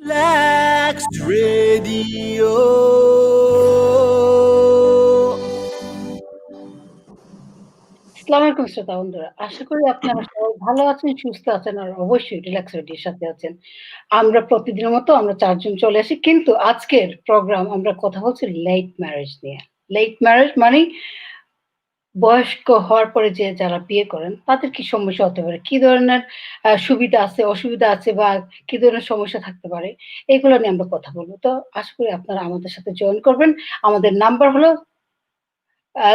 Relax Radio. আসসালামু আলাইকুম শ্রোতা বন্ধুরা। আশা করি আপনারা সবাই ভালো আছেন, সুস্থ আছেন আর অবশ্যই রিল্যাক্স রেডিওর সাথে আছেন। আমরা প্রতিদিনের মতো আমরা ৪ জন চলে আসি। কিন্তু আজকের প্রোগ্রাম আমরা কথা বলছি লেট ম্যারেজ নিয়ে। লেট ম্যারেজ মানেই বয়স্ক হওয়ার পরে যে যারা বিয়ে করেন তাদের কি সমস্যা হতে পারে? কি ধরনের সুবিধা আছে, অসুবিধা আছে বা কি ধরনের সমস্যা থাকতে পারে? এগুলো নিয়ে আমরা কথা বলব। তো আশা করি আপনারা আমাদের সাথে জয়েন করবেন। আমাদের নাম্বার হলো আ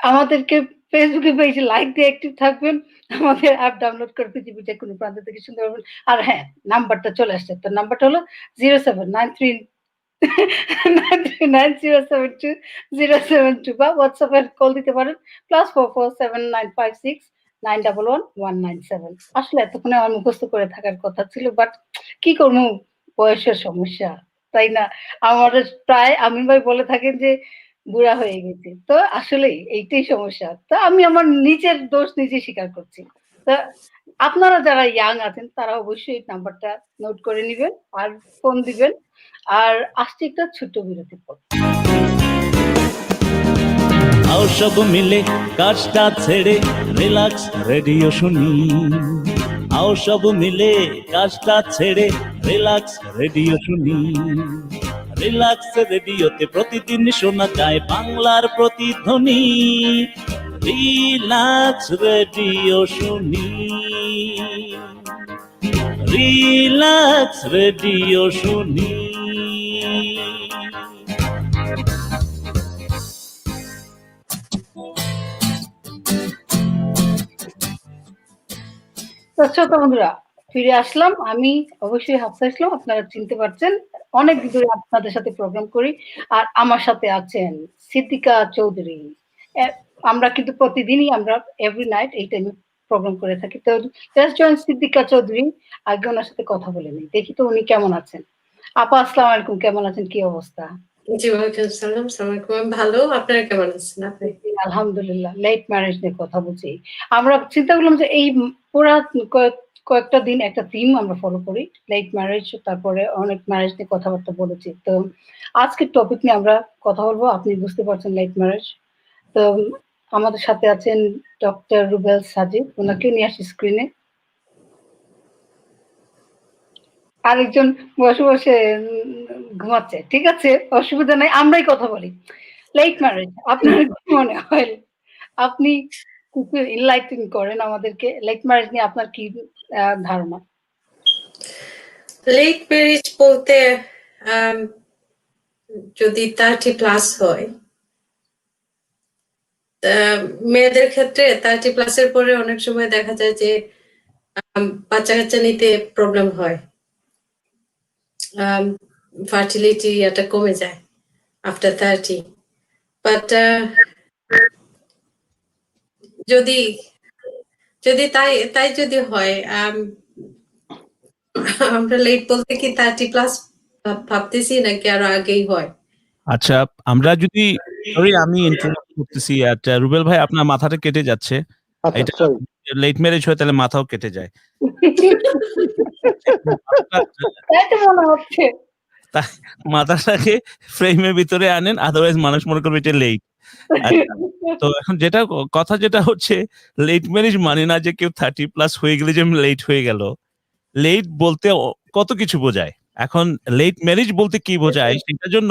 আমাদেরকে ফেসবুকে পেজে লাইক দিয়ে অ্যাক্টিভ থাকবেন। আমাদের অ্যাপ ডাউনলোড করে পৃথিবীর যেকোনো প্রান্ত থেকে শুনতে পারবেন। আর হ্যাঁ, নাম্বারটা চলে আসছে। তো নাম্বারটা হলো 0793 939072072 বা WhatsApp এ কল দিতে পারেন +447956911197 আসলে এতক্ষণে আমার মুখস্থ করে থাকার কথা ছিল। বাট কি করব? বয়সের সমস্যা। তাই না? আমাদের প্রায় আমিন ভাই বলে থাকেন যে বুড়া হয়ে গেছি। তো আসলেই এইটাই সমস্যা। তো আমি আমার নিজের দোষ নিজে স্বীকার করছি। তো আপনারা যারা ইয়াং আছেন তারা অবশ্যই নাম্বারটা নোট করে নিবেন আর ফোন দিবেন। আর আসছে একটা ছোট্ট বিরতির পর। আও সব মিলে কাজটা ছেড়ে রিল্যাক্স রেডিও শুনি। আও সব মিলে কাজটা ছেড়ে রিল্যাক্স রেডিও শুনি। রিল্যাক্স রেডিওতে প্রতিদিন শোনা যায় বাংলার প্রতিধ্বনি। রিল্যাক্স রেডিও শুনি। রিল্যাক্স রেডিও শুনি। তো শ্রোতা বন্ধুরা ফিরে আসলাম। আমি অবশ্যই হাফসা ইসলাম। আপনারা চিনতে পারছেন। অনেকদিন ধরে আপনাদের সাথে প্রোগ্রাম করি। আর আমার সাথে আছেন সিদ্দিকা চৌধুরী। এ আমরা কিন্তু প্রতিদিনই আমরা এভরি নাইট এই টাইমে প্রোগ্রাম করে থাকি। তো লেটস জয়েন সিদ্দিকা চৌধুরী। আগে ওনার সাথে কথা বলে নিই। দেখি তো উনি কেমন আছেন। আপা আসসালামু আলাইকুম। কেমন আছেন? কি অবস্থা? জি, ওয়ালাইকুম আসসালাম। আসসালামু আলাইকুম। আমি ভালো। আপনারা কেমন আছেন আপনি? আলহামদুলিল্লাহ। লেট ম্যারেজ নিয়ে কথা বলছি। আমরা চিন্তা করলাম যে এই পুরা কয়েকটা দিন একটা থিম আমরা ফলো করি। লেট ম্যারেজ তারপরে অনেক ম্যারেজ নিয়ে কথাবার্তা বলেছি। তো আজকের টপিক নিয়ে আমরা কথা বলবো। আপনি বুঝতে পারছেন লেট ম্যারেজ। তো আমাদের সাথে আছেন ডক্টর রুবেল সাজিদ। উনাকে নিয়ে আসি স্ক্রিনে। আরেকজন বসে, বসে ঘুমাচ্ছে। ঠিক আছে? অসুবিধা নাই। আমরাই কথা বলি। লেট ম্যারেজ আপনার কি মনে হয়? আপনি কিছু enlighten করেন আমাদেরকে। লেট ম্যারেজ নিয়ে আপনার কি ধারণা? লেট ম্যারেজ বলতে যদি 30 প্লাস হয়, মেয়েদের ক্ষেত্রে 30 প্লাসের পরে অনেক সময় দেখা যায় যে বাচ্চা-কাচ্চা নিতে প্রবলেম হয়। ফার্টিলিটি এটা কমে যায় আফটার 30। বাট যদি যদি তাই যদি হয়, আমরা লেট বলতে কি 30 প্লাস ভাবতেছি নাকি আরো আগেই হয়? আচ্ছা, আমরা যদি সরি আমি ইন্টারাপ্ট করতেছি। রুবেল ভাই আপনার মাথাটা কেটে যাচ্ছে। আচ্ছা, এটা সরি। লেট ম্যারেজ হয় তাহলে মাথাও কেটে যায়। তাই তো মনে হচ্ছে। মাথাটাকে ফ্রেমের ভিতরে আনেন, আদারওয়াইজ মানুষ মনে করবে এটা লেট। আচ্ছা, তো এখন কথা যেটা হচ্ছে লেট ম্যারেজ মানে না যে কেউ 30 প্লাস হয়ে গেলে যে লেট হয়ে গেল। লেট বলতে কত কিছু বোঝায়। এখন লেট ম্যারেজ বলতে কি বোঝায় সেটার জন্য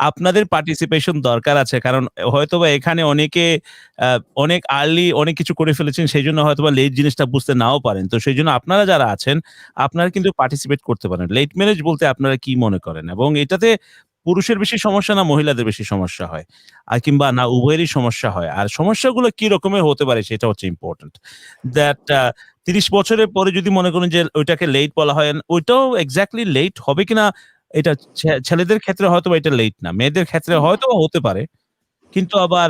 আপনাদের পার্টিসিপেশন দরকার আছে। কারণ হয়তোবা এখানে অনেকে অনেক আর্লি অনেক কিছু করে ফেলেছেন, সেইজন্য হয়তোবা লেট জিনিসটা বুঝতে নাও পারেন। তো সেইজন্য আপনারা যারা আছেন আপনারা কিন্তু পার্টিসিপেট করতে পারেন। লেট ম্যারেজ বলতে আপনারা কি মনে করেন? এবং এটাতে পুরুষের বেশি সমস্যা না মহিলাদের বেশি সমস্যা হয়? কিংবা না উভয়েরই সমস্যা হয়? আর সমস্যাগুলো কি রকমের হতে পারে সেটা হচ্ছে ইম্পোর্টেন্ট। দ্যাট ৩০ বছরের পরে যদি মনে করেন যে ওইটাকে লেট বলা হয়, ওইটাও এক্সাক্টলি লেট হবে কিনা এটা ছেলেদের ক্ষেত্রে হয়তোবা এটা লেট না। মেয়েদের ক্ষেত্রে হয়তোবা হতে পারে। কিন্তু আবার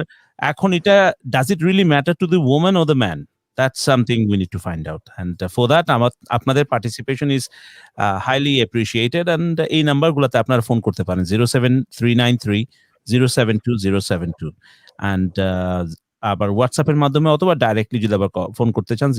এখন এটা does it really matter to the woman or the man? That's something we need to find out. And for that আপনাদের participation is highly appreciated. And এই নাম্বারগুলোতে আপনারা ফোন করতে পারেন 07393072072 and আবার হোয়াটসঅ্যাপের মাধ্যমে অথবা ডাইরেক্টলি যদি আবার ফোন করতে চান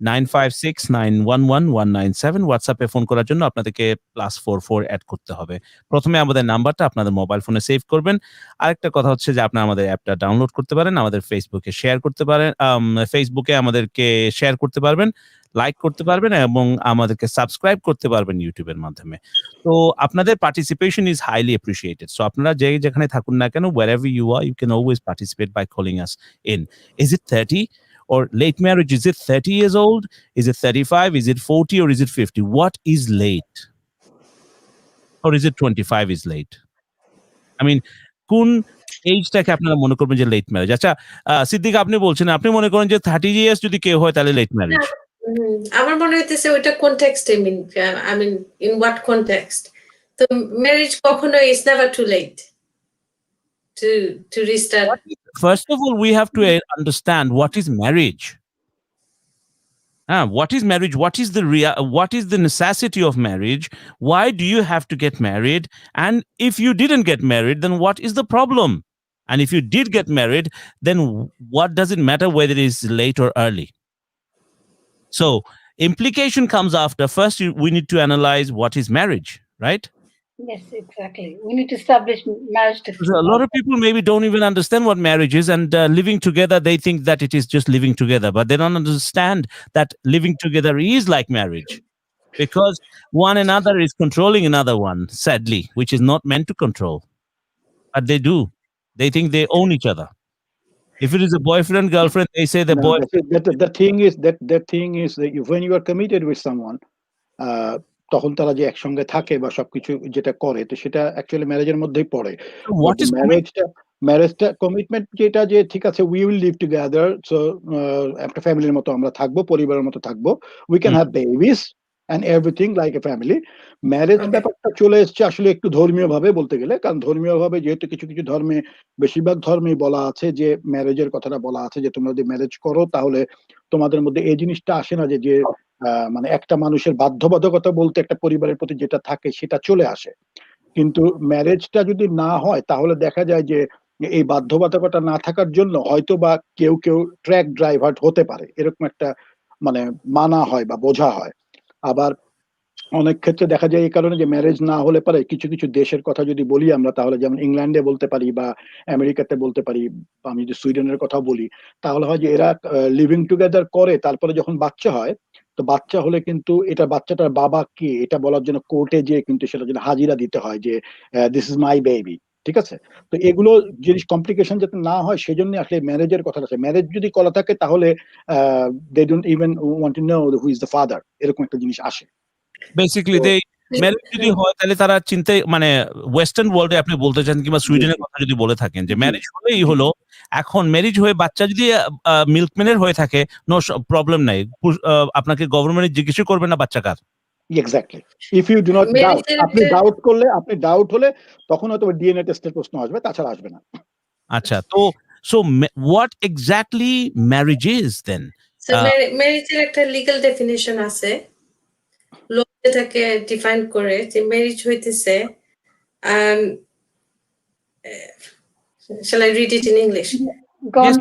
9569111197 হোয়াটসঅ্যাপে ফোন করার জন্য আপনাদেরকে +44 অ্যাড করতে হবে। প্রথমে আমাদের নাম্বারটা আপনাদের মোবাইল ফোনে সেভ করবেন। আরেকটা কথা হচ্ছে যে আপনারা আমাদের অ্যাপটা ডাউনলোড করতে পারেন, আমাদের ফেসবুকে শেয়ার করতে পারেন, ফেসবুকে আমাদেরকে শেয়ার করতে পারবেন, লাইক করতে পারবেন এবং আমাদেরকে সাবস্ক্রাইব করতে পারবেন ইউটিউবের মাধ্যমে। তো আপনাদের participation is highly appreciated. So আপনারা যেখানে থাকুন না কেন, wherever you are, you can always participate by calling us in. Is it 30 or late marriage? Is it 30 years old? Is it 35? Is it 40 or is it 50? What is late? Or is it 25 is late? I mean, কোন এইজটাকে আপনারা মনে করবেন যে late marriage? আচ্ছা, সিদ্দিক আপনি বলছেন, আপনি মনে করেন যে 30 ইয়ার্স যদি কেউ হয় তাহলে লেট ম্যারেজ। আমার মনে হইতেছে ওইটা context I mean in what context? তো ম্যারেজ কখনো is never too late to restart. First of all, we have to understand what is marriage. What is marriage? What is the necessity of marriage? Why do you have to get married? And if you didn't get married, then what is the problem? And if you did get married, then what does it matter whether it is late or early? So implication comes after. First, we need to analyze what is marriage, right? Yes, exactly. We need to establish marriage. A lot of people maybe don't even understand what marriage is, and living together, they think that it is just living together, but they don't understand that living together is like marriage, because one another is controlling another one, sadly, which is not meant to control, but they do. They think they own each other. If it is a boyfriend girlfriend, they say the boy. The thing is that when you are committed with someone, তখন তারা যে একসঙ্গে থাকে বা সবকিছু যেটা করে, তো সেটা অ্যাকচুয়ালি ম্যারেজের মধ্যেই পড়ে। What is ম্যারেজটা কমিটমেন্ট যেটা, যে ঠিক আছে we will live together, so একটা ফ্যামিলির মতো আমরা থাকবো, পরিবারের মতো থাকবো, we can have babies and everything like a family. Marriage ব্যাপারটা চলে এসছে আসলে একটু ধর্মীয় ভাবে বলতে গেলে, কারণ ধর্মীয় ভাবে যেহেতু কিছু কিছু ধর্মে, বেশিরভাগ ধর্মেই বলা আছে যে ম্যারেজের কথাটা বলা আছে যে তোমরা যদি ম্যারেজ করো তাহলে তোমাদের মধ্যে এই জিনিসটা আসে না যে মানে একটা মানুষের বাধ্যবাধকতা বলতে একটা পরিবারের প্রতি যেটা থাকে সেটা চলে আসে। কিন্তু ম্যারেজটা যদি না হয় তাহলে দেখা যায় যে এই বাধ্যবাধকতা না থাকার জন্য হয়তো বা কেউ ট্র্যাক ড্রাইভার হতে পারে, এরকম একটা মানে মানা হয় বা বোঝা হয়। আবার অনেক ক্ষেত্রে দেখা যায় এই কারণে যে ম্যারেজ না হলে পারে কিছু কিছু দেশের কথা যদি বলি আমরা, তাহলে যেমন ইংল্যান্ডে বলতে পারি বা আমেরিকাতে বলতে পারি, আমি যদি সুইডেনের কথা বলি, তাহলে হয় যে এরা লিভিং টুগেদার করে, তারপরে যখন বাচ্চা হয়, তো বাচ্চা হলে কিন্তু এটা বাচ্চাটার বাবা কে এটা বলার জন্য কোর্টে যেয়ে কিন্তু সেটা জন্য হাজিরা দিতে হয় যে দিস ইজ মাই বেবি, ঠিক আছে? তো এগুলো জিনিস কমপ্লিকেশন যাতে না হয় সেজন্য আসলে ম্যারেজের কথা আছে। ম্যারেজ যদি করা থাকে তাহলে they don't even want to know who is the father, এরকম একটা জিনিস আসে। বেসিক্যালি দে ম্যারেজ যদি হয় তাহলে তারা চিন্তায়, মানে ওয়েস্টার্ন ওয়ার্ল্ডে আপনি বলতে চান কিংবা সুইডেনের কথা যদি বলে থাকেন যে ম্যারেজ হলেই হলো, এখন ম্যারেজ হয়ে বাচ্চা যদি মিল্কম্যানের হয়ে থাকে, নো প্রবলেম নাই, আপনাকে গভর্নমেন্ট জিজ্ঞেস করবে না বাচ্চা কার। Exactly, if you do not doubt, আপনি ডাউট হলে তখন হয়তো ডিএনএ টেস্টের প্রশ্ন আসবে, তাছাড়া আসবে না। আচ্ছা, তো so what exactly marriage is then? ম্যারেজের একটা লিগ্যাল ডেফিনিশন আছে, ল এটাকে ডিফাইন করে যে ম্যারেজ হইতেছে, shall I read it in English? Yes.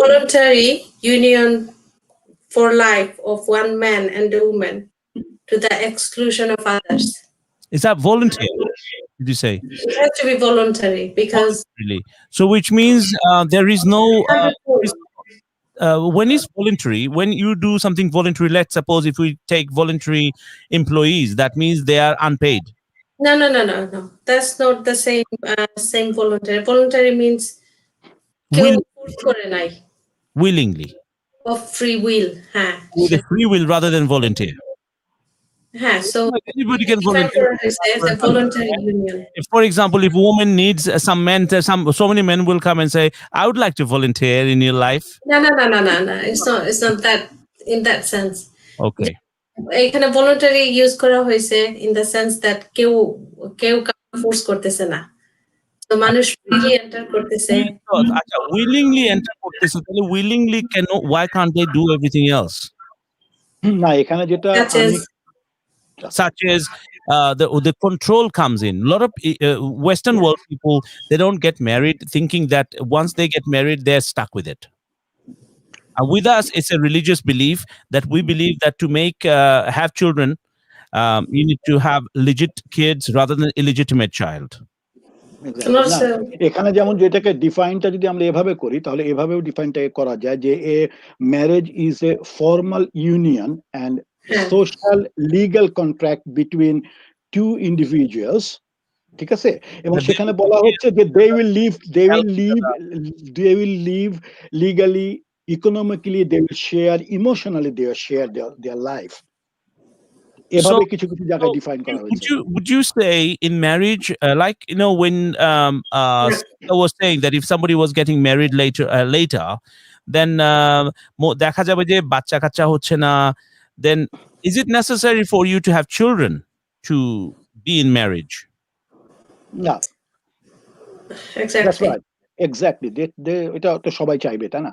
Voluntary union for life of one man and a woman to the exclusion of others. Is that voluntary? Did you say? It has to be voluntary because Really? So which means there is no when it's voluntary, when you do something voluntary, let's suppose if we take voluntary employees, that means they are unpaid. No. That's not the same voluntary. Voluntary means Willingly. Of free will. With a free will rather than volunteer. So anybody can volunteer. It's a voluntary union. If, for example, if a woman needs some men, so many men will come and say, I would like to volunteer in your life. No. It's not that in that sense. Okay. এখানে voluntary use করা হয়েছে in the sense that কেউ force করতেছে না, তো মানুষ freely enter করতেছে। আচ্ছা, উইলিংলি এন্টার করতেছে, তাহলে উইলিংলি কেন, why can't they do everything else? না, এখানে যেটা such as the control comes in. A lot of Western world people, they don't get married thinking that once they get married they're stuck with it. With us, it's a religious belief that we believe that to make have children, you need to have legit kids rather than illegitimate child. And না also, এখানে যেমন যেটাকে ডিফাইনটা যদি আমরা এভাবে করি তাহলে এভাবেও ডিফাইনটা করা যায় যে a marriage is a formal union and হ্যাঁ, social legal contract between two individuals, ঠিক আছে, এবং But সেখানে বলা হচ্ছে যে they will live legally, economically, they will share, emotionally they share their life, এভাবে কিছু কিছু জায়গায় ডিফাইন করা হয়েছে। would you say in marriage, like when Siddiqa was saying that if somebody was getting married later, then দেখা যাবে যে বাচ্চা কাচ্চা হচ্ছে না, then is it necessary for you to have children to be in marriage? না, that's right, exactly, এটা তো সবাই চাইবে, তাই না?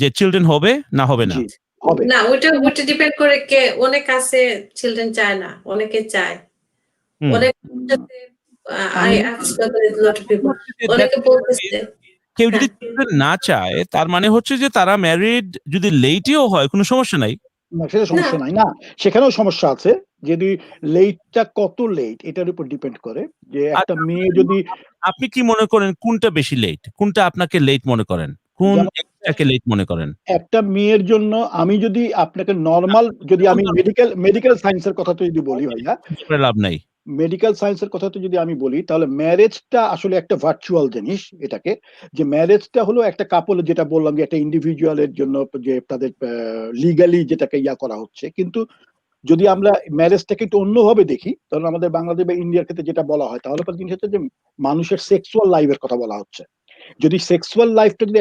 যে চিলড্রেন হবে না হবে না? জি, হবে। না, ওটা ডিপেন্ড করে কে, অনেক আছে চিলড্রেন চায় না, অনেকে চায়, অনেক I have spoken with a lot of people. অনেকে বলতেছে কেউ যদি চিলড্রেন না চায় তার মানে হচ্ছে যে তারা ম্যারিড যদি লেটেও হয় কোনো সমস্যা নাই। না, সেটা সমস্যা নাই, না সেখানেও সমস্যা আছে, যদি লেটটা কত লেট এটার উপর ডিপেন্ড করে, যে একটা মেয়ে যদি, আপনি কি মনে করেন কোনটা বেশি লেট, কোনটা আপনাকে লেট মনে করেন, কোন একটাকে লেট মনে করেন? একটা মেয়ের জন্য আমি যদি আপনাকে নরমাল, যদি আমি মেডিকেল সায়েন্সের কথা তো যদি বলি ভাইয়া, লাভ নাই, মেডিকেল সায়েন্সের কথা তো যদি আমি বলি, তাহলে ম্যারেজটা আসলে একটা ভার্চুয়াল জিনিস, এটাকে যে ম্যারেজটা হলো একটা কাপল, যেটা বললাম যে একটা ইন্ডিভিজুয়ালের জন্য যে তাদের লিগালি যেটাকে ইয়া করা হচ্ছে, কিন্তু যদি আমরা ম্যারেজটাকে একটু অন্যভাবে দেখি, তাহলে আমাদের বাংলাদেশ বা ইন্ডিয়ার ক্ষেত্রে যেটা বলা হয়, তাহলে জিনিস হচ্ছে যে মানুষের সেক্সুয়াল লাইফের কথা বলা হচ্ছে। যদি সেক্সুয়াল লাইফটা যদি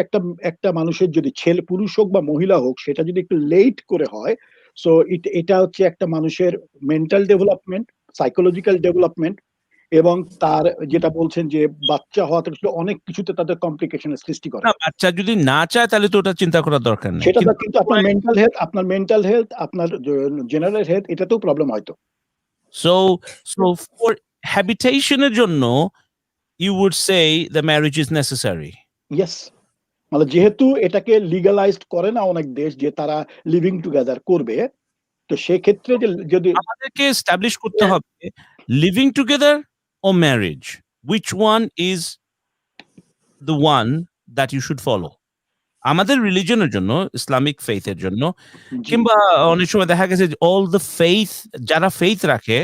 একটা মানুষের, যদি ছেলে পুরুষ হোক বা মহিলা হোক, সেটা যদি একটু লেট করে হয়, সো এটা হচ্ছে একটা মানুষের মেন্টাল ডেভেলপমেন্ট, সাইকোলজিক্যাল ডেভেলপমেন্ট, এবং তার যেটা বলছেন যে বাচ্চা হওয়া থেকে অনেক কিছুতে তাদের কমপ্লিকেশনের সৃষ্টি করে। না, বাচ্চা যদি না চায় তাহলে তো ওটা চিন্তা করার দরকার নেই, সেটা কিন্তু আপনার মেন্টাল হেলথ, আপনার জেনারেল হেলথ, এটাতেও প্রবলেম হয়তো। So for habitationের জন্য you would say the marriage is necessary. Yes, মানে যেহেতু এটাকে লিগালাইজড করে না অনেক দেশ যে তারা লিভিং টুগেদার করবে, তো সেক্ষেত্রে যদি আমাদেরকে এস্টাবলিশ করতে হবে লিভিং টুগেদার ও marriage, which one is the one that you should follow. আমাদের রিলিজনের জন্য, ইসলামিক ফেইথের জন্য, কিংবা অনেক সময় দেখা গেছে অল দ্য ফেইথ, যারা ফেইথ রাখে,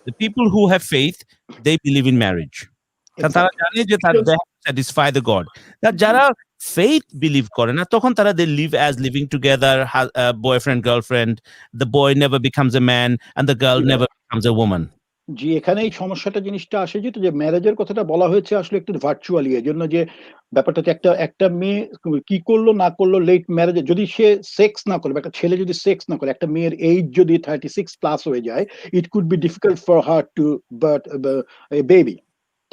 the people who have faith, they believe in marriage. তারা জানে যে তার স্যাটিসফাই দ্য গড। যারা ফেইথ বিলিভ করে না, তখন তারা they live as living together, boyfriend girlfriend, the boy never becomes a man and the girl never becomes a woman. জি, এখানে এই সমস্যাটা জিনিসটা আসে যে ম্যারেজের কথাটা বলা হয়েছে আসলে একটু ভার্চুয়ালি, এর জন্য যে ব্যাপারটা হচ্ছে একটা মেয়ে কি করলো না করলো লেট ম্যারেজে, যদি সে সেক্স না করে, একটা ছেলে যদি সেক্স না করে, একটা মেয়ের এইজ যদি 36 প্লাস হয়ে যায়, it could be difficult for her to birth a baby,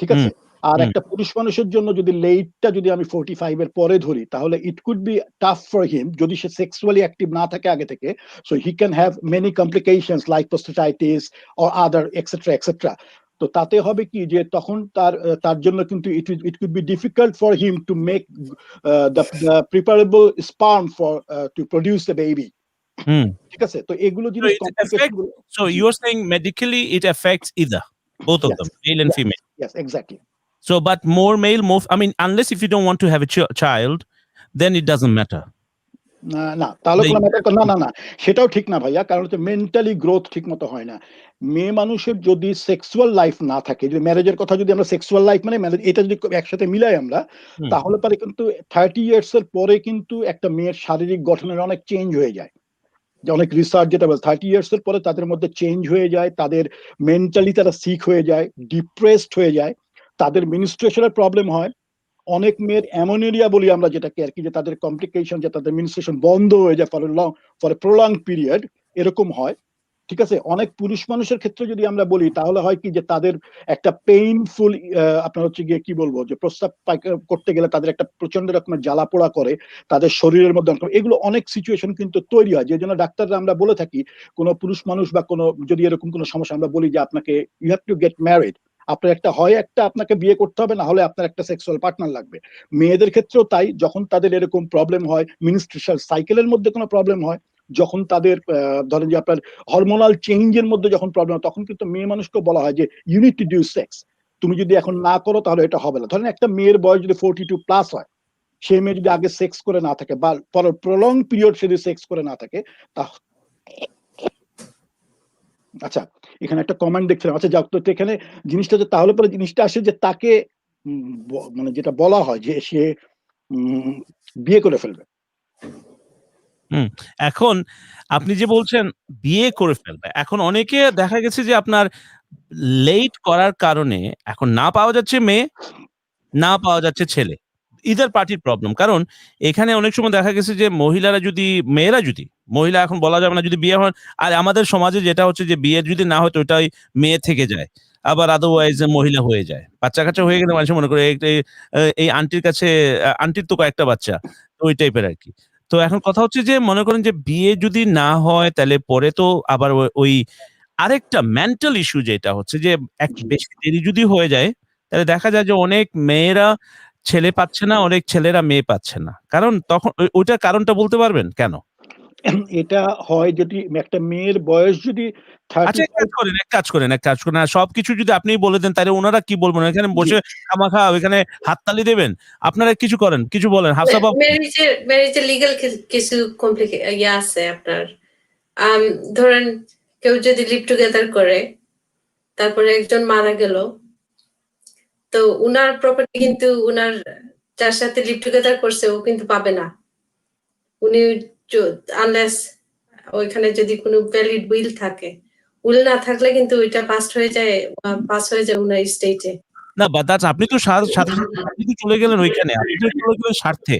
ঠিক আছে। আর একটা পুরুষ মানুষের জন্য যদি লেটটা যদি আমি 45 এর পরে ধরি, তাহলে it could be tough for him, যদি সে সেক্সুয়ালি অ্যাক্টিভ না থাকে আগে থেকে, so he can have many complications like prostatitis or other etcetera etcetera. তো তাতে হবে কি যে তখন তার জন্য কিন্তু it could be difficult for him to make the preparable sperm for to produce the baby, ঠিক আছে। তো এগুলো জিনিস so you are saying medically it affects either, both of them, male and female. Yes, exactly. So but more male, more, I mean, unless if you don't want to have a child, then it doesn't matter. না তাহলে কোনো matter না, সেটাও ঠিক না ভাইয়া, কারণ হচ্ছে মেন্টালি গ্রোথ ঠিক মতো হয় না। মেয়ে মানুষের যদি সেক্সুয়াল লাইফ না থাকে, যদি ম্যারেজের কথা যদি আমরা সেক্সুয়াল লাইফ মানে ম্যারেজ এটা যদি একসাথে মিলাই আমরা, তাহলে পরে কিন্তু 30 ইয়ার্স এর পরে কিন্তু একটা মেয়ের শারীরিক গঠনের অনেক চেঞ্জ হয়ে যায়। যে অনেক রিসার্চ যেটা বলে 30 ইয়ার্স এর পরে তাদের মধ্যে চেঞ্জ হয়ে যায়, তাদের মেন্টালি তারা সিক হয়ে যায়, ডিপ্রেসড হয়ে যায়, তাদের মিনিস্ট্রেশনের প্রবলেম হয়। অনেক মেয়ের অ্যামোনিয়া বলি আমরা যেটাকে আর কি, যে তাদের কমপ্লিকেশন, যে তাদের মিনিস্ট্রেশন বন্ধ হয়ে যায় ফর এ প্রলং পিরিয়ড, এরকম হয়, ঠিক আছে। অনেক পুরুষ মানুষের ক্ষেত্রে যদি আমরা বলি, তাহলে হয় কি যে তাদের একটা পেইনফুল, আপনার হচ্ছে গিয়ে কি বলবো, যে প্রস্রাব করতে গেলে তাদের একটা প্রচন্ড রকমের জ্বালা পোড়া করে, তাদের শরীরের মধ্যে এগুলো অনেক সিচুয়েশন কিন্তু তৈরি হয়, যে জন্য ডাক্তাররা আমরা বলে থাকি কোনো পুরুষ মানুষ বা কোনো যদি এরকম কোনো সমস্যা, আমরা বলি যে আপনাকে you have to get married, আপনার একটা আপনাকে বিয়ে করতে হবে, না হলে আপনার একটা সেক্সুয়াল পার্টনার লাগবে। মেয়েদের ক্ষেত্রেও তাই, যখন তাদের এরকম প্রবলেম হয়, মিনস্ট্রুয়াল সাইকেলের মধ্যে কোনো প্রবলেম হয়, যখন তাদের ধরেন যে আপনার হরমোনাল চেঞ্জের মধ্যে যখন প্রবলেম হয়, তখন কিন্তু মেয়ে মানুষকে বলা হয় যে you need to do sex, তুমি যদি এখন না করো তাহলে এটা হবে না। ধরেন একটা মেয়ের বয়স যদি 42+ হয়, সেই মেয়ে যদি আগে সেক্স করে না থাকে বা প্রলং পিরিয়ড সে যদি সেক্স করে না থাকে, আচ্ছা এখানে একটা কমেন্ট দেখছিলাম, আচ্ছা যাক, তো এখানে জিনিসটা যে তাহলে পরে জিনিসটা আসে যে তাকে মানে যেটা বলা হয় যে সে বিয়ে করে ফেলবে। এখন আপনি যে বলছেন বিয়ে করে ফেলবে, এখন অনেকে দেখা গেছে যে আপনার লেট করার কারণে এখন না পাওয়া যাচ্ছে মেয়ে, না পাওয়া যাচ্ছে ছেলে, ইদার পার্টির প্রবলেম। কারণ এখানে অনেক সময় দেখা গেছে যে মহিলা এখন বলা যাবে না যদি বিয়ে হয়, আর আমাদের সমাজে যেটা হচ্ছে যে বিয়ে যদি না হয় তো ওটাই মেয়ে থেকে যায়, আবার আদারওয়াইজ মহিলা হয়ে যায়। বাচ্চা কাচ্চা হয়ে গেলে মানুষ মনে করে এই আন্টির কাছে, আন্টির তো কয়েকটা বাচ্চা, তো ওই টাইপের আর কি। তো এখন কথা হচ্ছে যে মনে করেন যে বিয়ে যদি না হয় তাহলে পরে তো আবার ওই আরেকটা মেন্টাল ইস্যু যেটা হচ্ছে যে বেশি দেরি যদি হয়ে যায় তাহলে দেখা যায় যে অনেক মেয়েরা ছেলে পাচ্ছে না, অনেক ছেলেরা মেয়ে পাচ্ছে না। কারণ তখন ওইটার কারণটা বলতে পারবেন কেন? এটা হয় যদি একটা মেয়ের বয়স যদি আচ্ছা, এক কাজ করেন, আর সবকিছু যদি আপনিই বলে দেন তাহলে ওনারা কি বলবেন? এখানে বসে খামাখা ওইখানে হাততালি দেবেন? আপনারা কিছু করেন, কিছু বলেন। হাফসা বাবু, ম্যারেজের লিগ্যাল কিছু আছে আপনার। ধরেন কেউ যদি লিভ টুগেদার করে, তারপরে একজন মারা গেল, তো উনার প্রপার্টি কিন্তু উনার যার সাথে লিভ টুগেদার করছে ও কিন্তু পাবে না। উনি আনলেস ওইখানে যদি কোনো ভ্যালিড উইল থাকে, উইল না থাকলে কিন্তু ওইটা পাস হয়ে যায় উনার স্টেটে। না বাদাস, আপনি তো সাথে আপনি তো চলে গেলেন ওইখানে, আপনি তো চলে গেলেন স্বার্থে।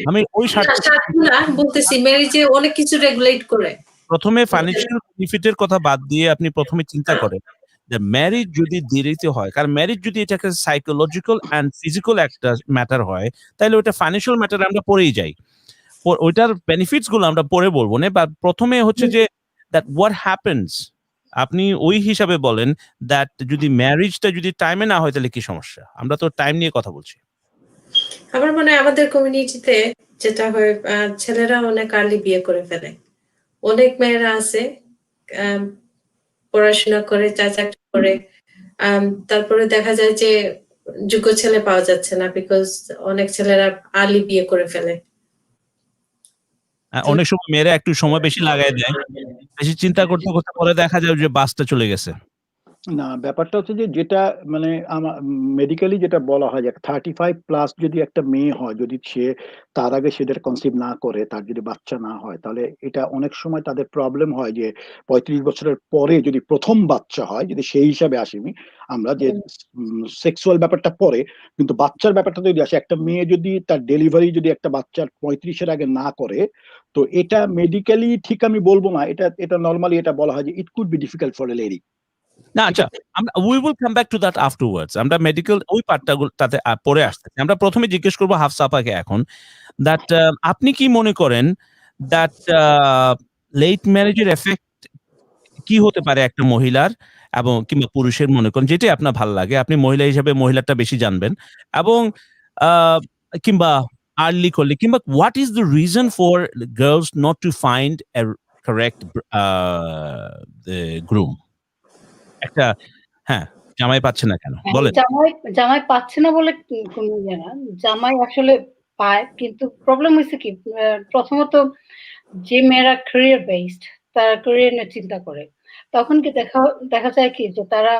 আমি ওই স্বার্থে না বলতেছি, ম্যারেজে অনেক কিছু রেগুলেট করে। প্রথমে ফাইন্যান্সিয়াল বেনিফিটের কথা বাদ দিয়ে আপনি প্রথমে চিন্তা করেন যে ম্যারেজ যদি দেরিতে হয়, কারণ ম্যারেজ যদি এটা একটা সাইকোলজিক্যাল অ্যান্ড ফিজিক্যাল একটা ম্যাটার হয়, তাহলে ওটা ফাইন্যান্সিয়াল ম্যাটার আমরা পরেই যাই। ওইটার বেনিফিটস গুলো আমরা পরে বলবো না, বা প্রথমে হচ্ছে যে দ্যাট হোয়াট হ্যাপেন্স, আপনি ওই হিসাবে বলেন দ্যাট যদি ম্যারেজটা যদি টাইমে না হয় তাহলে কি সমস্যা? আমরা তো টাইম নিয়ে কথা বলছি। আমার মনে হয় আমাদের কমিউনিটিতে যেটা হয়, ছেলেরা অনেক আর্লি বিয়ে করে ফেলে। অনেক মেয়েরা আছে পড়াশোনা করে, চাকরি করে, তারপরে দেখা যায় যে যোগ্য ছেলে পাওয়া যাচ্ছে না, বিকজ অনেক ছেলেরা আর্লি বিয়ে করে ফেলে। অনেক সময় মেয়েরা একটু সময় বেশি লাগায় দেয়, বেশি চিন্তা করতে করতে পরে দেখা যায় যে বাসটা চলে গেছে। না, ব্যাপারটা হচ্ছে যে যেটা মানে মেডিকেলি যেটা বলা হয় যে 35+ যদি একটা মেয়ে হয়, যদি সে তার আগে সেদের কনসিভ না করে, তার যদি বাচ্চা না হয়, তাহলে এটা অনেক সময় তাদের প্রবলেম হয় যে 35 বছরের পরে যদি প্রথম বাচ্চা হয়, যদি সেই হিসাবে আসিনি আমরা যে সেক্সুয়াল ব্যাপারটা পরে, কিন্তু বাচ্চার ব্যাপারটা যদি আসে, একটা মেয়ে যদি তার ডেলিভারি যদি একটা বাচ্চার 35-এর আগে না করে, তো এটা মেডিকেলি ঠিক আমি বলবো না, এটা নর্মালি এটা বলা হয় যে it could be difficult for a lady. না আচ্ছা, আমরা we will come back to that afterwards. আমরা মেডিকেল ওই পার্টটা তাতে পরে আসতেছি। আমরা প্রথমে জিজ্ঞেস করবো হাফসা আপাকে এখন দ্যাট আপনি কি মনে করেন দ্যাট লেট ম্যারেজের এফেক্ট কি হতে পারে একটা মহিলার এবং কিংবা পুরুষের, মনে করেন যেটাই আপনার ভালো লাগে, আপনি মহিলা হিসেবে মহিলাটা বেশি জানবেন, এবং কিংবা আর্লি করলে, কিংবা what is the reason for girls not to find a correct groom? একটা, হ্যাঁ, জামাই পাচ্ছে না কেন বলেন? জামাই পাচ্ছে না বলে কোনো ইয়ে না। জামাই আসলে পায়, কিন্তু প্রবলেম হইছে কি, প্রথমত যে মেয়েরা ক্যারিয়ার বেসড, তারা ক্যারিয়ার নিয়ে চিন্তা করে। তখন কি দেখা যায় কি যে তারা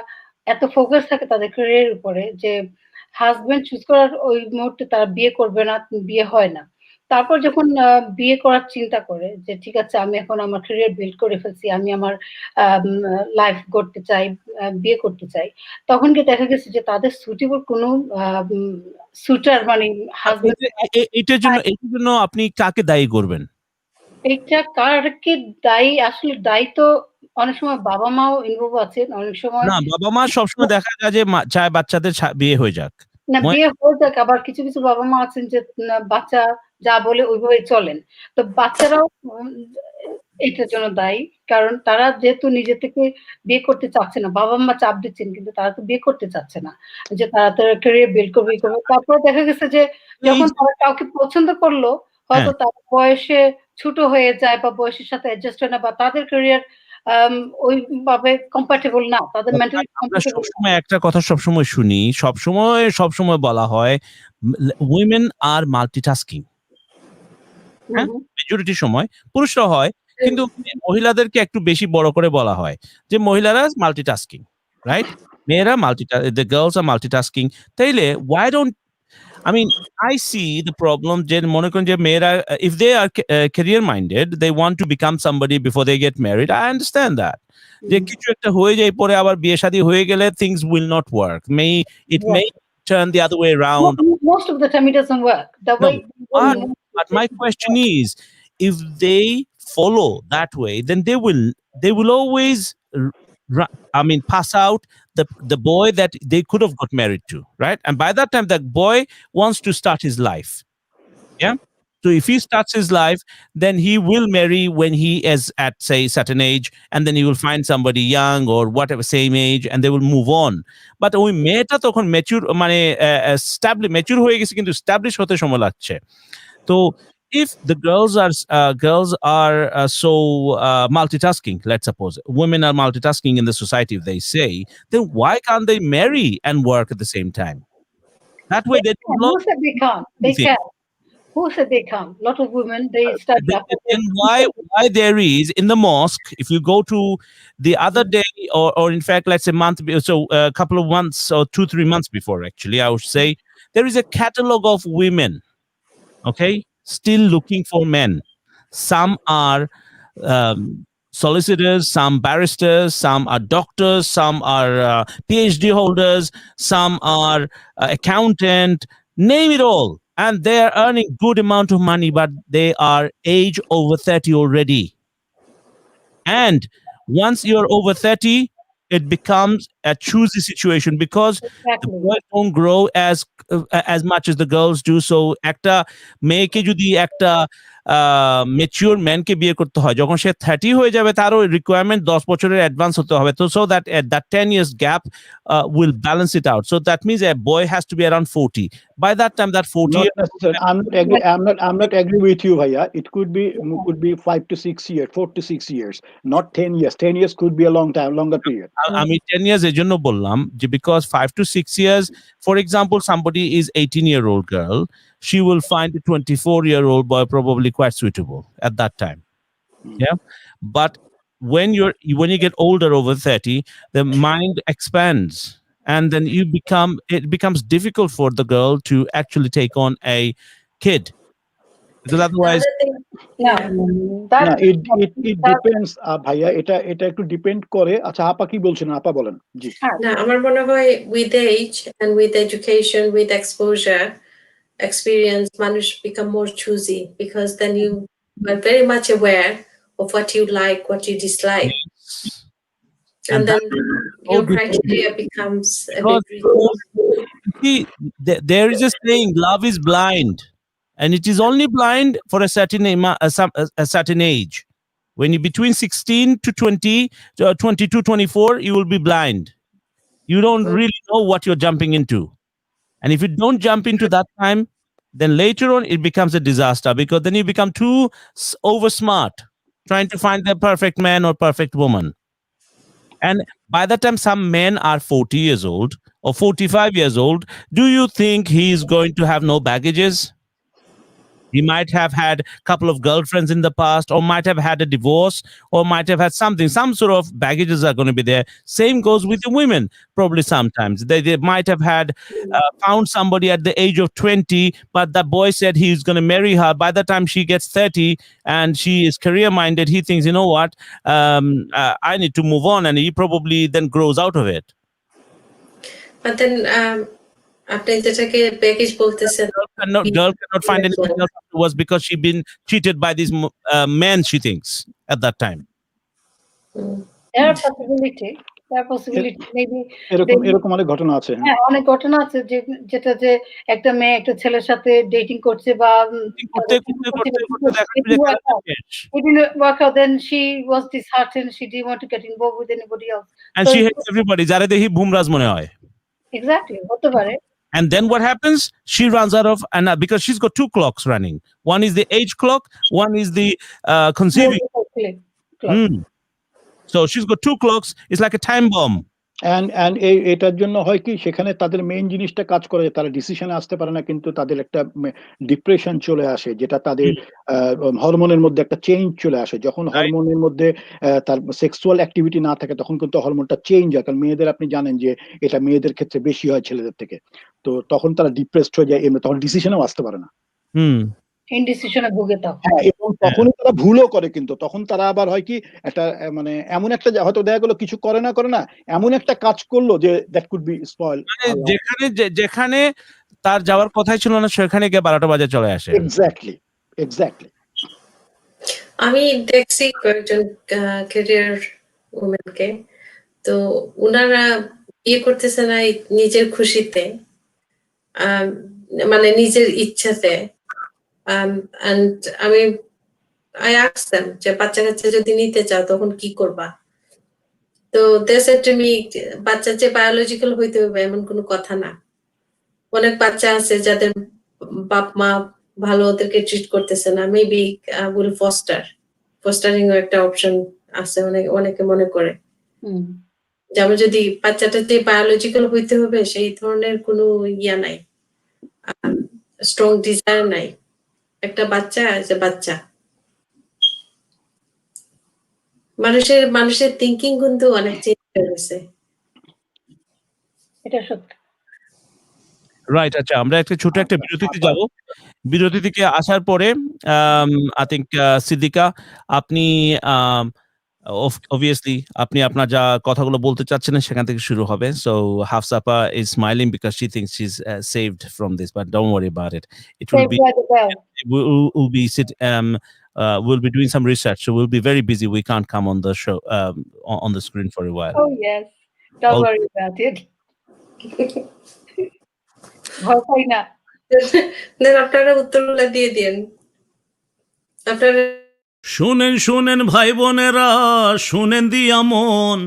এত ফোকাস থাকে তাদের ক্যারিয়ারের উপরে যে হাসব্যান্ড চুজ করার ওই মুহূর্তে তারা বিয়ে করবে না, বিয়ে হয় না। তারপর যখন বিয়ে করার চিন্তা করে যে ঠিক আছে আমি এখন আমার ক্যারিয়ার বিল্ড করে ফেলছি, আমি আমার লাইফ গড়তে চাই, বিয়ে করতে চাই, তখন কি দেখা গেছে যে তাদের সুটেবল কোনো সুটার মানে হাসব্যান্ড। এটার জন্য আপনি কাকে দায়ী করবেন? এটা কারকে দায়ী, আসলে দায়ী তো অনেক সময় বাবা মাও ইনভলভ আছেন, অনেক সময় না, বাবা মা সবসময় দেখা যায় যে চায় বাচ্চাদের বিয়ে হয়ে যাক। না বিয়ে হয়ে যাক, আবার কিছু কিছু বাবা মা আছেন যে বাচ্চা যা বলে ওইভাবে চলেন। তো বাচ্চারাও এটার জন্য দায়ী। কারণ তারা যেহেতু নিজে থেকে বিয়ে করতে চাচ্ছে না। বাবা-মা চাপ দিচ্ছেন কিন্তু তারা তো বিয়ে করতে চাচ্ছে না। যে তারা তার ক্যারিয়ার বিল্ড করবে, ই করবে। তারপরে দেখা গেছে যে এই যখন তারা কাউকে পছন্দ করলো, হ্যাঁ, হয়তো তার বয়সে ছোট হয়ে যায় বা বয়সের সাথে অ্যাডজাস্ট হয় না বা তাদের ক্যারিয়ার ওইভাবে কম্প্যাটেবল না। তাদের মেন্টালিটি আমরা কম্প্যাটেবল না। সবসময় একটা কথা সবসময় শুনি, সবসময় বলা হয়, women are multitasking. হুম, হ্যাঁ? হুম। মেজরিটি সময় পুরুষরা হয়। কিন্তু মহিলাদেরকে একটু বেশি বড় করে বলা হয় যে মহিলারা মাল্টিটাস্কিং, রাইট? মেয়েরা the girls are multitasking. তাইলে why don't I mean, I see the problem যে মনে করেন যে মেয়েরা if they are career minded, they want to become somebody before they get married. I understand that. যে কিছু একটা হয়ে যায় পরে আবার বিয়ে শাদী হয়ে গেলে things will not work. It may Right. turn the other way around. Most of the time it doesn't work. The No, way but my question is, if they follow that way, then they will always, I mean, pass out the boy that they could have got married to, right? And by that time, that boy wants to start his life. Yeah. So if he starts his life, then he will marry when he is at say certain age, and then he will find somebody young or whatever same age, and they will move on. But ওই মেয়েটা তখন mature মানে mature হয়ে গেছে কিন্তু establish হতে সময় লাগছে। তো if the girls are so multitasking, let's suppose women are multitasking in the society, if they say, then why can't they marry and work at the same time? That way they don't Who lose said they can't? They anything. can. Who said they can't? A lot of women they study after Then why there is in the mosque, if you go to the other day, or in fact let's say a couple of months or 2-3 months before, actually I would say, there is a catalog of women, okay, still looking for men. Some are solicitors, some barristers, some are doctors, some are PhD holders, some are accountant, name it all, and they are earning good amount of money, but they are age over 30 already. And once you're over 30, it becomes a choosy situation because the exactly. boys don't grow as much as the girls do. So একটা মেয়েকে যদি একটা mature ম্যানকে বিয়ে করতে হয়, যখন সে 30 হয়ে যাবে তারও রিকোয়ারমেন্ট 10 বছরের অ্যাডভান্স হতে হবে, তো so that at that 10 years gap will balance it out. So that means a boy has to be around 40. By that time, that 40 Not year necessarily. I'm not agree with you, Bhaiya. It could be 5 to 6 years, 4 to 6 years, not 10 years. 10 years could be a long time, longer period. আমি 10 years এর জন্য বললাম যে because 5 to 6 years, for example, somebody is 18-year-old girl, she will find a 24-year-old boy probably quite suitable at that time. Yeah. But when you get older, over 30, the mind expands, and then it becomes difficult for the girl to actually take on a kid, because otherwise Another thing, Yeah. না, That it depends, ভাইয়া, এটা একটু depend করে। আচ্ছা, আপা কি বলছেন? আপা বলেন। জি। না আমার মনে হয় with age and with education, with exposure, experience, মানুষ become more choosy because then you are very much aware of what you like, what you dislike, and then your criteria becomes a bit because rigid. see, there is a saying, love is blind, and it is only blind for a certain age. When you between 16 to 20, 22, 24, you will be blind. You don't really know what you're jumping into. And if you don't jump into that time, then later on it becomes a disaster, because then you become too over smart trying to find the perfect man or perfect woman. And by the time some men are 40 years old or 45 years old, do you think he is going to have no baggages? He might have had a couple of girlfriends in the past, or might have had a divorce, or might have had some sort of baggages are going to be there. Same goes with the women. Probably sometimes they might have had found somebody at the age of 20, but the boy said he's going to marry her. By the time she gets 30 and she is career minded, he thinks, you know what, I need to move on, and he probably then grows out of it. But then আপনি যেটাকে package বলতেছেন, Girl cannot find anything else afterwards because she's been cheated by these men, she thinks, at that time. there are possibility. তার possibility maybe এরকম অনেক ঘটনা আছে। হ্যাঁ, অনেক ঘটনা আছে যেটা যে একটা মেয়ে একটা ছেলের সাথে ডেটিং করছে বা করতে দেখা যাবে যে খেলাটা শেষ। It didn't work out. Then she was disheartened. She didn't want to get involved with anybody else. And So she hates everybody. যারে দেখি ভুমরাজ মনে হয়। exactly. হতে পারে। And then what happens? She runs out of, and because she's got 2 clocks running. One is the age clock, one is the conceiving. So she's got 2 clocks. It's like a time bomb. And এটার জন্য হয় কি সেখানে তাদের main জিনিসটা কাজ করে তারা ডিসিশনে আসতে পারে না, কিন্তু তাদের একটা ডিপ্রেশন চলে আসে, যেটা তাদের হরমোনের মধ্যে একটা চেঞ্জ চলে আসে। যখন হরমোনের মধ্যে তার সেক্সুয়াল অ্যাক্টিভিটি না থাকে তখন কিন্তু হরমোনটা চেঞ্জ হয়। কারণ মেয়েদের আপনি জানেন যে এটা মেয়েদের ক্ষেত্রে বেশি হয় ছেলেদের থেকে। তো তখন তারা ডিপ্রেসড হয়ে যায়, তখন ডিসিশনেও আসতে পারে না। ইনডিসিশনে ভুগে তখন। হ্যাঁ, এবং তখনই তারা ভুলও করে, কিন্তু তখন তারা আবার হয় কি একটা মানে এমন একটা হয়তো দেখা গেল কিছু করে না এমন একটা কাজ করলো যে দ্যাট কুড বি স্পয়েল। যেখানে তার যাওয়ার কথাই ছিল না সেখানে গিয়ে 12টা বাজে চলে আসে। এক্স্যাক্টলি। আমি দেখছি কয়েকজন ক্যারিয়ার উমেনকে, তো উনারা বিয়ে করতেছে না নিজের খুশিতে, মানে নিজের ইচ্ছাতে। and I asked them যে বাচ্চা কাচ্চা যদি নিতে চাও তখন কি করবা? তো they said to me বাচ্চা যে বায়োলজিক্যাল হইতে হবে এমন কোনো কথা না। অনেক বাচ্চা আছে যাদের বাপ মা ভালো ওদেরকে ট্রিট করতেছে না, মেবি উইল ফস্টারিং ও একটা অপশন আছে অনেকে মনে করে। যেমন যদি বাচ্চাটা যে বায়োলজিক্যাল হইতে হবে সেই ধরনের কোনো ইয়া নাই, স্ট্রং ডিজায়ার নাই। একটা বাচ্চা আছে বাচ্চা। মানুষের থিংকিং কিন্তু অনেক চেঞ্জ হয়ে গেছে। এটা সত্যি। রাইট, আচ্ছা আমরা একটা ছোট একটা বিরতিতে যাব। বিরতি থেকে আসার পরে আই থিংক সিদ্দিকা আপনি obviously আপনি আপনার যা কথাগুলো বলতে চাচ্ছেন সেখান থেকে শুরু হবে। So Hafsa is smiling because she thinks she's saved from this, but don't worry about it. It will be we'll be doing some research, so we'll be very busy. We can't come on the show on the screen for a while. Oh yes, don't worry about it. ভয় পাই না। দেন আপনারা উত্তরগুলো দিয়ে দেন। আপনারা শুনেন ভাই বোনেরা, শুনেন দিয়া মন,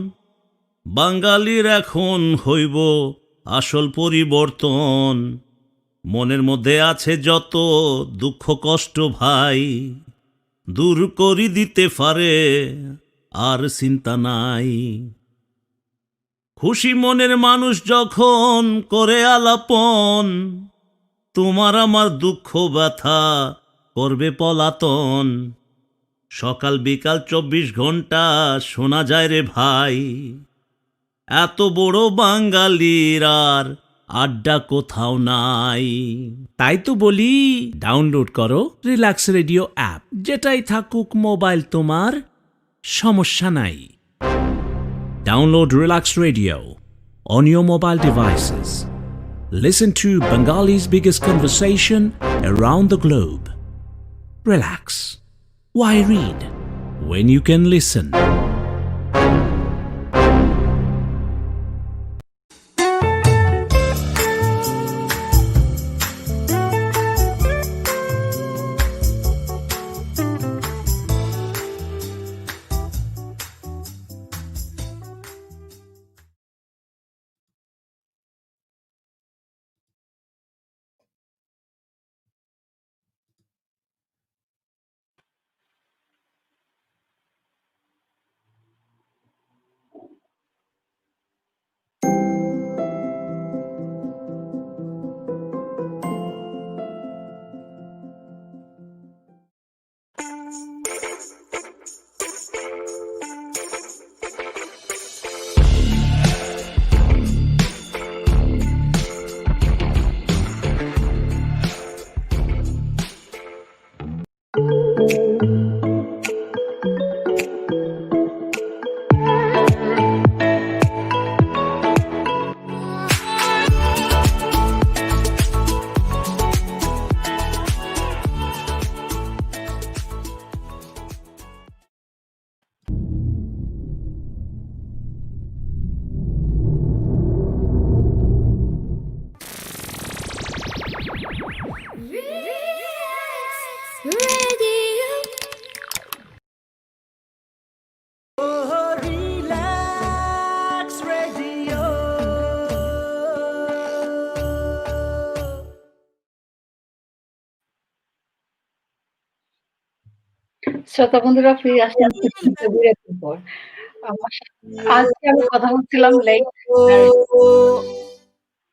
বাঙালির এখন হইব আসল পরিবর্তন। মনের মধ্যে আছে যত দুঃখ কষ্ট ভাই, দূর করি দিতে পারে আর চিন্তা নাই। খুশি মনের মানুষ যখন করে আলাপন, তোমার আমার দুঃখ ব্যথা করবে পলাতন। সকাল বিকাল 24 ঘন্টা শোনা যায় রে ভাই, এত বড় বাঙালির আর আড্ডা কোথাও নাই। তাই তো বলি ডাউনলোড করো রিল্যাক্স রেডিও অ্যাপ, যেটাই থাকুক মোবাইল তোমার সমস্যা নাই। Download Relax Radio on your mobile devices. Listen to Bengali's biggest conversation around the globe. Relax. Why read when you can listen? শ্রোতা বন্ধুরা ফিরে আসলাম কিছুক্ষণ বিরতির পর। আজকে আমি কথা বলছিলাম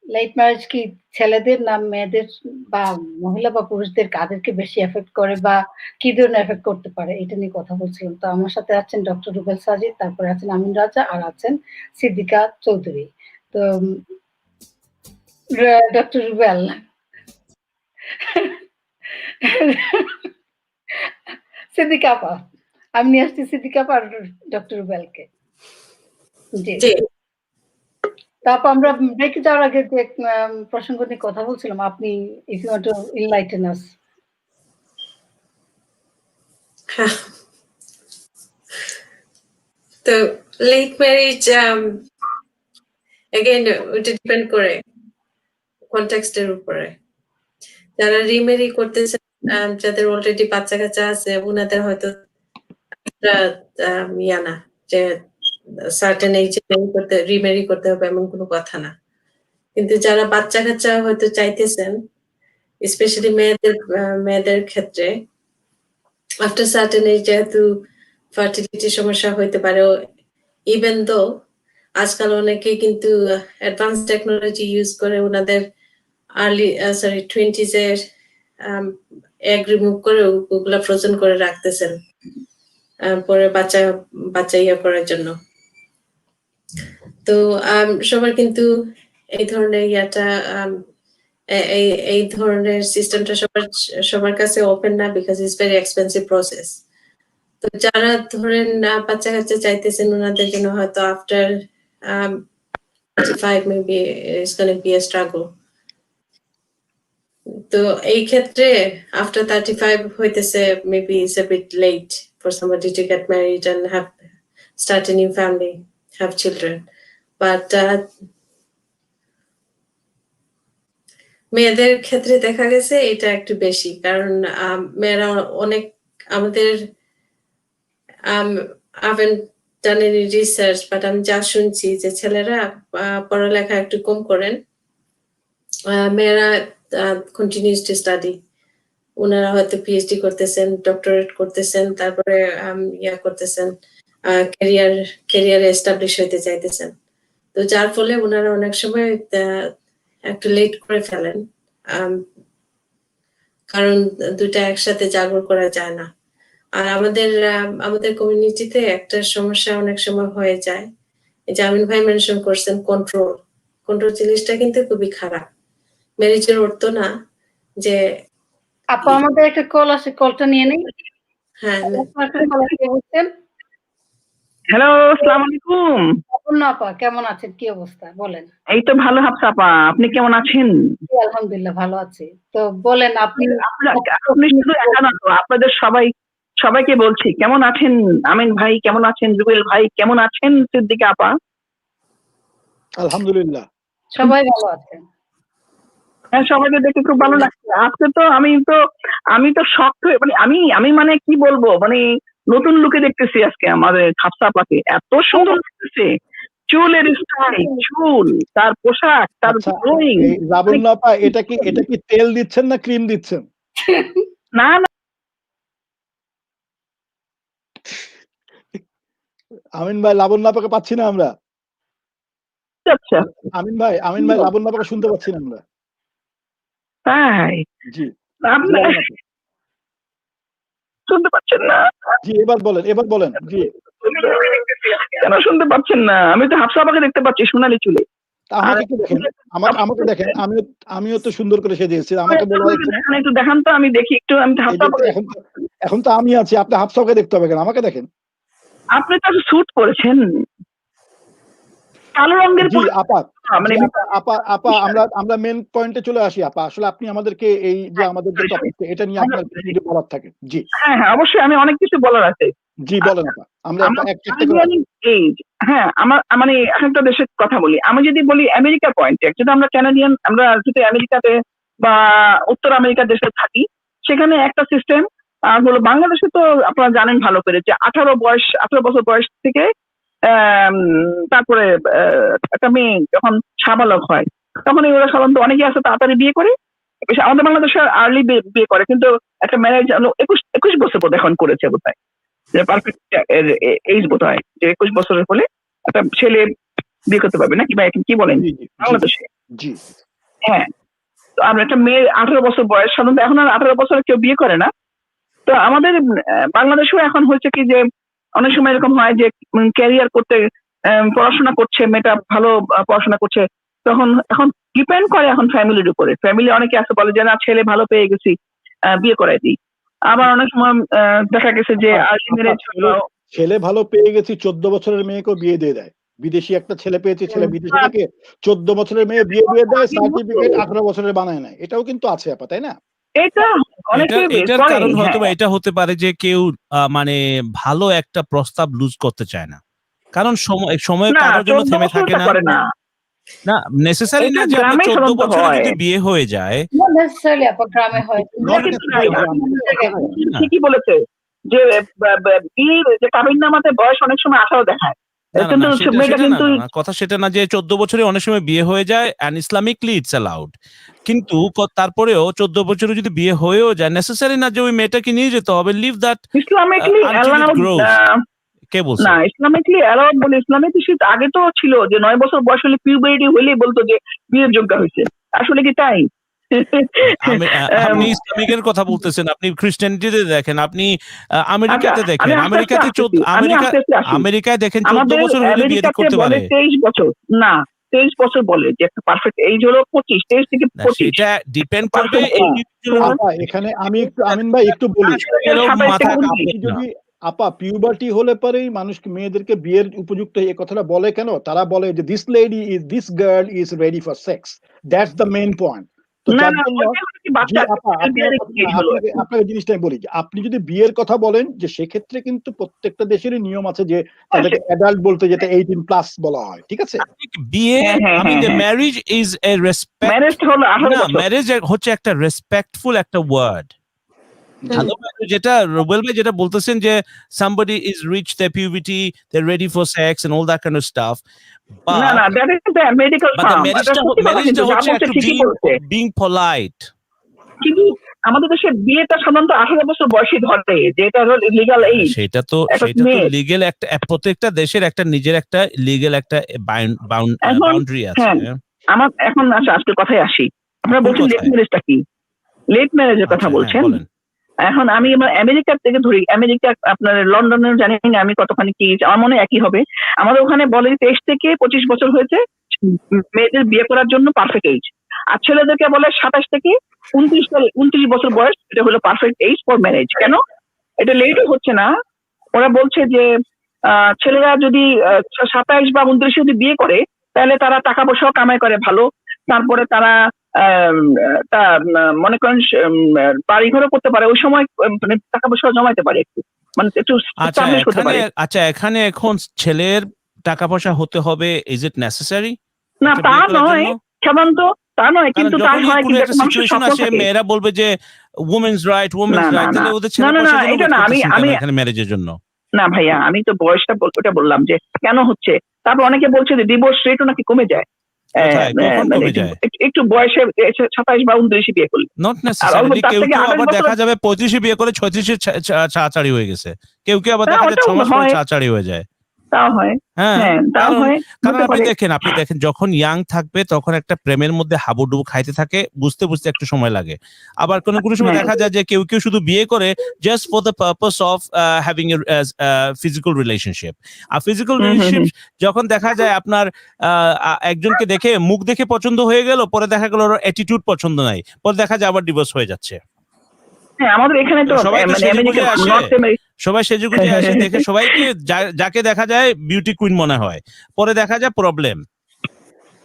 লেট ম্যারেজ কি ছেলেদের না মেয়েদের বা মহিলা বা পুরুষদের কাদেরকে বেশি এফেক্ট করে বা কি ধরনের এফেক্ট করতে পারে এটা নিয়ে কথা বলছিলাম। তো আমার সাথে আছেন ডক্টর রুবেল সাজিদ, তারপরে আছেন আমিন রাজা আর আছেন সিদ্দিকা চৌধুরী। তো ডক্টর রুবেল সিদ্দিকা আপা, আমি নিয়ে আসছি সিদ্দিকা আপা আর ডক্টর রুবেলকে। জি। জি তারপর আমরা ব্রেকে যাওয়ার আগে যে প্রসঙ্গ নিয়ে কথা বলছিলাম, আপনি if you want to enlighten us. হ্যাঁ। তো লেট ম্যারেজ এগেইন ওটা ডিপেন্ড করে কনটেক্সটের উপরে। যারা রিমেরি করতেছেন, যাদের অলরেডি বাচ্চা কাচ্চা আছে, ওনাদের হয়তো ইয়া না যে সার্টেন এইজে রিমেরি করতে হবে এমন কোনো কথা না। কিন্তু যারা বাচ্চা কাচ্চা হয়তো চাইতেছেন, স্পেশালি মেয়েদের ক্ষেত্রে আফটার সার্টেন এজ যেহেতু ফার্টিলিটি সমস্যা হইতে পারে, ইভেন দো আজকাল অনেকেই কিন্তু অ্যাডভান্স টেকনোলজি ইউজ করে ওনাদের আর্লি 20s এর এগ রিমুভ করে ওগুলা ফ্রোজেন করে রাখতেছেন পরে বাচ্চা ইয়ে করার জন্য। তো সবার কিন্তু এই ধরনের ইয়াটা এই ধরনের সিস্টেমটা সবার কাছে ওপেন না, because it's very expensive process. তো যারা ধরেন বাচ্চা কাচ্চা চাইতেছেন ওনাদের জন্য হয়তো after 35 maybe it's gonna be a struggle. তো এই ক্ষেত্রে আফটার 35 হইতেছে maybe it's a bit late for somebody to get married and start a new family, have children. But মেয়েদের ক্ষেত্রে দেখা গেছে এটা একটু বেশি, কারণ মেয়েরা অনেক আমাদের haven't done any research, but আমি যা শুনছি যে ছেলেরা পড়ালেখা একটু কম করেন, মেয়েরা continues to study. ওনারা হয়তো পিএইচডি করতেছেন, ডক্টরেট করতেছেন, তারপরে ইয়া করতেছেন, ক্যারিয়ারে এস্টাবলিশ হইতে চাইতেছেন। তো যার ফলে ওনারা অনেক সময় একটু লেট করে ফেলেন, কারণ দুটা একসাথে জাগর করা যায় না। আর আমাদের কমিউনিটিতে একটা সমস্যা অনেক সময় হয়ে যায়, যে আমিন ভাই মেনশন করছেন কন্ট্রোল জিনিসটা কিন্তু খুবই খারাপ। ম্যারেজের অর্থ না যে আপা আমাদের একটা কল আছে, কলটা নিয়ে নেই। হ্যাঁ হ্যালো, আসসালামু আলাইকুম। অপর্ণা আপা কেমন আছেন, কি অবস্থা বলেন? এই তো ভালো হাফসা আপা, আপনি কেমন আছেন? আলহামদুলিল্লাহ ভালো আছি। তো বলেন আপনি শুধু একা না তো, আপনাদের সবাইকে বলছি কেমন আছেন? আমিন ভাই কেমন আছেন? রুবেল ভাই কেমন আছেন? সিদ্দিকা আপা আলহামদুলিল্লাহ সবাই ভালো আছেন। হ্যাঁ, সবাইকে দেখে খুব ভালো লাগছে। আজকে তো আমি তো শক্ত হয়ে আমি মানে কি বলবো, মানে নতুন লুকে দেখতেছি আজকে আমাদের হাফসা আপাকে, এত সুন্দর লাগতেছে। চুলের স্টাইল, চুল, তার পোশাক, তার গ্লোয়িং। লাবণ্য আপা, এটা কি তেল দিচ্ছেন না ক্রিম দিচ্ছেন? না না, আমিন ভাই, লাবণ্য আপাকে পাচ্ছি না আমরা। আচ্ছা আমিন ভাই লাবণ্য আপাকে শুনতে পাচ্ছি না আমরা। তাই জি আপনি শুনতে পাচ্ছেন না? জি এবার বলেন। জি কেন শুনতে পাচ্ছেন না? আমি তো হাফসা আপাকে দেখতে পাচ্ছি সোনালি চুলে। আমাকে একটু দেখেন, আমাকে দেখেন, আমিও তো সুন্দর করে সেজেছি, আমাকে বলা হচ্ছে না। একটু দেখান তো, আমি দেখি একটু। আমি হাফসা আপাকে এখন তো আমি আছি, আপনি হাফসাকে দেখতে হবে কেন? আমাকে দেখেন। আপনি তো স্যুট পরেছেন কালো রঙের। জি আপা, আমরা মেন পয়েন্টে চলে আসি আপা। আসলে আপনি আমাদেরকে এই যে আমাদের যে টপিক, এটা নিয়ে আপনার কিছু বলার থাকে। জি হ্যাঁ, অবশ্যই আমি অনেক কিছু বলার আছে। জি বলেন আপা। আমরা হ্যাঁ, আমার মানে একটা দেশের কথা বলি। আমি যদি বলি আমেরিকা পয়েন্টে, যদি আমরা ক্যানাডিয়ান, আমরা যদি আমেরিকাতে বা উত্তর আমেরিকা দেশে থাকি, সেখানে একটা সিস্টেম হলো। বাংলাদেশে তো আপনারা জানেন ভালো করে যে 18 বছর বয়স থেকে তারপরে একটা মেয়ে যখন সাবালক হয়, তখন ওরা সাধারণত অনেকে আছে তাড়াতাড়ি বিয়ে করে। আমাদের বাংলাদেশে আর্লি বিয়ে করে, কিন্তু একটা ম্যারেজ 21 বছর পর এখন করেছে বোধহয়। পারফেক্ট এইজ বোধ হয় যে 21 বছরের হলে একটা ছেলে বিয়ে করতে পারবে নাকি, বা এখন কি বলেন বাংলাদেশে? জি, হ্যাঁ, তো আমরা একটা মেয়ে 18 বছর বয়স, সাধারণত এখন আর 18 বছর কেউ বিয়ে করে না। তো আমাদের বাংলাদেশেও এখন হচ্ছে কি যে অনেক সময় এরকম হয় যে ক্যারিয়ার করতে পড়াশোনা করছে, মেয়েটা ভালো পড়াশোনা করছে, তখন এখন ডিপেন্ড করে এখন ফ্যামিলির উপরে। ফ্যামিলি অনেকে আছে বলে যে না ছেলে ভালো পেয়ে গেছি, বিয়ে করাই দিই। আবার অনেক সময় দেখা গেছে যে আর্লি ম্যারেজ, ছেলে ভালো পেয়ে গেছি 14 বছরের মেয়েকেও বিয়ে দিয়ে দেয়। বিদেশি একটা ছেলে পেয়েছে, ছেলে বিদেশি থেকে 14 বছরের মেয়ে বিয়ে দিয়ে দেয়, সার্টিফিকেট 18 বছরের বানায় না। এটাও কিন্তু আছে আপা, তাই না? এটা অনেকে এটার করে, কারণ হয়তো বা হ্যাঁ। এটা হতে পারে যে কেউ মানে ভালো একটা প্রস্তাব লুজ করতে চায় না, কারণ সময় না, কারোর জন্য 14 থেমে থাকে বছরটা না। করে না। না নেসেসারি এটা না যে আপনার গ্রামে 14 সাধারণত বছরে হয়। যদি বিয়ে হয়ে যায়। Not necessarily আপা গ্রামে হয়। এটা কিন্তু নাই। না। ঠিকই বলেছে যে বিয়ের যে কাবিননামাতে বয়স অনেক সময় 18 দেখায়, না, না, কিন্তু না, সেটা মেয়েটা সেটা না, কিন্তু না, না, কথা সেটা না যে 14 বছরে অনেক সময় বিয়ে হয়ে যায় and Islamically it's allowed, কিন্তু তারপরেও 14 বছরে যদি বিয়ে হয়েও যায় নেসেসারি না যে ওই মেয়েটাকে নিয়ে যেতে হবে, leave that Islamically until it allowed. grows. কে বলছে? না, ইসলামিকলি অ্যালাউড বলে ইসলামিক আগে তো ছিল যে 9 বছর বয়স হলে পিউবারিটি হলেই বলতো যে বিয়ের যোগ্য হয়েছে। আসলে কি তাই? আপনি ইসলামিকের কথা বলতেছেন, আপনি খ্রিস্টানিটিতে দেখেন, আপনি আমেরিকাতে আচ্ছা, দেখেন, আমি আস্তে আস্তে আসি। আমেরিকায় দেখেন 14 আমাদের বছর হলে বিয়ে আমেরিকাতে করতে বলে পারে। 23 বছর, না 23 বছর বলে যে একটা পারফেক্ট এইজ হলো 25, 23 থেকে না, 25। সেটা ডিপেন্ড করবে Perfect age। আপা এখানে আমি একটু আমিন ভাই একটু বলি, এরকম 27 মাথা থেকে কাজ 29। করবে না। যদি আপা পিউবার্টি হলে পরেই মানুষ মেয়েদেরকে বিয়ের উপযুক্ত এই কথাটা বলে কেন? তারা বলে যে this girl is ready for sex, that's the main point. তো না যার না, জন্য ওইটা হলো কি জি বাচ্চা আপা আপনাকে জিনিসটাই বলি যে আপনি যদি বিয়ের কথা বলেন যে সেক্ষেত্রে কিন্তু প্রত্যেকটা দেশেরই নিয়ম আছে যে তাদেরকে অ্যাডাল্ট বলতে, যেটা 18+ বলা হয়, ঠিক আছে? বিয়ে, I mean the হ্যাঁ। marriage is a respect. Marriage হলো 18 না, বছর। ম্যারেজ হচ্ছে একটা রেসপেক্টফুল একটা ওয়ার্ড। ভালো marriage যেটা রুবেল ভাই যেটা বলতেছেন যে somebody is reached their puberty, they're ready for sex and all that kind of stuff. না না, But that is the medical the term. এটা marriage-টা সত্যি কথা, কিন্তু যা হচ্ছে বলছে একটু ঠিকই বলছে। being polite. কিন্তু আমাদের দেশে বিয়েটা সাধারণত 18 বছর বয়সে ধরে, যেটা হলো লিগাল এইজ। সেটা তো লিগ্যাল একটা প্রত্যেকটা দেশের একটা নিজের একটা লিগ্যাল একটা বাউন্ডারি আছে। হ্যাঁ, আমার এখন আজকে কথায় আসি। আপনারা বলছেন লেট কথায়? ম্যারেজটা কি? লেট ম্যারেজের কথা আচ্ছা, বলছেন। বলেন। এখন আমি আমেরিকার থেকে ধরি, আমেরিকা আপনার লন্ডনের জানেন আমি কতখানি কি, আমার মনে একই হবে। আমাদের ওখানে বলে 23 থেকে 25 বছর হয়েছে মেয়েদের বিয়ে করার জন্য পারফেক্ট এইজ, আর ছেলেদেরকে বলে 27 থেকে 29 বছর বয়স, এটা হলো পারফেক্ট এইজ ফর ম্যারেজ। কেন এটা লেটও হচ্ছে না? ওরা বলছে যে ছেলেরা যদি 27 বা 29 যদি বিয়ে করে তাহলে তারা টাকা পয়সাও কামাই করে ভালো, তারপরে তারা মনে করেন বাড়ি ঘরও করতে পারে, ওই সময় মানে টাকা পয়সা জমাইতে পারে একটু, মানে একটু establish করতে পারে। আচ্ছা, এখানে এখন ছেলের টাকা পয়সা হতে হবে, ইজ ইট নেসেসারি? না তা নয়, সাধারণত তা নয়, কিন্তু তাই হয়। কিন্তু একটা মানুষের স্বপ্ন থাকে। মেয়েরা বলবে যে উমেন্স রাইট, তাহলে ওদের ছেলে না, পয়সা এটা না, আমি এখানে ম্যারেজের জন্য। না ভাইয়া, আমি তো বয়সটা ওটা বললাম যে কেন হচ্ছে। তারপর অনেকে বলছে যে ডিভোর্স রেটও নাকি কমে যায় একটু বয়সে 27 বা 29 বিয়ে করলে। নট নেসেসারি, কেউ আবার দেখা যাবে 35 বিয়ে করে 36 ছাড়াছাড়ি হয়ে গেছে, কেউ আবার দেখা যায় 6 মাস পরে ছাড়াছাড়ি হয়ে যায়। তাও হয়, হ্যাঁ তাও হয়। কারণ আপনি দেখেন যখন ইয়াং থাকবে তখন একটা প্রেমের মধ্যে হাবুডুবু খাইতে থাকে, বুঝতে একটু সময় লাগে। আবার কোনো সময় দেখা যায় যে কেউ শুধু বিয়ে করে just for the purpose of having a physical relationship. আর ফিজিক্যাল রিলেশনশিপ যখন দেখা যায় আপনার একজনকে দেখে মুখ দেখে পছন্দ হয়ে গেল, পরে দেখা গেল ওর অ্যাটিটিউড পছন্দ নাই, পরে দেখা যায় আবার ডিভোর্স হয়ে যাচ্ছে। হ্যাঁ, আমাদের এখানে তো সবাই সেজেগুজে আসে দেখে সবাইকে যাকে দেখা যায় বিউটি কুইন মনে হয়, পরে দেখা যায় প্রবলেম।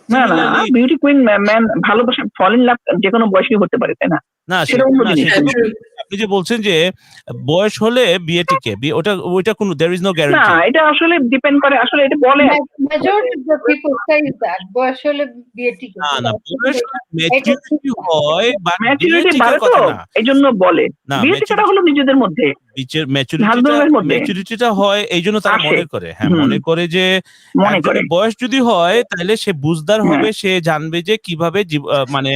না না, বিউটি কুইন ম্যান ভালোবাসা ফল ইন লাভ যে কোনো বয়সী হতে পারে, তাই না? না আপনি যে বলছেন যে বয়স হলে বিয়ে টিকে, ওইটা কোনো देयर ইজ নো গ্যারান্টি। না, এটা আসলে ডিপেন্ড করে, আসলে এটা বলে majority of people say that বয়স হলে বিয়ে টিকে। না, বয়স ম্যাচুরিটি হয়, বাট ম্যাচুরিটি বাড়ে তো এইজন্য বলে বিয়ে টিকাটা হলো নিজেদের মধ্যে। ম্যাচুরিটিটা হয় এইজন্য তারা মনে করে, হ্যাঁ মনে করে যে বয়স যদি হয় তাহলে সে বুঝদার হবে, সে জানবে যে কিভাবে মানে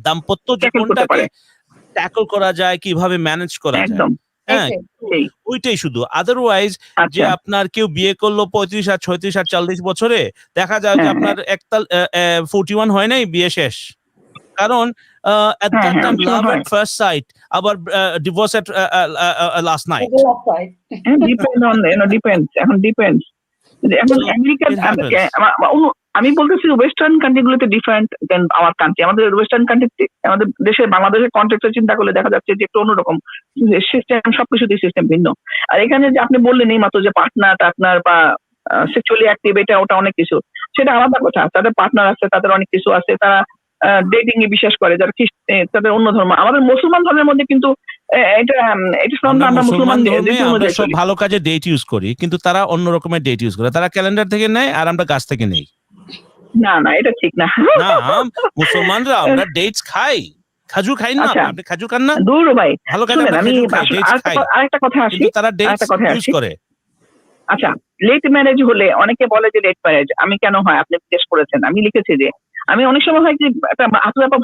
দাম্পত্য জীবনটাকে ট্যাকল করা যায়, কিভাবে ম্যানেজ করা যায়। হ্যাঁ এই ওইটাই শুধু, আদারওয়াইজ যে আচ্ছা আপনার কেউ বিয়ে করলো 35 আর 36 আর 40 বছরে, দেখা যায় যে হ্যাঁ আপনার একতাল 41 হয় নাই, বিয়ে শেষ। কারণ at হ্যাঁ that হ্যাঁ time অনেক সময় love হয় at first sight, আবার ডিভোর্স at last night. হ্যাঁ ডিপেন্ড অন ডিপেন্ডস এখন ডিপেন্ডস এখন So আমেরিকা it happens. আমি বলতেছি ওয়েস্টার্ন কান্ট্রি গুলোতে ডিফারেন্ট দেন আওয়ার কান্ট্রি। আমাদের ওয়েস্টার্ন কান্ট্রি আমাদের দেশে বাংলাদেশের কন্টেক্সটে চিন্তা করলে দেখা যাচ্ছে যে একটু অন্যরকম সিস্টেম, সবকিছুতে সিস্টেম ভিন্ন। আর এখানে যে আপনি বললেন এই মাত্র যে পার্টনার বা সেক্সুয়ালি অ্যাক্টিভ এটা ওটা অনেক কিছু, সেটা আলাদা কথা। তাদের পার্টনার আছে, তাদের অনেক কিছু আছে, তারা ডেটিং এ বিশ্বাস করে, যারা তাদের অন্য ধর্ম। আমাদের মুসলমান ধর্মের মধ্যে কিন্তু এটা আমরা আমরা মুসলমান মুসলমান ধর্মে রীতি আমরা অনুযায়ী সব চলি। ভালো কাজে ডেট ইউজ করি, কিন্তু তারা অন্য রকমের ডেট ইউজ করে। তারা ক্যালেন্ডার থেকে নেয় আর আমরা গাছ থেকে নেই। না না এটা ঠিক না। না, মুসলমানরা আমরা ডেটস খাই, খাজুর খাই না? আচ্ছা আপনি খাজুর খান না? দূর ভাই ভালো কাজে শুনেন, আমরা আমি খেজুর খাই, ডেটস খাই, আরেকটা কথা আসি, কিন্তু তারা ডেটস আরেকটা কথায় ইউজ আসি। করে। আচ্ছা লেট ম্যারেজ হলে অনেকে বলে যে লেট ম্যারেজ আমি কেন হয়, আপনি জিজ্ঞেস করেছেন, আমি লিখেছি যে আমি অনেক সময় হয় যে একটা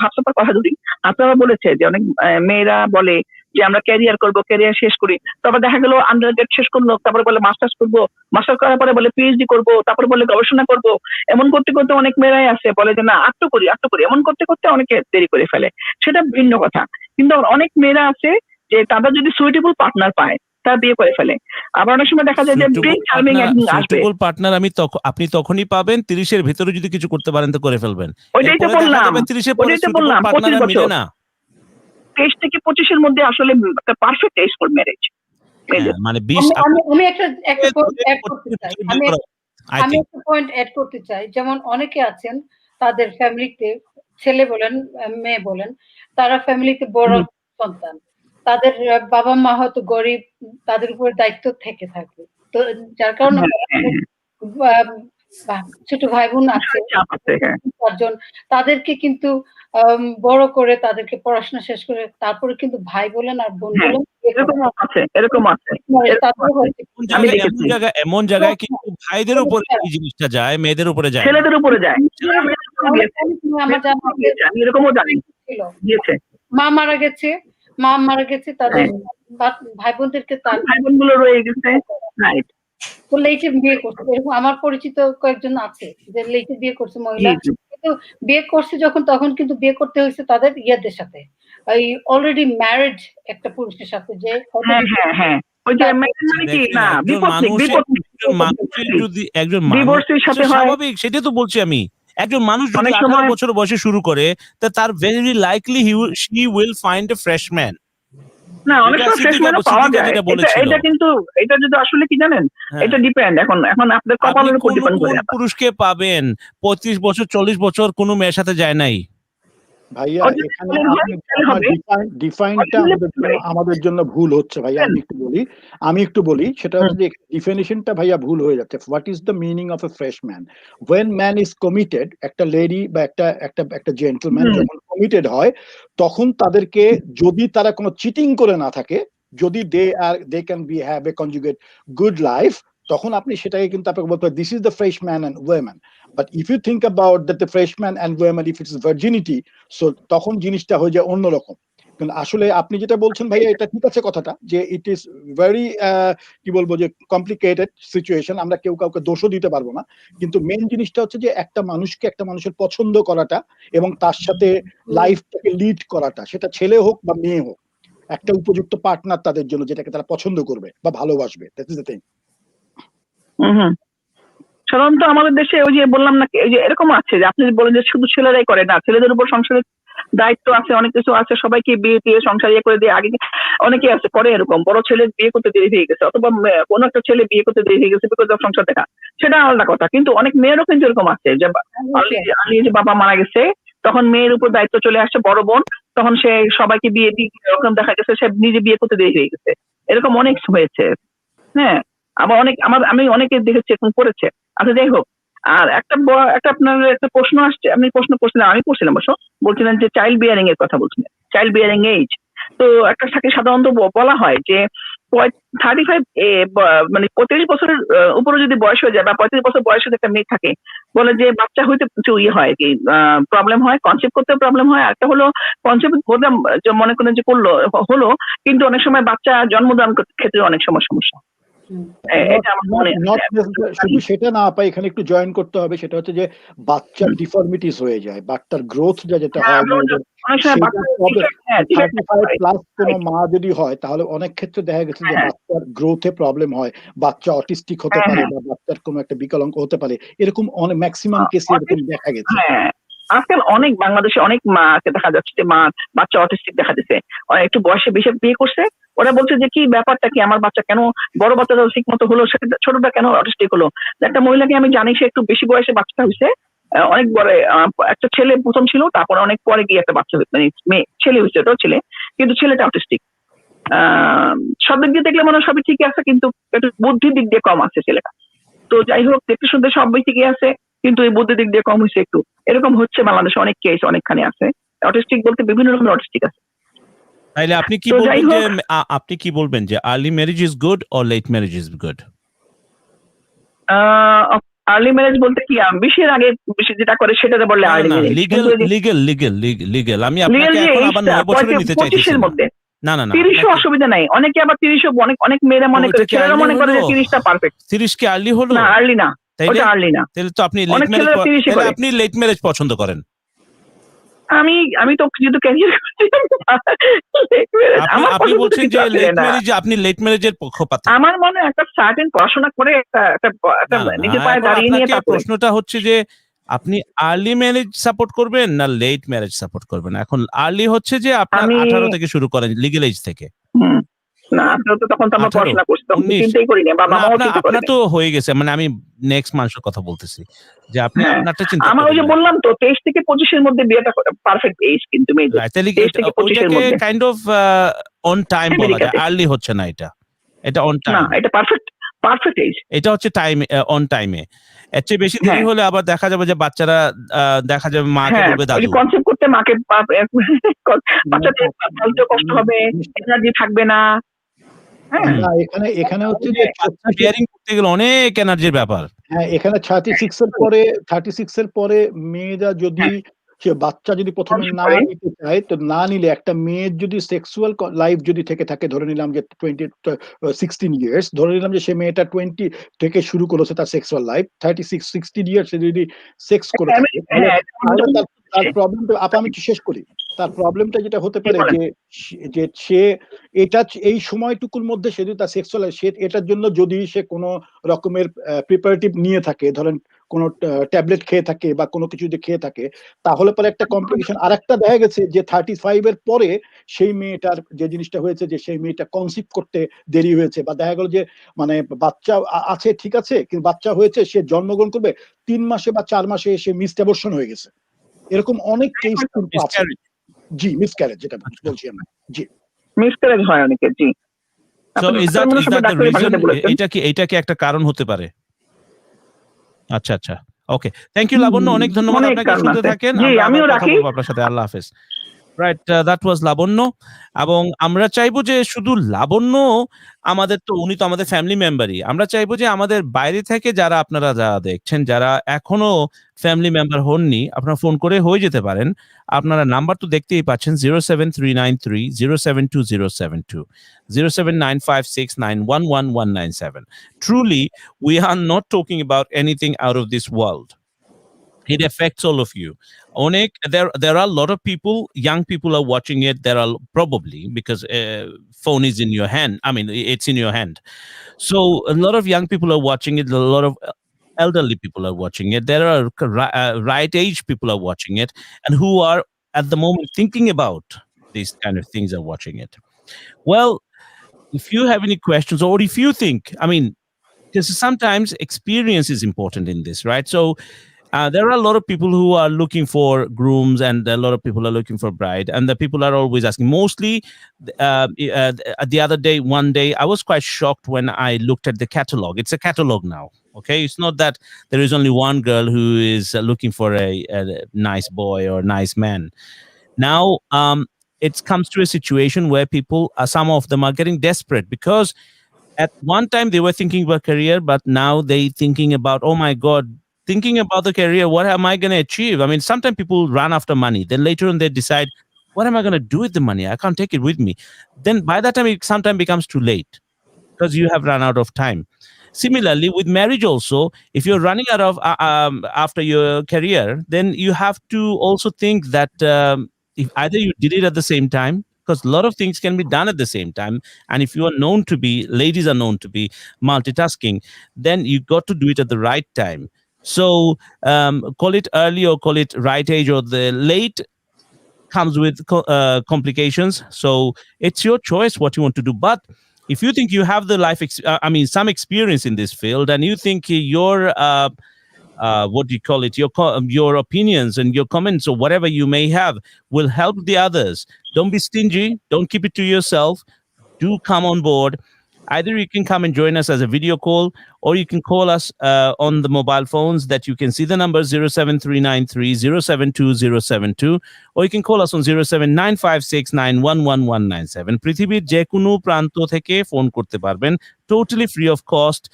ভাবসাপার কথা ধরি। আপনারা বলেছে যে অনেক মেয়েরা বলে যে আমরা ক্যারিয়ার করব, ক্যারিয়ার শেষ করি, তারপর দেখা গেল আন্ডার গ্রেড শেষ করলো, তারপরে বলে মাস্টার্স করবো, মাস্টার্স করার পরে বলে পিএইচডি করবো, তারপরে বলে গবেষণা করবো। এমন করতে করতে অনেক মেয়েরাই আছে বলে যে না আটটু করি, এমন করতে করতে অনেকে দেরি করে ফেলে, সেটা ভিন্ন কথা। কিন্তু অনেক মেয়েরা আছে যে তাদের যদি সুইটেবল পার্টনার পায় তারা বিয়ে করে ফেলে। আবার অনেক সময় দেখা যায় যে ব্রেক চার্মিং একদিন আসবে। সুইটেবল পার্টনার আপনি তখনই পাবেন 30 এর ভিতরে যদি কিছু করতে পারেন তো করে ফেলবেন। ওইটাই তো এরপরে দেখা বললাম, যাবে 30 এর পরে ওইটাই তো সুইটেবল বললাম, পার্টনার 25 আর মিলে বছর না। 23 থেকে 25 মধ্যে আসলে একটা পারফেক্ট এজ ফর ম্যারেজ। মানে 20 আমি একটা পয়েন্ট এড করতে চাই। আমি একটা পয়েন্ট এড করতে চাই। যেমন অনেকে আছেন তাদের ফ্যামিলিতে, ছেলে বলেন মেয়ে বলেন, তারা ফ্যামিলিতে বড় সন্তান, তাদের বাবা মা হয়তো গরিব, তাদের উপর দায়িত্ব থেকে থাকে। তো যার কারণে ছোট ভাই বোন আছে 4জন, তাদেরকে কিন্তু বড় করে তাদেরকে পড়াশোনা শেষ করে তারপরে কিন্তু ভাই বলেন আর বোন বলেন এরকম আছে। এমন জায়গায় কিন্তু ভাইদের উপরে এই জিনিসটা যায়, মেয়েদের উপরে যায়, ছেলেদের উপরে যায়। এরকমও জানি দিয়েছে, মা মারা গেছে তাদের ভাই বোনদেরকে, তার ভাই বোন গুলো রয়ে গেছে, রাইট। তো লেটে বিয়ে করছে, এরকম আমার পরিচিত কয়েকজন আছে যে লেটে বিয়ে করছে মহিলা, কিন্তু বিয়ে করছে যখন তখন কিন্তু বিয়ে করতে হয়েছে তাদের ইয়েদের সাথে, ওই অলরেডি ম্যারিড একটা পুরুষের সাথে, যে স্বাভাবিক, সেটাই তো বলছি আমি। একজন মানুষ যদি 18 বছর বয়সে শুরু করে, তা তার very likely he will find a fresh man. না অনেক সময় ফ্রেশ ম্যান পাওয়া যায়, এটা কিন্তু এটা যদি আসলে কি জানেন, এটা ডিপেন্ড এখন আপনাদের কপালের উপর ডিপেন্ড করে। পুরুষকে পাবেন 25 বছর 40 বছর কোনো মেয়ের সাথে যায় নাই ভাইয়া। এখানে ডিফাইনটা আমাদের জন্য ভুল হচ্ছে ভাইয়া। আমি একটু বলি সেটা হচ্ছে যে ডিফিনিশনটা ভাইয়া ভুল হয়ে যাচ্ছে। What is the meaning of a fresh man? When man is committed, একটা লেডি বা একটা জেন্টলম্যান যখন কমিটেড হয়, তখন তাদেরকে, যদি তারা কোনো চিটিং করে না থাকে, যদি they can be have a conjugate good life, তখন আপনি সেটাকে কিন্তু আপনাকে বলতে this is the fresh man and woman. But if you think about that the fresh man and woman, if it's virginity, so তখন জিনিসটা হয়ে যায় অন্যরকম। কিন্তু আসলে আপনি যেটা বলছেন ভাইয়া, এটা ঠিক আছে কথাটা, যে ইট ইজ ভেরি কি বলবো, যে কমপ্লিকেটেড সিচুয়েশন, আমরা কেউ কাউকে দোষও দিতে পারবো না। কিন্তু মেন জিনিসটা হচ্ছে যে একটা মানুষের পছন্দ করাটা এবং তার সাথে লাইফটাকে লিড করাটা, সেটা ছেলে হোক বা মেয়ে হোক, একটা উপযুক্ত পার্টনার তাদের জন্য যেটাকে তারা পছন্দ করবে বা ভালোবাসবে। That is the thing. সাধারণত আমাদের দেশে ওই যে বললাম না, ওই যে এরকম আছে যে আপনি বলেন যে শুধু ছেলেরাই করে না, ছেলেদের উপর সংসারের দায়িত্ব আছে, অনেক কিছু আছে, সবাইকে বিয়ে দিয়ে সংসার করে দিয়ে আগে অনেকে আছে করে এরকম, বড় ছেলে বিয়ে করতে দেরি হয়ে গেছে, অথবা কোনো একটা ছেলে বিয়ে করতে দেরি হয়ে গেছে বিকজ অফ সংসার দেখা, সেটা আলাদা কথা। কিন্তু অনেক মেয়েরও কিন্তু এরকম আছে যে যে বাবা মারা গেছে, তখন মেয়ের উপর দায়িত্ব চলে আসছে বড় বোন, তখন সে সবাইকে বিয়ে দিয়ে এরকম দেখা গেছে সে নিজে বিয়ে করতে দেরি হয়ে গেছে, এরকম অনেক হয়েছে। হ্যাঁ, আবার আমি অনেকে দেখেছি এরকম করেছে। আচ্ছা যাই হোক, আর একটা আপনার একটা প্রশ্ন আসছে, আপনি প্রশ্ন করছিলেন, আমি করছিলাম অবশ্য, বলছিলেন যে চাইল্ড বিয়ারিং এর কথা বলছিলেন, চাইল্ড বিয়ারিং এজ। তো একটা থাকে সাধারণত বলা হয় যে 35 মানে 35 বছরের উপরে যদি বয়স হয়ে যায় বা 35 বছর বয়সে একটা মেয়ে থাকে, বলে যে বাচ্চা হইতে একটু হয় কি প্রবলেম হয়, কনসেপ্ট করতে প্রবলেম হয়। একটা হলো কনসেপ্ট বললাম মনে করেন যে হলো, কিন্তু অনেক সময় বাচ্চা জন্মদান ক্ষেত্রে অনেক সময় সমস্যা। এটা আমার মনে শুধু সেটা না পাই, এখানে একটু জয়েন করতে হবে, সেটা হচ্ছে যে বাচ্চার ডিফর্মিটিস হয়ে যায়, বাচ্চার গ্রোথ যেটা হয় প্লাস কোন মা যদি হয়, তাহলে অনেক ক্ষেত্রে দেখা গেছে যে বাচ্চার গ্রোথে প্রবলেম হয়, বাচ্চা অটিস্টিক হতে পারে বা বাচ্চার কোনো একটা বিকলাঙ্গ হতে পারে, এরকম অনেক ম্যাক্সিমাম কেসে এরকম দেখা গেছে। আজকাল অনেক বাংলাদেশে অনেক মাকে দেখা যাচ্ছে যে মা বাচ্চা অটিস্টিক দেখা দিচ্ছে, একটু বয়সে বেশি বিয়ে করছে, ওরা বলছে যে কি ব্যাপারটা কি, আমার বাচ্চা কেন, বড় বাচ্চাটা ঠিক মতো হলো, ছোটটা কেন অটিস্টিক হলো। একটা মহিলাকে আমি জানি, সে একটু বেশি বয়সে বাচ্চা হয়েছে, অনেক বড় একটা ছেলে প্রথম ছিল, তারপরে অনেক পরে গিয়ে একটা বাচ্চা মানে মেয়ে ছেলে হয়েছে, ওটাও ছেলে, কিন্তু ছেলেটা অটিস্টিক। সব দিক দিয়ে দেখলে মনে হয় সবই ঠিকই আছে, কিন্তু একটু বুদ্ধির দিক দিয়ে কম আছে ছেলেটা। তো যাই হোক, দেখতে শুনতে সবই ঠিকই আছে, কিন্তু এই বুদ্ধির দিক দিয়ে কম হয়েছে একটু। এরকম হচ্ছে বাংলাদেশে অনেক কেস, অনেকখানি আছে। অটিস্টিক বলতে বিভিন্ন রকমের অটিস্টিক আছে। তাইলে আপনি কি বলবেন যে early marriage is good or late marriage is good? Early marriage বলতে কি, বিশের আগে বেশি যেটা করে সেটাতে বললে আর্লি ম্যারেজ। লিগ্যাল আমি আপনাকে এখন আবার 9 বছরে নিতে চাইতেছি না। মধ্যে না 30 অসুবিধা নাই। অনেকে আবার 30 অনেক মেয়েরা মনে করে, ছেলেরা মনে করে যে 30টা পারফেক্ট। 30 কি আর্লি হলো? না, আর্লি না, ওটা আর্লি না। তাহলে তো আপনি লেট ম্যারেজ পছন্দ করেন। আমি তো যেহেতু ক্যারিয়ার আপনি বলছেন যে আপনি লেট ম্যারেজের পক্ষপাতী। আমার মনে একটা সার্টেন পড়াশোনা করে একটা নিজের পায়ে দাঁড়িয়ে নিয়ে, প্রশ্নটা হচ্ছে যে আপনি আর্লি ম্যারেজ সাপোর্ট করবেন না লেট ম্যারেজ সাপোর্ট করবেন? এখন আর্লি হচ্ছে যে আপনার 18 থেকে শুরু করেন, লিগ্যাল এজ থেকে। না, আপনারা তো তখন তো আমরা পড়াশোনা করছি, তখন চিন্তাই করি না, বাবা মাও চিন্তা করে। আপনার তো হয়ে গেছে, মানে আমি নেক্সট মানুষের কথা বলতেছি যে আপনি আপনারটা চিন্তা করেন। আমার ওই যে বললাম তো 23 থেকে 25 এর মধ্যে বিয়েটা পারফেক্ট এজ, কিন্তু মেয়েদের 23 থেকে 25 এর মধ্যে কাইন্ড অফ অন টাইম বলা যায়, আর্লি হচ্ছে না, এটা অন টাইম না, এটা পারফেক্ট এজ, এটা হচ্ছে টাইম, অন টাইমে। এর চেয়ে বেশি দেরি হলে আবার দেখা যাবে যে বাচ্চারা দেখা যাবে মাকে বলবে দাদু। কনসেপ্ট করতে মাকে বাচ্চাদের কষ্ট হবে, এনার্জি থাকবে না। এখানে হচ্ছে যে বিয়ারিং করতে গেলে অনেক এনার্জির ব্যাপার। হ্যাঁ, এখানে 36 এর পরে মেয়েরা যদি সে বাচ্চা যদি প্রথমে না নিতে চায়, তো না নিলে একটা মেয়ের যদি সেক্সুয়াল লাইফ যদি থেকে থাকে, ধরে নিলাম যে 16 ইয়ার্স, ধরে নিলাম যে সে মেয়েটা 20 থেকে শুরু করেছে তার সেক্সুয়াল লাইফ, 16 ইয়ার্স যদি সেক্স করে থাকে, তার প্রবলেমটা আমি শেষ করি। তার প্রবলেমটা যেটা হতে পারে যে সে এই সময়টুকুর মধ্যে সে যদি তার সেক্সুয়াল এটার জন্য যদি সে কোনো রকমের প্রিপারেটিভ নিয়ে থাকে, ধরেন কোনো ট্যাবলেট খেয়ে থাকে বা কোনো কিছু যদি খেয়ে থাকে, তাহলে পরে একটা কমপ্লিকেশন। আর একটা দেখা গেছে যে 35 এর পরে সেই মেয়েটার যে জিনিসটা হয়েছে যে সেই মেয়েটা কনসিভ করতে দেরি হয়েছে, বা দেখা গেল যে মানে বাচ্চা আছে ঠিক আছে, কিন্তু বাচ্চা হয়েছে, সে জন্মগ্রহণ করবে 3 মাসে বা 4 মাসে সে মিসড অ্যাবর্শন হয়ে গেছে। এরকম অনেক কেস কিন্তু আছে। জি, মিসক্যারেজ যেটা বলছি আমরা। জি, মিসক্যারেজ হয় অনেকের। জি, সো ইজ দ্যাট এটা কি একটা কারণ হতে পারে? আচ্ছা, ওকে, থ্যাংক ইউ লাবণ্য, অনেক ধন্যবাদ আপনাকে। শুনতে থাকেন, আমিও রাখি আপনার সাথে। আল্লাহ হাফেজ। রাইট, দ্যাট ওয়াজ লাবণ্য। এবং আমরা চাইবো যে শুধু লাবণ্য আমাদের, তো উনি তো আমাদের ফ্যামিলি মেম্বারই, আমরা চাইবো যে আমাদের বাইরে থেকে যারা আপনারা যারা দেখছেন, যারা এখনো ফ্যামিলি মেম্বার হননি, আপনারা ফোন করে হয়ে যেতে পারেন। আপনারা নাম্বার তো দেখতেই পাচ্ছেন, 07393072072, 07956911197। Truly, we are not talking about anything out of this world. It affects all of you. There are a lot of people, young people are watching it. There are probably, because phone is in your hand. I mean, it's in your hand. So a lot of young people are watching it. A lot of elderly people are watching it. There are right age people are watching it, and who are at the moment thinking about these kind of things are watching it. Well, if you have any questions, or if you think, I mean, because sometimes experience is important in this, right? So there are a lot of people who are looking for grooms, and a lot of people are looking for bride, and the people are always asking. Mostly, the other day, one day, I was quite shocked when I looked at the catalog. It's a catalog now. Okay, it's not that there is only one girl who is looking for a nice boy or nice man. Now, it comes to a situation where people, some of them are getting desperate because at one time they were thinking about career, but now they thinking about, oh my God, thinking about the career, what am I going to achieve? I mean, sometimes people run after money. Then later on they decide, what am I going to do with the money? I can't take it with me. Then by that time, it sometimes becomes too late because you have run out of time. Similarly, with marriage also, if you're running out of after your career, then you have to also think that if either you did it at the same time, because a lot of things can be done at the same time, and if you are known to be, ladies are known to be multitasking, then you got to do it at the right time. So call it early or call it right age or the late comes with complications. So it's your choice what you want to do. But if you think you have the some experience in this field, and you think your what do you call it, your opinions and your comments or whatever you may have will help the others, don't be stingy, don't keep it to yourself, do come on board. Either you can come and join us as a video call, or you can call us on the mobile phones that you can see the number 07393072072, or you can call us on 07956911197. পৃথিবীর যে কোনো প্রান্ত থেকে phone করতে পারবেন, totally free of cost.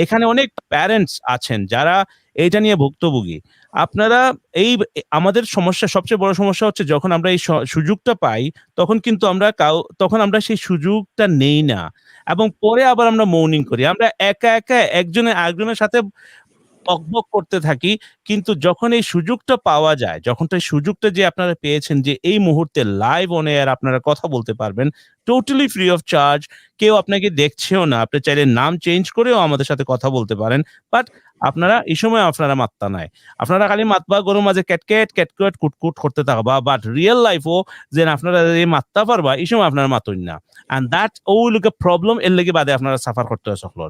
এখানে অনেক parents আছেন যারা এইটা নিয়ে ভুক্তভোগী। আপনারা আমাদের সমস্যা, সবচেয়ে বড় সমস্যা হচ্ছে যখন আমরা এই সুযোগটা পাই, তখন কিন্তু তখন আমরা সেই সুযোগটা নেই না, এবং পরে আবার আমরা মৌনিং করি, আমরা একা একা একজনের সাথে বকবক করতে থাকি। কিন্তু যখন এই সুযোগটা পাওয়া যায়, যখন এই সুযোগটা যে আপনারা পেয়েছেন যে এই মুহূর্তে লাইভ অন এয়ার আপনারা কথা বলতে পারবেন টোটালি ফ্রি অফ চার্জ, কেউ আপনাকে দেখছেও না, আপনি চাইলে নাম চেঞ্জ করেও আমাদের সাথে কথা বলতে পারেন। বাট আপনারা এই সময় আপনারা মাত্তা নাই, আপনারা খালি মাতবা গরু মাঝে ক্যাটকেট ক্যাটকেট কুটকুট করতে থাকবা, বাট রিয়েল লাইফও যে আপনারা এই মাত্তা পারবা এই সময় আপনারা মাতুন না, and that look a problem এর লেগে বাদে আপনারা সাফার করতে হয় সকল।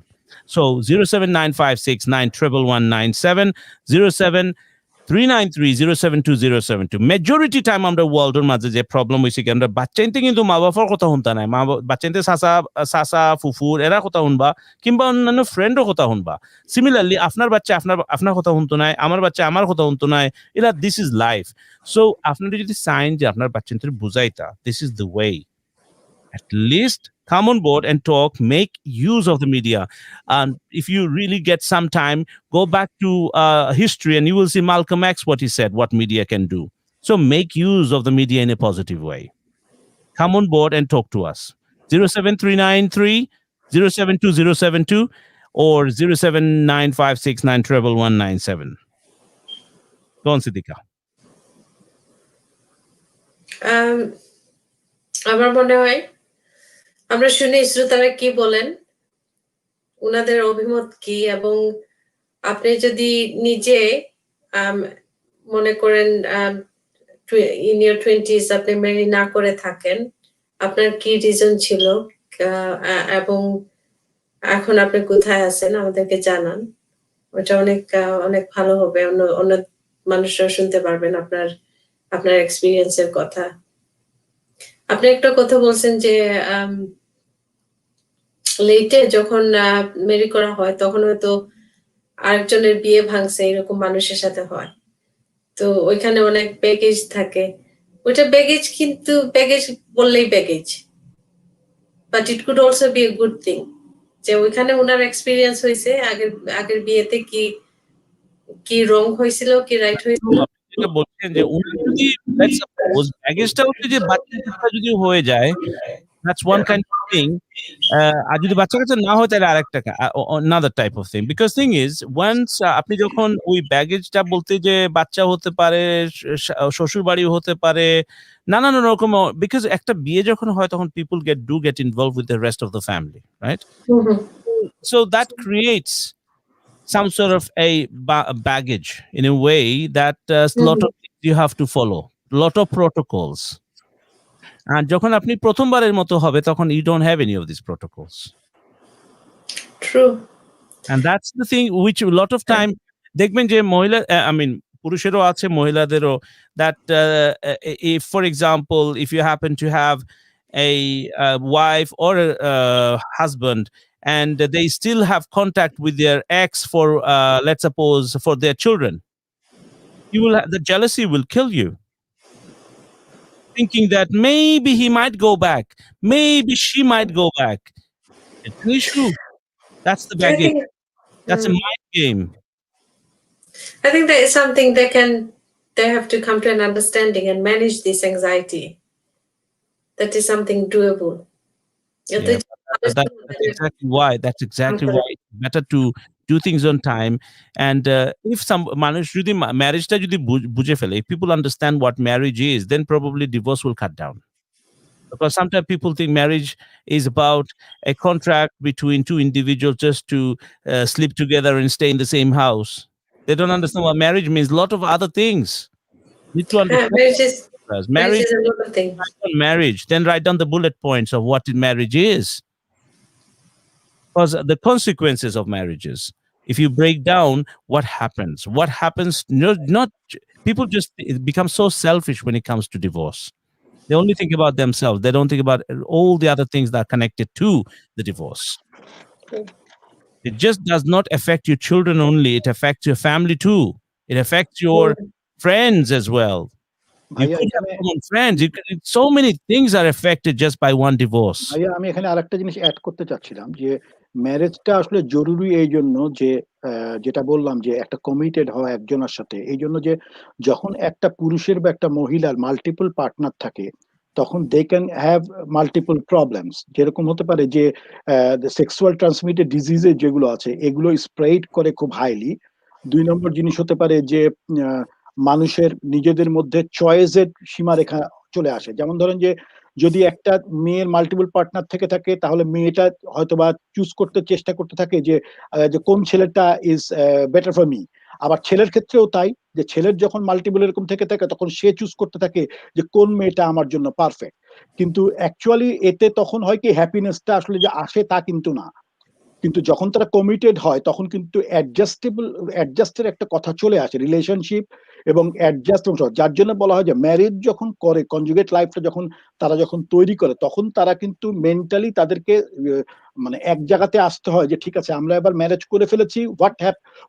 So 07956911197 07393072072। মেজরিটি টাইম আমরা ওয়ার্ল্ডের মাঝে যে প্রবলেম হয়েছে কি, আমরা বাচ্চাইতে কিন্তু মা বাবার কথা শুনতা নাই, বাচ্চাইতে চাচা ফুফুর এরা কথা শুনবা, কিংবা অন্যান্য ফ্রেন্ডও কথা শুনবা। সিমিলারলি আপনার বাচ্চা আপনার কথা শুনতো নাই, আমার বাচ্চা আমার কথা শুনতো নাই, এরা দিস ইজ লাইফ। সো আপনারা যদি চাইন যে আপনার বাচ্চাদের বুঝাইতা this is the way, at least come on board and talk, make use of the media. And if you really get some time, go back to history and you will see Malcolm X, what he said, what media can do. So make use of the media in a positive way. Come on board and talk to us. 07393072072 or 07956911197. Go on, Siddiqa. আমার মনে হয় আমরা শুনি শ্রোতারা কি বলেন, ওনাদের অভিমত কি, এবং আপনি যদি নিজে মনে করেন ইন ইউর 20s আপনি ম্যারি না করে থাকেন, আপনার কি রিজন ছিল এবং এখন আপনি কোথায় আছেন আমাদেরকে জানান, ওটা অনেক ভালো হবে, অন্য মানুষরা শুনতে পারবেন আপনার এক্সপিরিয়েন্সের কথা। আপনি একটা কথা বলছেন যে লেটে যখন মেরি করা হয় তখন হয়তো আরেকজনের বিয়ে ভাঙছে এরকম মানুষের সাথে হয়, তো ওইখানে অনেক ব্যাগেজ থাকে। ওইটা ব্যাগেজ, কিন্তু ব্যাগেজ বললেই baggage, but it could also be a good thing যে ওইখানে ওনার এক্সপিরিয়েন্স হয়েছে, আগের বিয়েতে কি রং হয়েছিল কি রাইট হয়েছিল। বলছেন যে উনি যদি লেটস সাপোজ ব্যাগেজটা হচ্ছে যে বাচ্চা যদি হয়ে যায়, that's one kind of thing. আর যদি বাচ্চা কাচ্চা না হয় তাহলে আরেকটা another type of thing, because thing is once আপনি যখন ওই ব্যাগেজটা বলতে যে বাচ্চা হতে পারে, শ্বশুর বাড়ি হতে পারে, নানান রকম, বিকজ একটা বিয়ে যখন হয় তখন people get involved with the rest of the family, right? So that creates some sort of a baggage in a way that lot of things you have to follow, lot of protocols. And যখন আপনি প্রথমবারের মতো হবে তখন you don't have any of these protocols. True. And that's the thing which a lot of time দেখবেন যে মহিলা, I mean পুরুষেরও আছে মহিলাদেরও, that if for example if you happen to have a wife or a husband and they still have contact with their ex for let's suppose for their children, the jealousy will kill you. thinking that maybe he might go back, maybe she might go back. It's an issue. That's the I baggage. think That's a mind game. I think that is something they have to come to an understanding and manage this anxiety. That is something doable. Yeah, that's exactly why. That's exactly why it's better to do things on time. And if some মানুষ যদি marriage-টা যদি বুঝে ফেলে, if people understand what marriage is, then probably divorce will cut down. Because sometimes people think marriage is about a contract between two individuals just to sleep together and stay in the same house. They don't understand what marriage means. A lot of other things. Need to understand. Marriage is a lot of things. Marriage, then write down the bullet points of what marriage is. Because the consequences of marriages, if you break down what happens, not people just become so selfish when it comes to divorce. They only think about themselves. They don't think about all the other things that are connected to the divorce. It just does not affect your children only. It affects your family too. It affects your friends as well. You could have common friends. So many things are affected just by one divorce. ভাইয়া আমি এখানে আরেকটা জিনিস add করতে চাচ্ছিলাম যে ম্যারেজটা আসলে জরুরি এই জন্য যে যেটা বললাম যে একটা কমিটেড হয় একজনের সাথে এই জন্য যে যখন একটা পুরুষের বা একটা মহিলার মাল্টিপল পার্টনার থাকে তখন they can have multiple problems যেরকম হতে পারে যে সেক্সুয়াল ট্রান্সমিটেড ডিজিজে যেগুলো আছে এগুলো স্প্রেড করে খুব হাইলি 2 নম্বর জিনিস হতে পারে যে মানুষের নিজেদের মধ্যে চয়েসের সীমারেখা চলে আসে যেমন ধরেন যে যদি একটা মেয়ের মাল্টিপল পার্টনার থেকে থাকে তাহলে মেয়েটা হয়তোবা চুজ করতে চেষ্টা করতে থাকে যে কোন ছেলেটা ইজ বেটার ফর মি আবার ছেলের ক্ষেত্রেও তাই যে ছেলের যখন মাল্টিপল এরকম থেকে থাকে তখন সে চুজ করতে থাকে যে কোন মেয়েটা আমার জন্য পারফেক্ট কিন্তু অ্যাকচুয়ালি এতে তখন হয় কি হ্যাপিনেসটা আসলে যে আসে তা কিন্তু না কিন্তু যখন তারা কমিটেড হয় তখন কিন্তু অ্যাডজাস্টের একটা কথা চলে আসে রিলেশনশিপ এবং অ্যাডজাস্ট যার জন্য বলা হয় যে ম্যারেজ যখন করে কনজুগেট লাইফটা যখন তারা যখন তৈরি করে তখন তারা কিন্তু মেন্টালি তাদেরকে মানে এক জায়গাতে আসতে হয় যে ঠিক আছে আমরা এবার ম্যারেজ করে ফেলেছি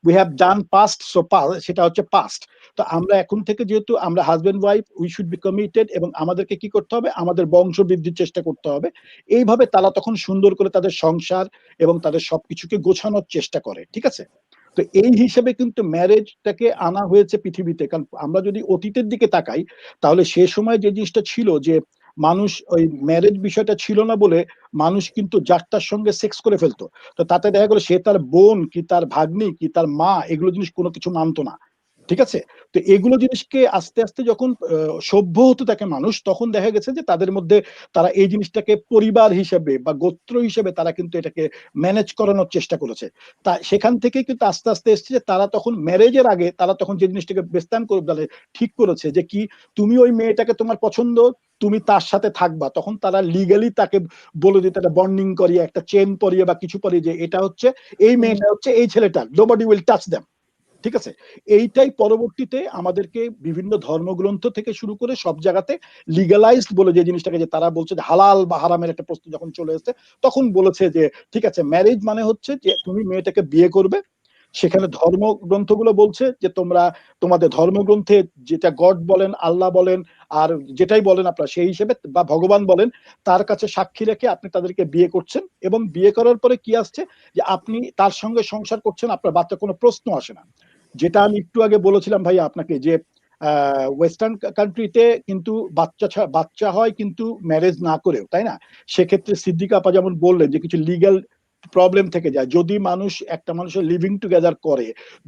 we have done past so সেটা হচ্ছে পাস্ট তো আমরা এখন থেকে যেহেতু আমরা husband wife we should be committed এবং আমাদেরকে কি করতে হবে আমাদের বংশ বৃদ্ধির চেষ্টা করতে হবে এইভাবে তারা তখন সুন্দর করে তাদের সংসার এবং তাদের সবকিছুকে গোছানোর চেষ্টা করে ঠিক আছে তো এই হিসেবে কিন্তু ম্যারেজটাকে আনা হয়েছে পৃথিবীতে কারণ আমরা যদি অতীতের দিকে তাকাই তাহলে সে সময় যে জিনিসটা ছিল যে মানুষ ওই ম্যারেজ বিষয়টা ছিল না বলে মানুষ কিন্তু যারটার সঙ্গে সেক্স করে ফেলতো তো তাতে দেখা গেল সে তার বোন কি তার ভাগ্নি কি তার মা এগুলো জিনিস কোনো কিছু মানতো না ঠিক আছে তো এগুলো জিনিসকে আস্তে আস্তে যখন সভ্য হতে থাকে মানুষ তখন দেখা গেছে যে তাদের মধ্যে তারা এই জিনিসটাকে পরিবার হিসেবে বা গোত্র হিসেবে তারা কিন্তু এটাকে ম্যানেজ করানোর চেষ্টা করেছে তা সেখান থেকে কিন্তু আস্তে আস্তে এসছে যে তারা তখন ম্যারেজের আগে তারা তখন যে জিনিসটাকে বেস্তান করে ঠিক করেছে যে কি তুমি ওই মেয়েটাকে তোমার পছন্দ তুমি তার সাথে থাকবা তখন তারা লিগালি তাকে বলে দিতে একটা বন্ডিং করিয়ে একটা চেন পরিয়ে বা কিছু পরিয়ে যে এটা হচ্ছে এই মেয়েটা হচ্ছে এই ছেলেটা নোবডি উইল টাচ দেম ঠিক আছে এইটাই পরবর্তীতে আমাদেরকে বিভিন্ন ধর্মগ্রন্থ থেকে শুরু করে সব জায়গাতে লিগালাইজড বলে যে জিনিসটাকে যে তারা বলছে যে হালাল বা হারামের একটা প্রশ্ন যখন চলে এসেছে তখন বলেছে যে ঠিক আছে ম্যারেজ মানে হচ্ছে যে তুমি মেয়েটাকে বিয়ে করবে সেখানে ধর্মগ্রন্থগুলো বলছে যে তোমরা তোমাদের ধর্মগ্রন্থে যেটা গড বলেন আল্লাহ বলেন আর যেটাই বলেন আপনারা সেই হিসেবে বা ভগবান বলেন তার কাছে সাক্ষী রেখে আপনি তাদেরকে বিয়ে করছেন এবং বিয়ে করার পরে কি আসছে যে আপনি তার সঙ্গে সংসার করছেন আপনার বাচ্চা কোনো প্রশ্ন আসে না যেটা আমি একটু আগে বলেছিলাম ভাইয়া আপনাকে যে ওয়েস্টার্ন কান্ট্রিতে কিন্তু বাচ্চা হয় কিন্তু ম্যারেজ না করেও তাই না সেক্ষেত্রে সিদ্দিকা আপা যেমন বললেন যে কিছু লিগ্যাল প্রবলেম থেকে যায় যদি একটা মানুষের লিভিং টুগেদার করে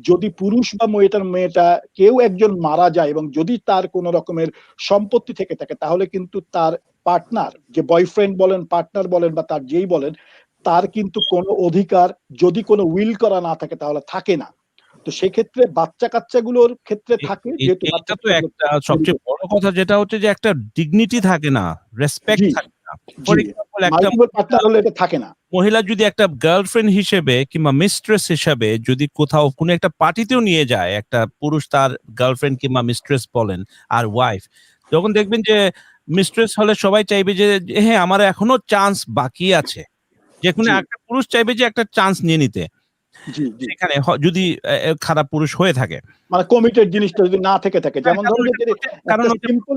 যদি পুরুষ বা মেয়েটা কেউ একজন মারা যায় এবং যদি তার কোনো রকমের সম্পত্তি থেকে থাকে তাহলে কিন্তু তার পার্টনার যে বয়ফ্রেন্ড বলেন পার্টনার বলেন বা তার যেই বলেন তার কিন্তু কোনো অধিকার যদি কোনো উইল করা না থাকে তাহলে থাকে না তো সেই ক্ষেত্রে বাচ্চা কাচ্চাগুলোর ক্ষেত্রে থাকে যেহেতু এটা তো একটা সবচেয়ে বড় কথা যেটা হচ্ছে যে একটা ডিগনিটি থাকে না রেসপেক্ট থাকে না ফর এক্সাম্পল একটা পার্টনার হলে এটা থাকে না মহিলা যদি একটা গার্লফ্রেন্ড হিসেবে কিংবা মিস্ট্রেস হিসেবে যদি কোথাও কোনো একটা পার্টিতেও নিয়ে যায় একটা পুরুষ তার গার্লফ্রেন্ড কিংবা মিস্ট্রেস বলেন আর ওয়াইফ যখন দেখবেন যে মিস্ট্রেস হলে সবাই চাইবে যে হ্যাঁ আমার এখনো চান্স বাকি আছে যে কোনো একটা পুরুষ চাইবে যে একটা চান্স নিয়ে নিতে জি জি সেখানে যদি খারাপ পুরুষ হয়ে থাকে, মানে কমিটেড জিনিসটা যদি না থেকে থাকে, যেমন ধরুন যে যদি কারণ একটা সিম্পল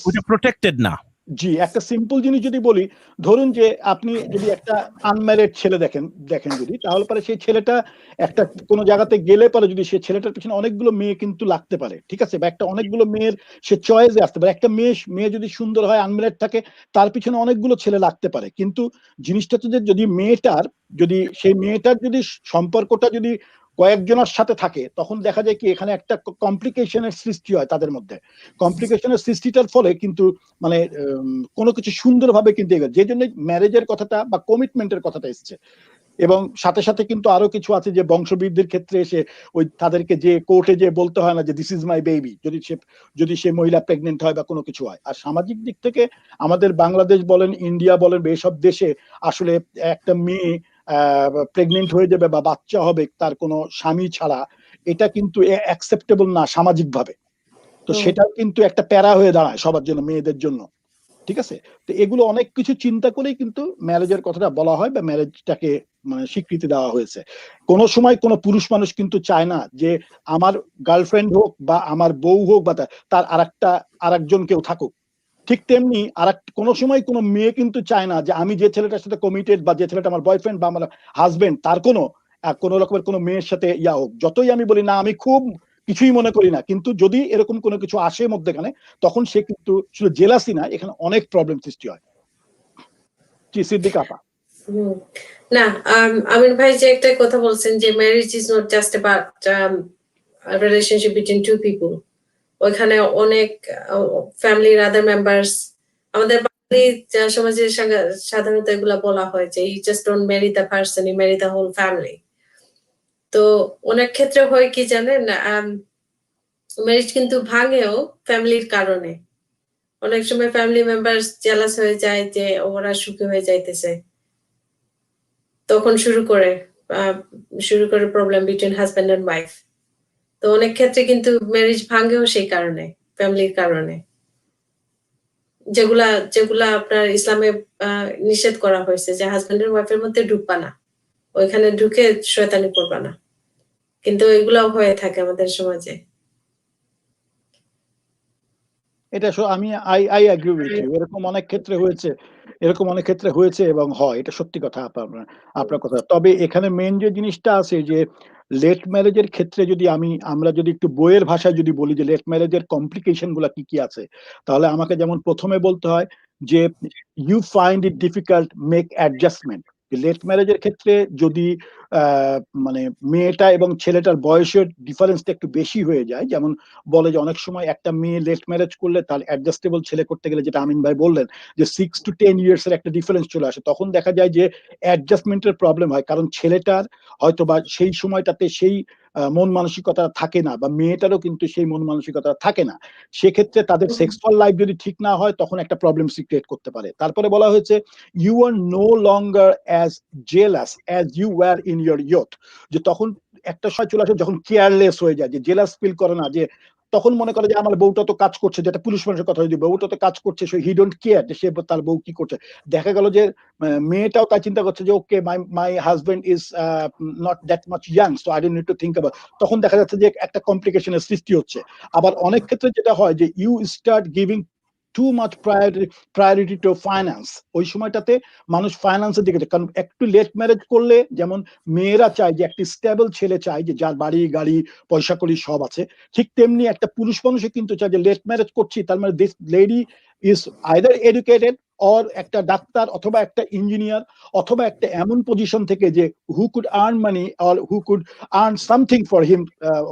ওটা প্রোটেক্টেড না। জি একটা সিম্পল জিনিস যদি বলি, ধরুন যে আপনি যদি একটা আনম্যারিড ছেলে দেখেন যদি, তাহলে পরে সেই ছেলেটা একটা কোনো জায়গাতে গেলে পরে যদি সে ছেলেটার পিছনে অনেকগুলো মেয়ে কিন্তু লাগতে পারে, ঠিক আছে, বা একটা অনেকগুলো মেয়ের সে চয়েসে আসতে পারে। একটা মেয়ে যদি সুন্দর হয়, আনম্যারিড থাকে, তার পিছনে অনেকগুলো ছেলে লাগতে পারে। কিন্তু জিনিসটা হচ্ছে যে যদি সেই মেয়েটার যদি সম্পর্কটা যদি কয়েকজনের সাথে থাকে, তখন দেখা যায় কি এখানে একটা কমপ্লিকেশনের সৃষ্টি হয় তাদের মধ্যে। কমপ্লিকেশনের সৃষ্টিটার ফলে কিন্তু মানে কোনো কিছু সুন্দরভাবে কিন্তু এগোয়, যে জন্য ম্যারেজের কথাটা বা কমিটমেন্টের কথাটা এসছে। এবং সাথে সাথে কিন্তু আরো কিছু আছে যে বংশবৃদ্ধির ক্ষেত্রে এসে ওই তাদেরকে যে কোর্টে যে বলতে হয় না যে দিস ইজ মাই বেবি, যদি সে মহিলা প্রেগনেন্ট হয় বা কোনো কিছু হয়। আর সামাজিক দিক থেকে আমাদের বাংলাদেশ বলেন, ইন্ডিয়া বলেন, এসব দেশে আসলে একটা মেয়ে প্রেগনেন্ট হয়ে যাবে বা বাচ্চা হবে তার কোনো স্বামী ছাড়া, এটা কিন্তু অ্যাকসেপ্টেবল না সামাজিকভাবে। তো সেটাও কিন্তু একটা প্যারা হয়ে দাঁড়ায় সবার জন্য, মেয়েদের জন্য, ঠিক আছে। তো এগুলো অনেক কিছু চিন্তা করেই কিন্তু ম্যারেজের কথাটা বলা হয় বা ম্যারেজটাকে মানে স্বীকৃতি দেওয়া হয়েছে। কোনো সময় কোনো পুরুষ মানুষ কিন্তু চায় না যে আমার গার্লফ্রেন্ড হোক বা আমার বউ হোক বা তার আরেকজন কেউ থাকুক। ঠিক তেমনি কোনো সময় কোনো মেয়ে কিন্তু চায় না যে আমি যে ছেলেটার সাথে কমিটেড বা যে ছেলেটা আমার বয়ফ্রেন্ড বা আমার হাজবেন্ড, তার কোনো রকমের কোনো মেয়ের সাথে ইয়া হোক। যতই আমি বলি না আমি খুব কিছুই মনে করি না, কিন্তু যদি এরকম কোনো কিছু আসে মধ্যেখানে, তখন সে কিন্তু শুধু জেলাসি না, এখানে অনেক প্রবলেম সৃষ্টি হয়। জি সিদ্দিকা আপা। না, আমিন ভাই যে একটা কথা বলছেন যে marriage is not just about relationship between two people. ওইখানে অনেক ফ্যামিলির আদার মেম্বার্স, আমাদের বাঙালি সমাজে সাধারণত এগুলা বলা হয় যে you just don't marry the person, you marry the whole family. তো অনেক ক্ষেত্রে হয় কি জানেন, ম্যারেজ কিন্তু ভাঙেও ফ্যামিলির কারণে। অনেক সময় ফ্যামিলি মেম্বার্স জেলাস হয়ে যায় যে ওরা সুখী হয়ে যাইতেছে, তখন শুরু করে problem between husband and wife. তো অনেক ক্ষেত্রে কিন্তু ম্যারেজ ভাঙেও সেই কারণে, ফ্যামিলির কারণে, যেগুলা আপনার ইসলামে নিষেধ করা হয়েছে যে হাজব্যান্ড এর ওয়াইফের মধ্যে ঢুকবা না, ওইখানে ঢুকে শয়তানি করবা না। কিন্তু এগুলাও হয়ে থাকে আমাদের সমাজে। এটা আমি আই এগ্রি উইথ ইউ। এরকম অনেক ক্ষেত্রে হয়েছে এবং হয়, এটা সত্যি কথা আপনার কথা। তবে এখানে মেন যে জিনিসটা আছে যে লেট ম্যারেজের ক্ষেত্রে যদি আমরা যদি একটু বইয়ের ভাষায় যদি বলি যে লেট ম্যারেজের কমপ্লিকেশন গুলা কি কি আছে, তাহলে আমাকে যেমন প্রথমে বলতে হয় যে you find it difficult make adjustment. Late ম্যারেজের ক্ষেত্রে যদি মানে মেয়েটা এবং ছেলেটার বয়সের ডিফারেন্সটা একটু বেশি হয়ে যায়, যেমন বলে যে অনেক সময় একটা মেয়ে লেট ম্যারেজ করলে তার অ্যাডজাস্টেবল ছেলে করতে গেলে, যেটা আমিন ভাই বললেন যে 6 to 10 ইয়ার্স এর একটা ডিফারেন্স চলে আসে, তখন দেখা যায় যে অ্যাডজাস্টমেন্টের প্রবলেম হয়, কারণ ছেলেটার হয়তো বা সেই সময়টাতে সেই মন মানসিকতা থাকে না, বা মেয়েটারও কিন্তু সেই মন মানসিকতা থাকে না। সেক্ষেত্রে তাদের সেক্সুয়াল লাইফ যদি ঠিক না হয়, তখন একটা প্রবলেম ক্রিয়েট করতে পারে। তারপরে বলা হয়েছে you are no longer as jealous as you were in your youth, যে তখন একটা সময় চলে আসে যখন কেয়ারলেস হয়ে যায়, যে জেলাস ফিল করে না, যে তখন মনে করে যে আমার বউটা তো কাজ করছে, যেটা পুরুষ মানুষের কথা, যদি বউটা তো কাজ করছে, সে হি ডোন্ট কেয়ার যে সে তার বউ কি করছে। দেখা গেল যে মেয়েটাও তাই চিন্তা করছে যে okay my husband is not that much young, so I don't need to think about. তখন দেখা যাচ্ছে যে একটা কমপ্লিকেশনের সৃষ্টি হচ্ছে। আবার অনেক ক্ষেত্রে যেটা হয় যে you start giving too much priority to finance. ওই সময়টাতে মানুষ ফাইন্যান্সের দিকে, কারণ একটু লেট ম্যারেজ করলে যেমন মেয়েরা চায় যে একটি স্টেবল ছেলে চায় যে যার বাড়ি গাড়ি পয়সা কড়ি সব আছে, ঠিক তেমনি একটা পুরুষ মানুষও কিন্তু চায় যে লেট ম্যারেজ করছি তার মানে this lady is either educated or একটা ডাক্তার অথবা একটা ইঞ্জিনিয়ার অথবা একটা এমন পজিশন থেকে যে who could earn money or who could earn something for him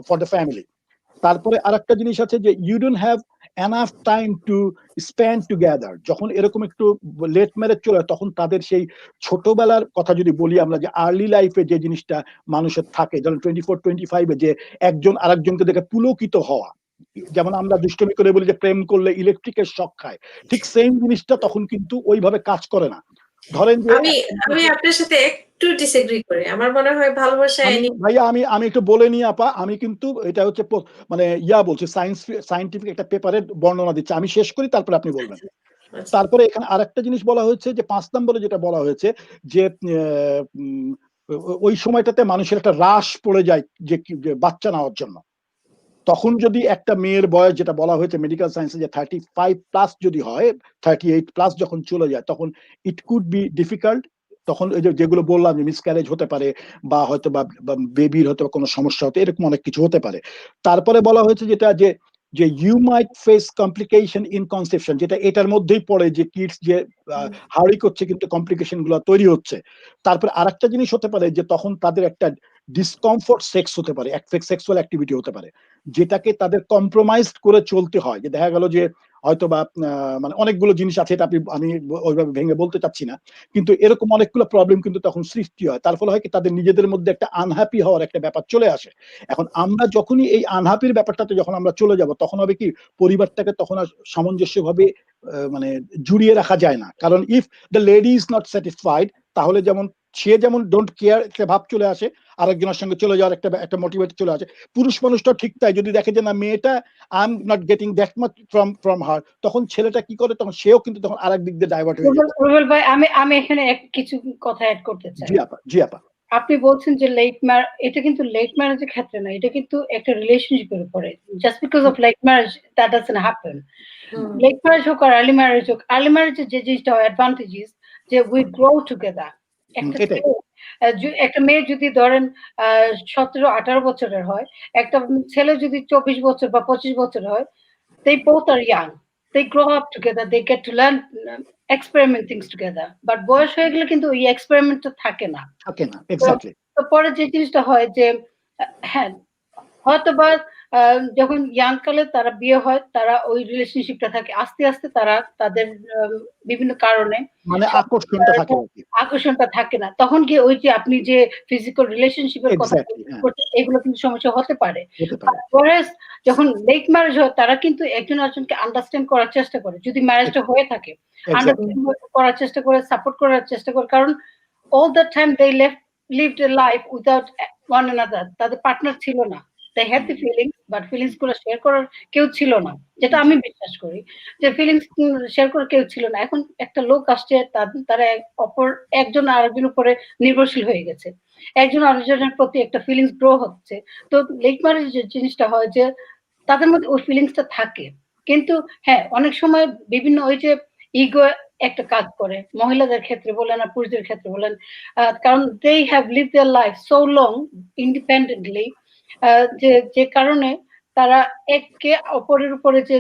for the family. তারপরে আরেকটা জিনিস আছে যে you don't have enough time to spend together. যখন এরকম একটু লেট ম্যারেজ চলে তখন তাদের সেই ছোটবেলার কথা যদি বলি আমরা, যে আর্লি লাইফে যে জিনিসটা মানুষের থাকে, ধরেন 24-25-এ যে একজন আরেকজনকে দেখে পুলকিত হওয়া, যেমন আমরা দুষ্টমি করে বলি যে প্রেম করলে ইলেকট্রিকের শক খায়, ঠিক সেম জিনিসটা তখন কিন্তু ওইভাবে কাজ করে না। ধরেন যে আমি আপনার সাথে একটু ডিসএগ্রি করি। আমার মনে হয় ভালোবাসা ভাইয়া আমি একটু বলে নিই আপা, আমি কিন্তু এটা হচ্ছে মানে বলছি সায়েন্টিফিক একটা পেপারের বর্ণনা দিচ্ছি, আমি শেষ করি তারপরে আপনি বলবেন। তারপরে এখানে আরেকটা জিনিস বলা হয়েছে যে 5 নম্বরে যেটা বলা হয়েছে যে ওই সময়টাতে মানুষের একটা রাশ পড়ে যায় যে বাচ্চা নেওয়ার জন্য। তখন যদি একটা মেয়ের বয়স, যেটা বলা হয়েছে মেডিকেল সায়েন্সে, যে 35+ যদি হয়, 38+ যখন চলে যায়, তখন ইট কুড বি ডিফিকাল্ট। তখন ওই যেগুলো বললাম যে মিসক্যারেজ হতে পারে, বা হয়তো বা বেবির হয়তো কোনো সমস্যা হতে, এরকম অনেক কিছু হতে পারে। তারপরে বলা হয়েছে যেটা যে you might face complication in conception, যেটা এটার মধ্যেই পড়ে, যে কিডস যে হার্ডি করছে কিন্তু কমপ্লিকেশন গুলো তৈরি হচ্ছে। তারপরে আরেকটা জিনিস হতে পারে যে তখন তাদের একটা ডিসকমফোর্ট সেক্স হতে পারে, সেক্সুয়াল অ্যাক্টিভিটি হতে পারে, যেটাকে তাদের কম্প্রোমাইজ করে চলতে হয়। যে দেখা গেল যে হয়তো বা মানে অনেকগুলো জিনিস আছে, এটা আমি ওইভাবে ভেঙে বলতে চাচ্ছি না, কিন্তু এরকম অনেকগুলো প্রবলেম কিন্তু তখন সৃষ্টি হয়। তার ফলে হয় কি, তাদের নিজেদের মধ্যে একটা আনহ্যাপি হওয়ার একটা ব্যাপার চলে আসে। এখন আমরা যখনই এই আনহ্যাপির ব্যাপারটাতে যখন আমরা চলে যাব, তখন হবে কি, পরিবারটাকে তখন আর সামঞ্জস্যভাবে মানে জুড়িয়ে রাখা যায় না। কারণ if the lady is not satisfied, তাহলে সে যেমন ডোন্ট কেয়ার একটা ভাব চলে আসে, আরেকজনের সঙ্গে চলে যাওয়ার একটা মোটিভেট চলে আসে। পুরুষ মানুষটা ঠিক তাই, যদি দেখে যে না, মেয়েটা I am not getting that much from her, তখন ছেলেটা কি করে, তখন সেও কিন্তু তখন আরেক দিক দিয়ে ডাইভার্ট হয়ে যায়। রুবেল ভাই, আমি এখানে কিছু কথা অ্যাড করতে চাই। জি আপা। আপনি বলছেন যে এটা কিন্তু লেট ম্যারেজের ক্ষেত্রে না, এটা কিন্তু একটা রিলেশনশিপের উপরে। Just because of late marriage that doesn't happen. Late marriage হোক আর আর্লি ম্যারেজ হোক, আর্লি ম্যারেজের যে জিনিসটা হয় অ্যাডভান্টেজেস, যে উই গ্রো টুগেদার। একটা মেয়ে যদি ধরেন 17-18 বছরের হয়, একটা ছেলে যদি 24 বছর বা 25 বছর হয়, they both are young, they grow up together, they get to learn, experiment things together. But বয়স হয়ে গেলে কিন্তু ওই এক্সপেরিমেন্টটা থাকে না। এক্স্যাক্টলি। তো পরে যে জিনিসটা হয় যে, হ্যাঁ, হয়তোবা যখন ইয়াং কালে তারা বিয়ে হয়, তারা ওই রিলেশনশিপটা থাকে, আস্তে আস্তে তারা তাদের বিভিন্ন কারণে মানে আকর্ষণটা থাকে না। তখন কি ওই যে আপনি যে ফিজিক্যাল রিলেশনশিপের কথা বলছেন, এগুলো কিন্তু সমস্যা হতে পারে। যখন লেট ম্যারেজ হয়, তারা কিন্তু একজন আরেকজনকে আন্ডারস্ট্যান্ড করার চেষ্টা করে, যদি ম্যারেজটা হয়ে থাকে, আন্ডারস্ট্যান্ড করার চেষ্টা করে, সাপোর্ট করার চেষ্টা করে। কারণ all the time they lived a life without one another. তাদের পার্টনার ছিল না। They had the feelings, but feelings গুলো শেয়ার করার কেউ ছিল না, যেটা আমি বিশ্বাস করি, যে ফিলিংস শেয়ার করার কেউ ছিল না। এখন একটা লোক আসছে, তারা একজন আরেকজনের উপরে নির্ভরশীল হয়ে গেছে, একজন আরেকজনের প্রতি একটা ফিলিংস গ্রো হচ্ছে। তো লেট ম্যারেজ যে জিনিসটা হয়, যে তাদের মধ্যে ওই ফিলিংসটা থাকে, কিন্তু হ্যাঁ, অনেক সময় বিভিন্ন ওই যে ইগো একটা কাজ করে, মহিলাদের ক্ষেত্রে বলেন আর পুরুষদের ক্ষেত্রে বলেন। কারণ they have lived their life so long independently, যে কারণে তারা একে অপরের উপরে যে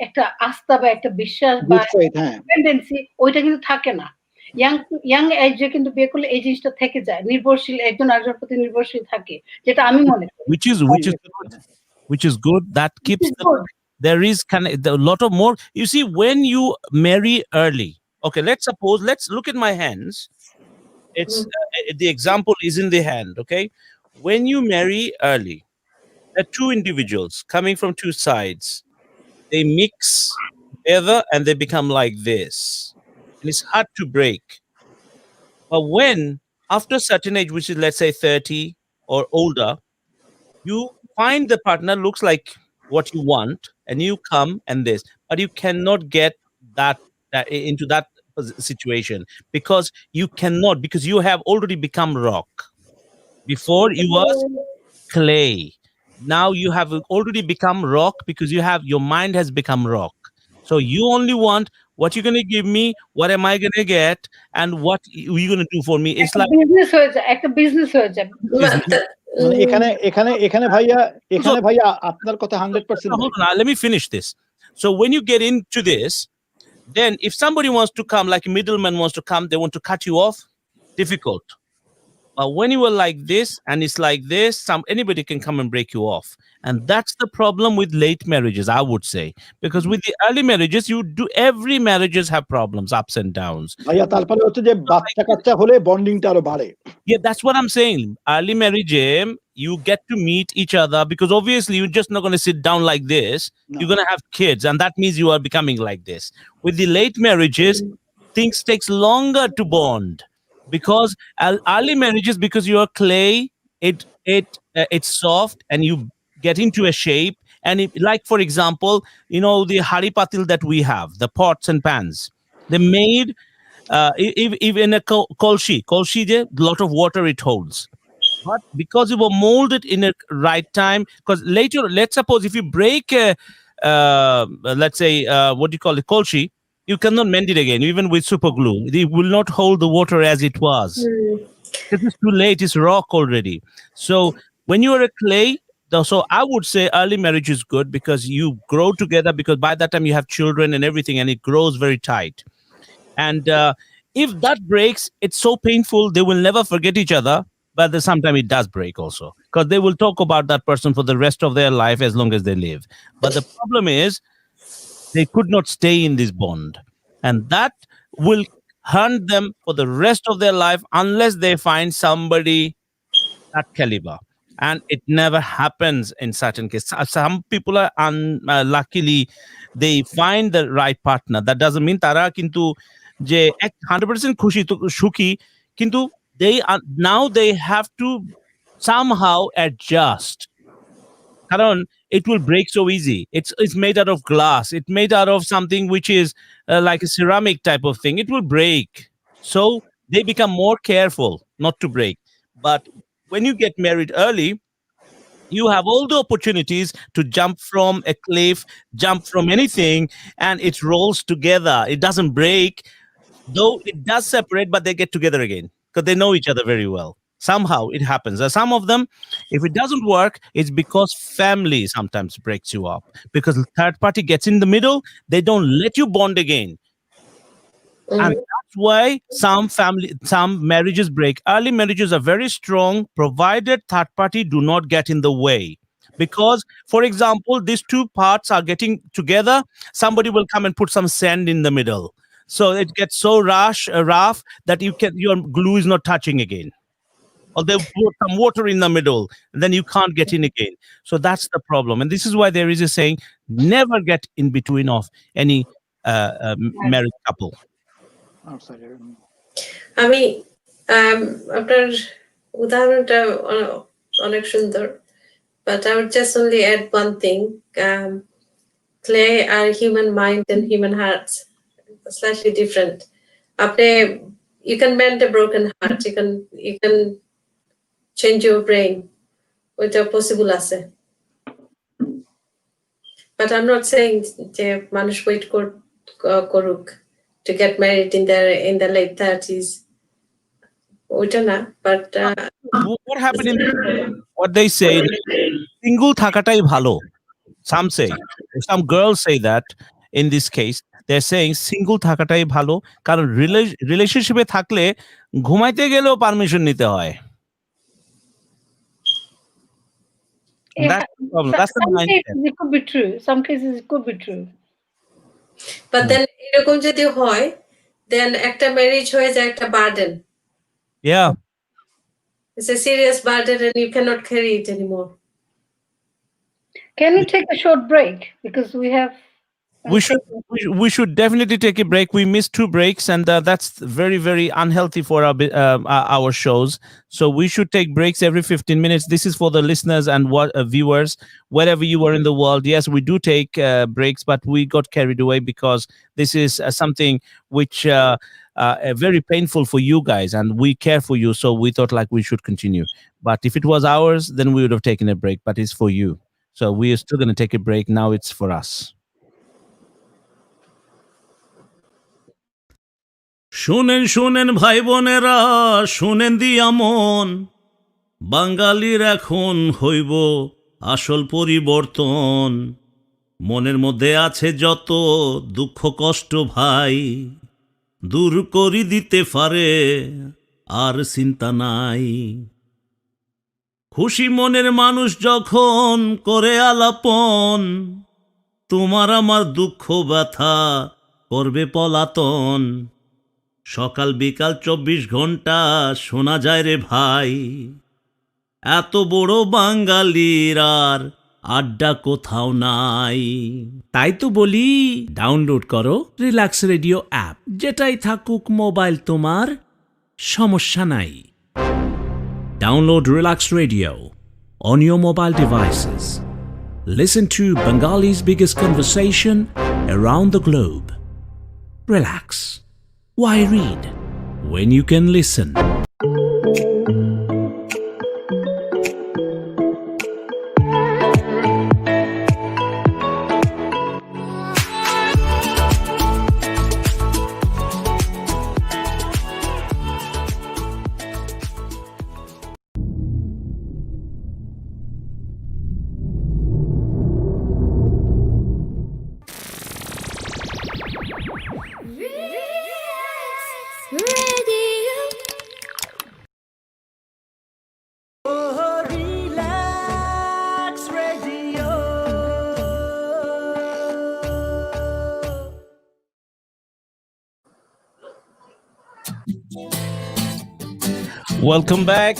একটা আস্থা বা একটা বিশ্বাস বা ডিপেন্ডেন্সি, ওইটা কিন্তু থাকে না। ইয়াং এজে কিন্তু বিয়ে করলে এই জিনিসটা থেকে যায়, নির্ভরশীল, একজন আরেকজনের প্রতি নির্ভরশীল থাকে, যেটা আমি মনে করি। Which is good. That keeps there is a lot of more. You see, when you marry early, okay, let's look at my hands. It's the example is in the hand. Okay, when you marry early, there are two individuals coming from two sides. They mix together and they become like this, and it's hard to break. But when after a certain age, which is let's say 30 or older, you find the partner looks like what you want, and you come and this, but you cannot get that into that situation, because you have already become rock. Before you was clay, now you have already become rock, because your mind has become rock. So you only want what you're going to give me, what am I going to get, and what are you going to do for me. It's like একটা business হয়ে যায়। এখানে ভাইয়া আপনার কথা 100%। Hold on, let me finish this. So when you get into this, then if somebody wants to come, like a middleman wants to come, they want to cut you off, difficult. But when you are like this and it's like this, anybody can come and break you off. And that's the problem with late marriages, I would say. Because with the early marriages, every marriages have problems, ups and downs. Yeah, that's what I'm saying. Early marriage, you get to meet each other, because obviously you're just not going to sit down like this. No. You're going to have kids, and that means you are becoming like this. With the late marriages, things takes longer to bond. Because early marriages, because you're clay, it's soft, and you get into a shape. And like for example, the hari patil that we have, the pots and pans, they're made even a kolshi, lot of water it holds. But because you were molded in a right time, because later, let's suppose if you break, let's say, what do you call it, kolshi, you cannot mend it again, even with super glue. It will not hold the water as it was. Because it's too late, it's rock already. So when you are a clay, so I would say early marriage is good because you grow together, because by that time you have children and everything, and it grows very tight. And if that breaks, it's so painful, they will never forget each other. But at the same time, it does break also, because they will talk about that person for the rest of their life as long as they live. But the problem is, they could not stay in this bond. And that will haunt them for the rest of their life unless they find somebody that caliber. And it never happens in certain cases. Some people are luckily they find the right partner. That doesn't mean তারা কিন্তু যে 100% খুশি তো সুখী, কিন্তু now they have to somehow adjust. কারণ it will break so easy. It's made out of glass. It's made out of something which is like a ceramic type of thing. It will break. So they become more careful not to break. But when you get married early, you have all the opportunities to jump from a cliff, jump from anything, and it rolls together. It doesn't break, though it does separate, but they get together again because they know each other very well. Somehow it happens. Some of them, if it doesn't work, it's because family sometimes breaks you up, because the third party gets in the middle. They don't let you bond again. And that's why some marriages break. Early marriages are very strong, provided third party do not get in the way. Because, for example, these two parts are getting together, somebody will come and put some sand in the middle. So it gets so rough that your glue is not touching again. Or they put some water in the middle, and then you can't get in again. So that's the problem. And this is why there is a saying, never get in between of any married couple. আমি আপনার উদাহরণটা অনেক সুন্দর, but I would just only add one thing. Clay are human mind and human hearts, slightly different. You can mend a broken heart, you can change your brain, ওইটা possible আছে. But I'm not saying যে মানুষ wait করুক to get married in the late 30s. But what happened in what they say, single thakatai bhalo. Some girls say that in this case, they're saying single thakatai bhalo, karon relationship e thakle ঘুমাইতে গেলেও permission নিতে হয়. That's the problem. That's the mindset. It could be true. Some cases it could be true. But then এরকম যদি হয়, then একটা marriage হয়ে যায় একটা burden. Yeah. It's a serious burden and you cannot carry it anymore. Can we take a short break? Because we should definitely take a break. We missed 2 breaks, and that's very, very unhealthy for our shows. So we should take breaks every 15 minutes. This is for the listeners and viewers, wherever you are in the world. Yes, we do take breaks, but we got carried away because this is something which very painful for you guys, and we care for you. So we thought like we should continue. But if it was ours, then we would have taken a break. But it's for you. So we are still going to take a break. Now it's for us. শুনেন শুনেন ভাই বোনেরা, শুনেন দিয়া মন, বাঙালির এখন হইব আসল পরিবর্তন। মনের মধ্যে আছে যত দুঃখ কষ্ট ভাই, দূর করি দিতে পারে আর চিন্তা নাই। খুশি মনের মানুষ যখন করে আলাপন, তোমার আমার দুঃখ ব্যথা করবে পলাতন। সকাল বিকাল 24 ঘন্টা শোনা যায় রে ভাই, এত বড় বাঙালির আর আড্ডা কোথাও নাই। তাই তো বলি ডাউনলোড করো রিল্যাক্স রেডিও অ্যাপ, যেটাই থাকুক মোবাইল তোমার সমস্যা নাই। Download Relax Radio on your mobile devices. Listen to Bengali's biggest conversation around the globe. Relax. Why read when you can listen? Oh, relax radio. Welcome back.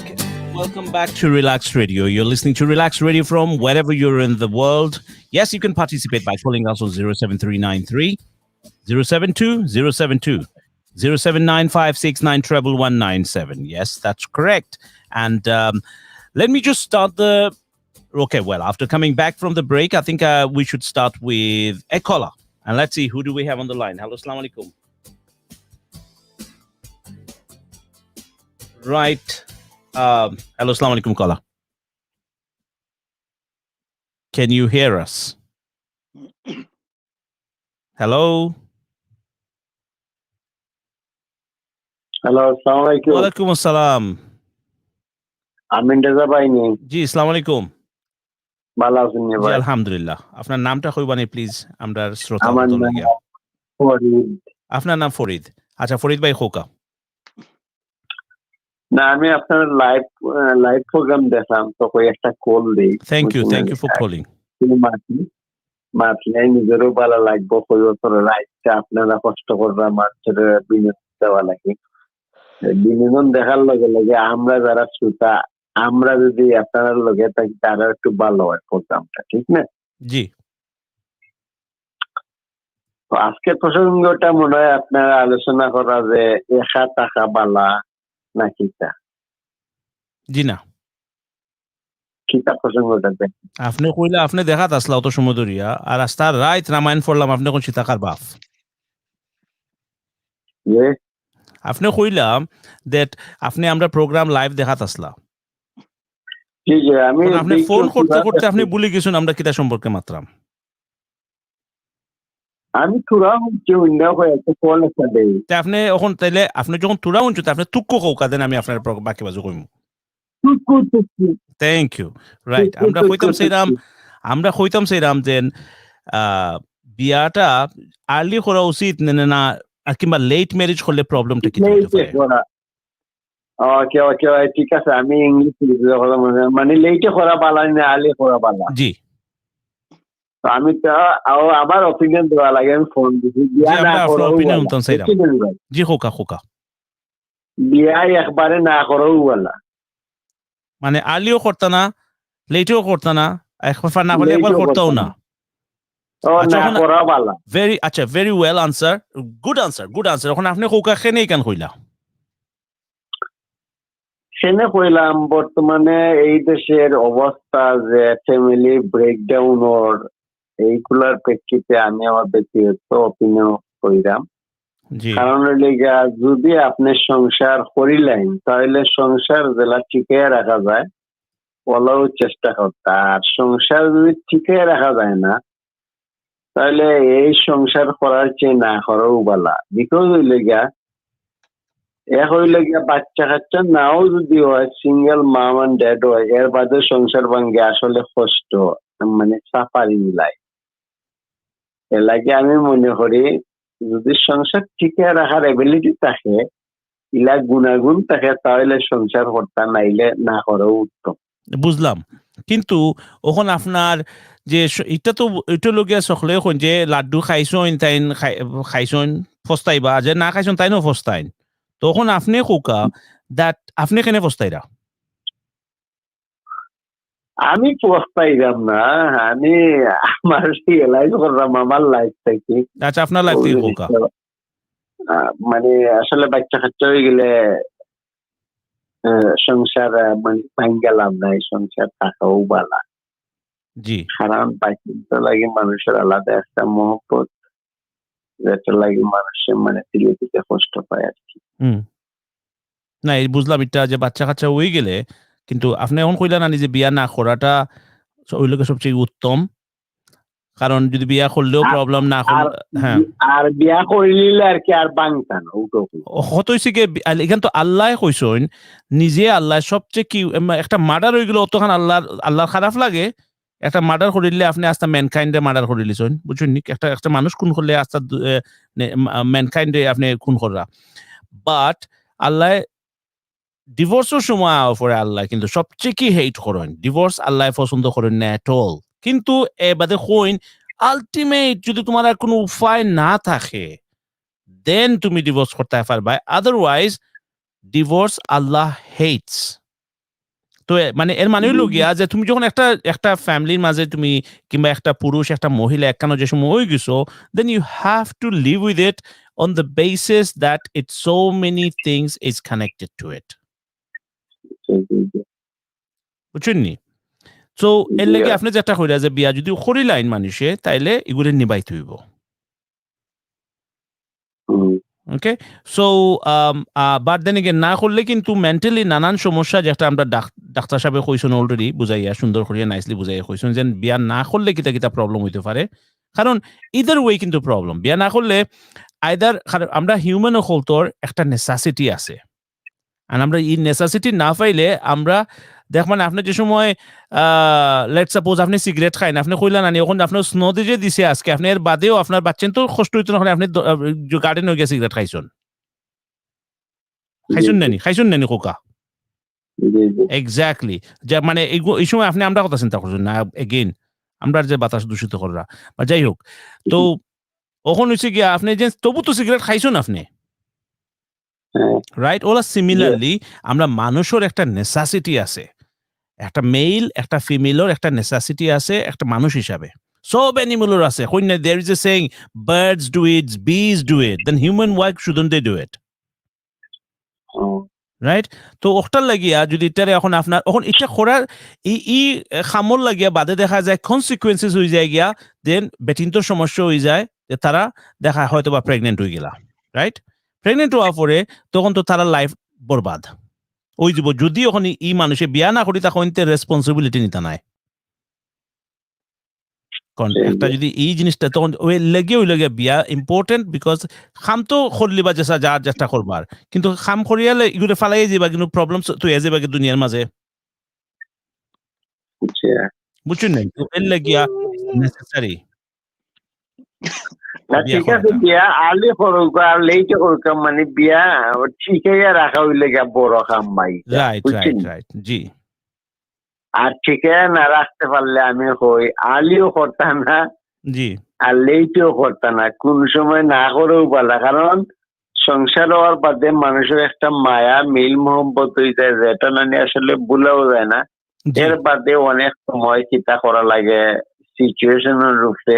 Welcome back to Relax Radio. You're listening to Relax Radio from wherever you're in the world. Yes, you can participate by calling us on 07393 072 072 07956911197. Yes, that's correct. And let me just start the. Okay, well, after coming back from the break, I think we should start with a caller. And let's see, who do we have on the line? Hello, assalamu alaikum. Right. Hello, assalamu alaikum, caller. Can you hear us? Hello? Hello, assalamu alaikum. Walaikum assalam. Ameen Reza bhai ni. Ji, assalamu alaikum. Bala aছেন নি জি ভাই? আলহামদুলিল্লাহ। আপনার নামটা কইবানি please, আমরা শ্রোতা আমার বদল নাম গিয়া। ফরিদ। আপনার নাম ফরিদ। আচ্ছা, ফরিদ ভাই খোকা। না আমি আপনার লাইভ প্রোগ্রাম দেখলাম তো কই একটা কল দেই। Thank you for calling. মাতলে নিজেরও ভালো লাগবো কই বছর রাইটটা আপনারা কষ্ট করবা মানুষের বিনোদন দেওয়া লাগে। বিনোদন দেখার লগে লগে আমরা যারা শ্রোতা আমরা যদি আপনার লগে থাকি তারা একটু ভালো হয় প্রোগ্রামটা, ঠিক না? জি। তো আজকে প্রসঙ্গটা মনে হয় আপনারা আলোচনা করা যে একা টাকা বালা না কিতা? জি না। কিতা প্রসঙ্গটা দেখ। আপনি কইলা আপনি দেখাত আসলা অত সময় ধরিয়া আর রাস্তার রাইত রামায়ণ পড়লাম আপনি কোন সীতাকার বাপ। আপনি কইলা দ্যাট আপনি আমরা প্রোগ্রাম লাইভ দেখাত আসলা। জি জি আমি আপনি ফোন করতে করতে আপনি ভুলে গেছেন আমরা কিতা সম্পর্কে মাত্রাম। আমি তুরা হচ্ছে অন্য হয়ে একটা কল একটা দেই। আপনি এখন তাইলে আপনি যখন তুরা হচ্ছে আপনি তুক্কো কৌকা দেন আমি আপনার বাকি বাজু কইমু। Thank you. রাইট, আমরা কইতাম সেইরাম যে বিয়াটা আর্লি করা উচিত না আর কিংবা লেট ম্যারেজ করলে প্রবলেমটা কি হতে পারে? ওকে ওকে ঠিক আছে, আমি ইংলিশ মানে লেটে করা বালা না আর্লি করা বালা। জি। আমি তো আমার অপিনিয়ন দেওয়া লাগে, আমি ফোন দিছি বিয়া না করো অপিনিয়ন উঠতাম সেইরাম। জি খোকা বিয়া একবারে না করো বলা মানে আর্লিও করতা না লেটেও করতা না একবার না হলে একবার করতাও না। Very well answer, good answer. এখন আপনি খোকা খেনে কেন কইলা? সেনে কইলাম বর্তমানে এই দেশের অবস্থা যে ফ্যামিলি ব্রেকডাউন এইগুলার প্রেক্ষিতে আমি আমার ব্যক্তিগত অপিনিয়ন কইরাম। কারণ যদি আপনি সংসার করিলেন তাহলে সংসার জেলা ঠিকই রাখা যায় বলাও চেষ্টা করতে, আর সংসার যদি ঠিকই রাখা যায় না তাহলে এই সংসার করার চেয়ে না করাও বালা। বিকজ হইলে গিয়া বাচ্চা কাচ্চা নাও যদি হয়, সিঙ্গেল মাম এন্ড ড্যাড হয়, এর বাদে সংসার ভাঙ্গে আসলে কষ্ট মানে সাফারিং লাইফ। এর লাগে আমি মনে করি যদি সংসার ঠিকই রাখার এবিলিটি থাকে, ইলা গুণাগুণ থাকে, তাহলে সংসার করতে নাইলে না করাও উত্তম। বুঝলাম, কিন্তু ওখন আপনার যে এটা লগিয়া সকলে এখন যে লাড্ডু খাইছইন তাইন খাইছইন ফস্তাইবা, যে না খাইছন তাইনও ফস্তাইন, তখন আপনি খোকা দ্যাট আপনি কেনে ফস্তাইরা? আমি পস্তাইলাম না, আমি আমার রিয়েলাইজ করলাম আমার লাইফ থেকে। আচ্ছা, আপনার লাইফ থেকে খোকা মানে আসলে বাচ্চা কাচ্চা হয়ে গেলে সংসার মানে ভাঙ্গেলাম নাই, সংসার থাকাও বালা। জি, কারণ বাচ্চা লাগে মানুষের আলাদা একটা মহব্বত, যেটা লাগে মানুষের মানে দিলে দিতে কষ্ট পায় আর কি। না এই বুঝলাম এটা যে বাচ্চা কাচ্চা হয়ে গেলে কিন্তু আপনি এখন কইলেন না যে বিয়া না করাটা ওই লোকের সবচেয়ে উত্তম, কারণ যদি বিয়া করলেও প্রবলেম না আর হ্যাঁ আর বিয়া করিলে আর কি আর বাংতা না উঠো হত হয়েছে কি এখান তো আল্লাহ কইসইন নিজে আল্লাহ সবচেয়ে কি একটা মার্ডার হয়ে গেল অতখান আল্লাহর খারাপ লাগে। একটা মার্ডার করিলে আপনি আস্তা ম্যানকাইন্ডে মার্ডার করে লিছেন বুঝছেন নি, একটা মানুষ খুন করলে আস্তা ম্যানকাইন্ডে আপনি খুন করা। বাট আল্লাহ ডিভোর্সের সময় পরে আল্লাহ কিন্তু সবচেয়ে কি হেট করেন, ডিভোর্স আল্লাহ পছন্দ করেন না এট অল। কিন্তু এ বাদে কইন আলটিমেট যদি তোমার আর কোনো উপায় না থাকে দেন তুমি ডিভোর্স করতে পারবা, আদারওয়াইজ ডিভোর্স আল্লাহ হেটস। তো মানে এর মানে হইল গিয়া যে তুমি যখন একটা ফ্যামিলির মাঝে তুমি কিংবা একটা পুরুষ একটা মহিলা একখানো যে সময় হয়ে গেছো, then you have to live with it on the basis that it so many things is connected to it, বুঝছেন নি? সো এর লেগে আপনি যেটা কইরা যে বিয়া যদি করিলাইন মানুষে তাইলে এগুলো নিবাইতে হইব। ওকে, সো বাট দেন এগেন না করলে কিন্তু মেন্টালি নানান সমস্যা, যেটা আমরা ডাক্তার সাহেব কইছেন অলরেডি বুঝাইয়া সুন্দর করিয়া নাইসলি বুঝাইয়া কইছেন যে বিয়া না করলে কিতা কিতা প্রবলেম হইতে পারে। কারণ ইদার ওয়ে কিন্তু প্রবলেম, বিয়া না করলে আইদার আমরা হিউম্যান হলতর একটা নেসেসিটি আছে, আর আমরা এই নেসেসিটি না পাইলে আমরা দেখবেন আপনি যে সময় লেটস সাপোজ আপনি সিগারেট খাইন, আপনি কইলেন না এখন আপনার স্নো দিয়ে যে দিছে আজকে আপনি এর বাদেও আপনার বাচ্চেন তো কষ্ট হইতো না, আপনি গার্ডেনে গিয়ে সিগারেট খাইছেন নানি কোকা এক্স্যাক্টলি। যে মানে এই সময় আপনি আমরা কথা চিন্তা করছেন না, এগেইন আমরা যে বাতাস দূষিত করা বা যাই হোক। তো ওখন হচ্ছে গিয়া আপনি যে তবু তো সিগারেট খাইছেন আপনি, রাইট? ওলা সিমিলারলি আমরা মানুষের একটা নেসেসিটি আছে, একটা মেল একটা ফিমেলের একটা নেসেসিটি আছে একটা মানুষ হিসাবে। সব অ্যানিমেলের আছে, কইনা there is a saying birds do it, bees do it, then human why shouldn't they do it, right? তো ওটার লাগিয়া যদি এটারে এখন আপনার এখন এটা করার ই খামর লাগিয়া বাদে দেখা যায় কনসিকুয়েন্সেস হয়ে যায় গিয়া, দেন বেটিনটোর সমস্যা হয়ে যায় যে তারা দেখা হয়তো বা প্রেগনেন্ট হয়ে গেলা, রাইট? প্রেগনেন্ট হওয়ার পরে তখন তো তারা লাইফ বরবাদ ওই যাব, যদি ওখানে ই মানুষে বিয়া না করি তখন রেসপন্সিবিলিটি নিতে নাই। কারণ একটা যদি এই জিনিসটা তখন ওই লেগে বিয়া ইম্পর্টেন্ট, বিকজ খাম তো করলি বা যেসা যার চেষ্টা করবার, কিন্তু খাম করিয়ালে এগুলো ফালাই যাবা কিন্তু প্রবলেম তো এ যাবে দুনিয়ার মাঝে, বুঝছেন না? এর লাগিয়া নেসেসারি। ঠিক আছে, বিয়া আর্লি করুক আর লেটে করুক, মানে বিয়া ঠিকাইয়া রাখা হইলে গিয়া বড় কাম ভাই, রাইট রাইট রাইট, জি। আর ঠিকাইয়া না রাখতে পারলে আমি কই আর্লিও করতাম না, জি, আর লেটেও করতাম না, কোন সময় না করেও পারলা। কারণ সংসার হওয়ার বাদে মানুষের একটা মায়া মিল মোহব্বত হয়ে যায়, যেটা না আসলে ভুলেও যায় না। এর বাদে অনেক সময় চিন্তা করা লাগে, সিচুয়েশনের রূপে